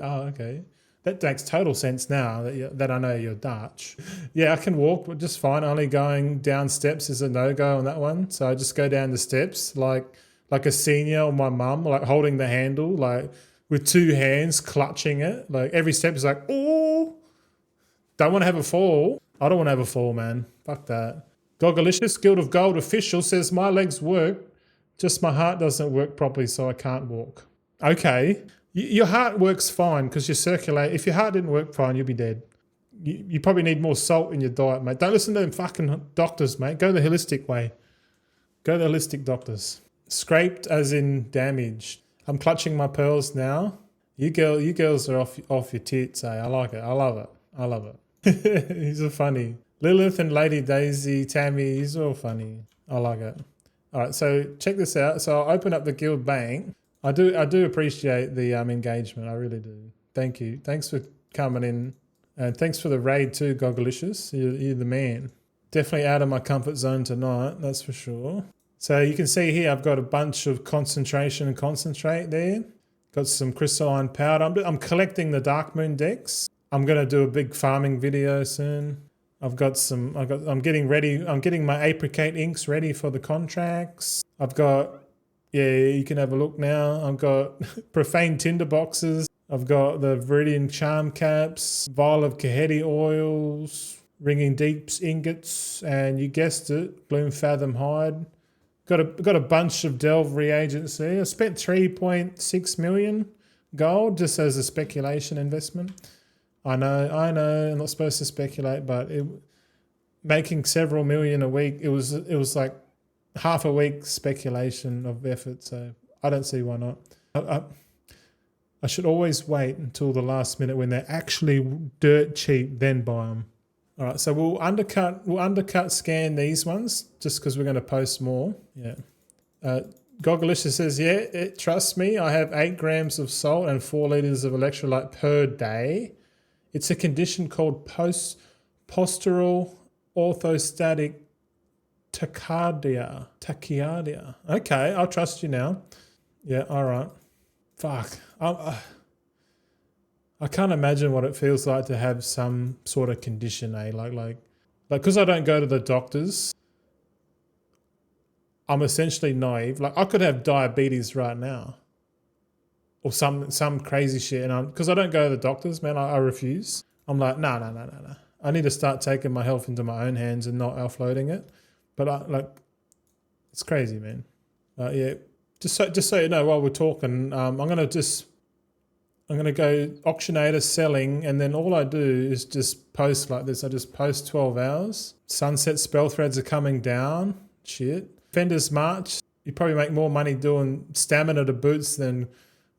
Oh, okay. That makes total sense now that I know you're Dutch. Yeah, I can walk, but just fine. Only going down steps is a no-go on that one. So I just go down the steps like a senior or my mum, like holding the handle, like with two hands clutching it. Like every step is like, oh, don't want to have a fall. I don't want to have a fall, man. Fuck that. Gogolicious Guild of Gold official says my legs work, just my heart doesn't work properly, so I can't walk. Okay. Your heart works fine because you circulate. If your heart didn't work fine, you'd be dead. You probably need more salt in your diet, mate. Don't listen to them fucking doctors, mate. Go the holistic way. Go the holistic doctors. Scraped as in damaged. I'm clutching my pearls now. You girls are off your tits, eh? I like it. I love it. I love it. These are funny. Lilith and Lady Daisy, Tammy, these are all funny. I like it. All right, so check this out. So I'll open up the guild bank. I do appreciate the engagement. I really do. Thank you. Thanks for coming in. And thanks for the raid too, Gogolicious. You're the man. Definitely out of my comfort zone tonight, that's for sure. So you can see here I've got a bunch of concentration and concentrate there. Got some crystalline powder. I'm collecting the Dark Moon decks. I'm going to do a big farming video soon. I'm getting ready. I'm getting my apricot inks ready for the contracts. Yeah, you can have a look now. I've got profane tinder boxes. I've got the Viridian charm caps, vial of Kaheti oils, ringing deeps ingots, and you guessed it, Gloom Fathom hide. Got a bunch of delve reagents there. I spent 3.6 million gold just as a speculation investment. I know, I'm not supposed to speculate, but making several million a week, it was like half a week speculation of effort, so I don't see why not. I should always wait until the last minute when they're actually dirt cheap, then buy them. All right, so we'll undercut scan these ones just because we're going to post more. Yeah. Gogolicious says, yeah, trust me, I have 8 grams of salt and 4 liters of electrolyte per day. It's a condition called postural orthostatic tachycardia. Okay, I'll trust you now. Yeah, all right. Fuck. I can't imagine what it feels like to have some sort of condition, eh? Like, because I don't go to the doctors, I'm essentially naive. Like, I could have diabetes right now, or some crazy shit, and because I don't go to the doctors, man, I refuse. I'm like, no. I need to start taking my health into my own hands and not offloading it. But it's crazy, man. Yeah, just so you know, while we're talking, I'm gonna go auctionator selling, and then all I do is just post like this. I just post 12 hours. Sunset spell threads are coming down. Shit. Fender's March. You probably make more money doing stamina to boots than,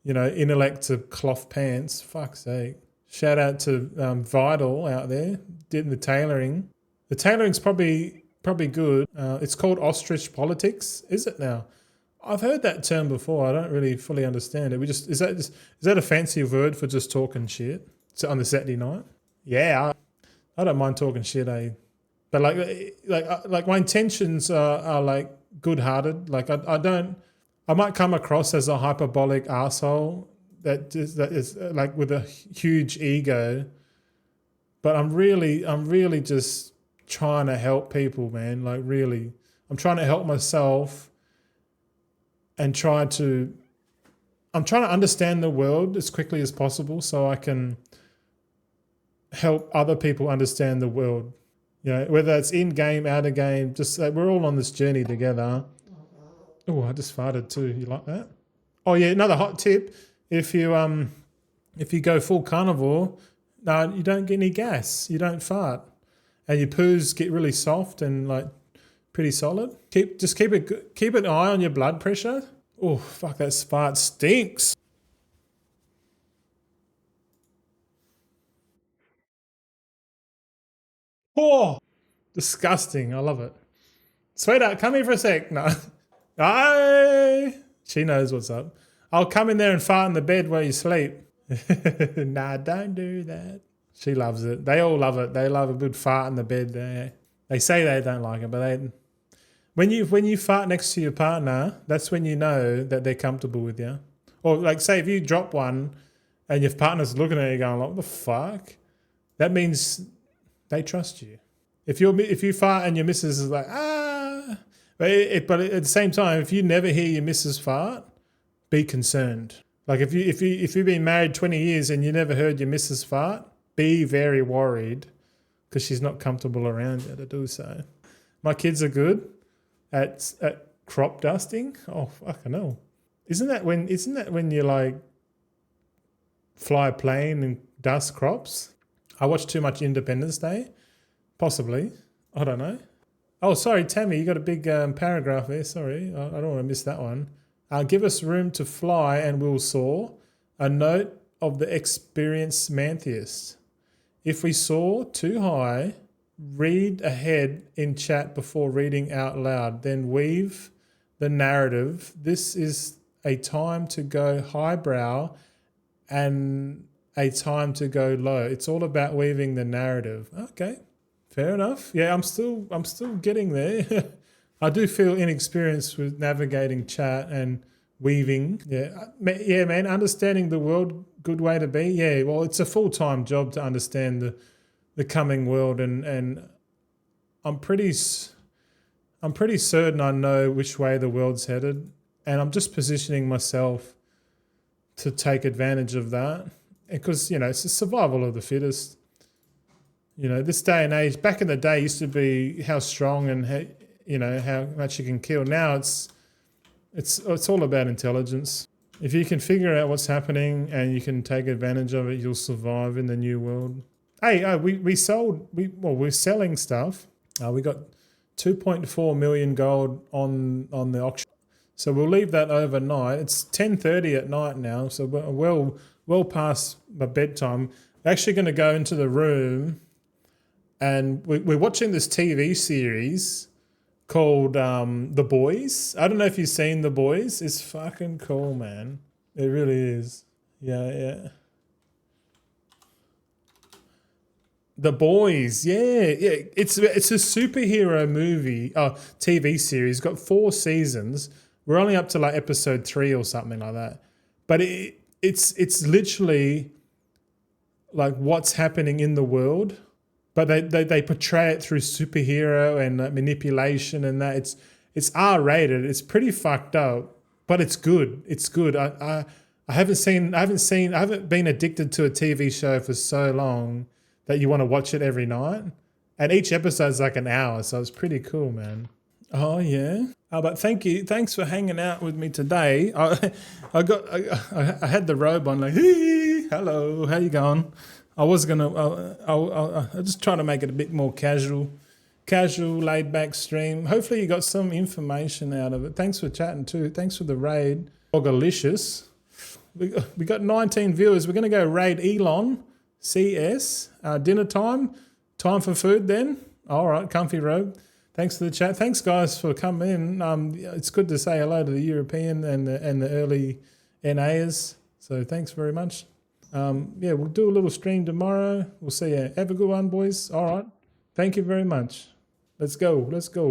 intellect to cloth pants. Fuck's sake. Shout out to Vital out there. Did the tailoring. The tailoring's probably good. It's called ostrich politics. Is it now? I've heard that term before. I don't really fully understand it. Is that a fancy word for just talking shit on the Saturday night? Yeah, I don't mind talking shit, eh? But like my intentions are like good-hearted. Like I might come across as a hyperbolic asshole that is like with a huge ego, But I'm really just trying to help people, man. Like really, I'm trying to help myself and I'm trying to understand the world as quickly as possible so I can help other people understand the world. You know, whether it's in game, out of game, just like we're all on this journey together. Oh, I just farted too. You like that? Oh yeah, another hot tip: if you go full carnivore, no, you don't get any gas. You don't fart, and your poos get really soft and like pretty solid. Keep an eye on your blood pressure. Oh fuck, that fart stinks. Oh, disgusting. I love it. Sweetheart, come here for a sec. No. Hi. She knows what's up. I'll come in there and fart in the bed while you sleep. Nah, don't do that. She loves it. They all love it. They love a good fart in the bed. They say they don't like it, but when you fart next to your partner, that's when you know that they're comfortable with you. Or like say if you drop one and your partner's looking at you going like, what the fuck? That means they trust you. If you fart and your missus is like, but at the same time, if you never hear your missus fart, be concerned. Like if you've been married 20 years and you never heard your missus fart, be very worried because she's not comfortable around you to do so. My kids are good at crop dusting. Oh fucking hell! Isn't that when you like fly a plane and dust crops? I watch too much Independence Day. Possibly. I don't know. Oh, sorry, Tammy, you got a big paragraph there. Sorry, I don't want to miss that one. Give us room to fly and we'll soar. A note of the experienced mantheist. If we soar too high, read ahead in chat before reading out loud. Then weave the narrative. This is a time to go highbrow and a time to go low. It's all about weaving the narrative. Okay. Fair enough. Yeah, I'm still getting there. I do feel inexperienced with navigating chat and weaving. Yeah, man. Understanding the world, good way to be. Yeah, well, it's a full-time job to understand the coming world, and I'm pretty certain I know which way the world's headed, and I'm just positioning myself to take advantage of that because it's the survival of the fittest. This day and age, back in the day, used to be how strong and how much you can kill. Now it's all about intelligence. If you can figure out what's happening and you can take advantage of it, you'll survive in the new world. Hey, we're selling stuff. We got 2.4 million gold on the auction, so we'll leave that overnight. It's 10:30 at night now, so we're well past my bedtime. We're actually going to go into the room. And we're watching this TV series called The Boys. I don't know if you've seen The Boys. It's fucking cool, man. It really is. Yeah. The Boys, yeah. It's a superhero movie, TV series. It's got 4 seasons. We're only up to like episode 3 or something like that. But it's literally like what's happening in the world. But they portray it through superhero and manipulation and that. It's R-rated. It's pretty fucked up, but it's good. It's good. I haven't been addicted to a TV show for so long that you want to watch it every night. And each episode's like an hour, so it's pretty cool, man. Oh yeah. But thank you. Thanks for hanging out with me today. I had the robe on, like, hey, hello, how you going? I was gonna. I'll just try to make it a bit more casual, laid back stream. Hopefully you got some information out of it. Thanks for chatting too. Thanks for the raid. Dogalicious. We got 19 viewers. We're gonna go raid Elon CS. Dinner time. Time for food then. All right, comfy robe. Thanks for the chat. Thanks guys for coming in. It's good to say hello to the European and the early NAs. So thanks very much. We'll do a little stream tomorrow. We'll see you. Have a good one, boys. All right. Thank you very much. Let's go.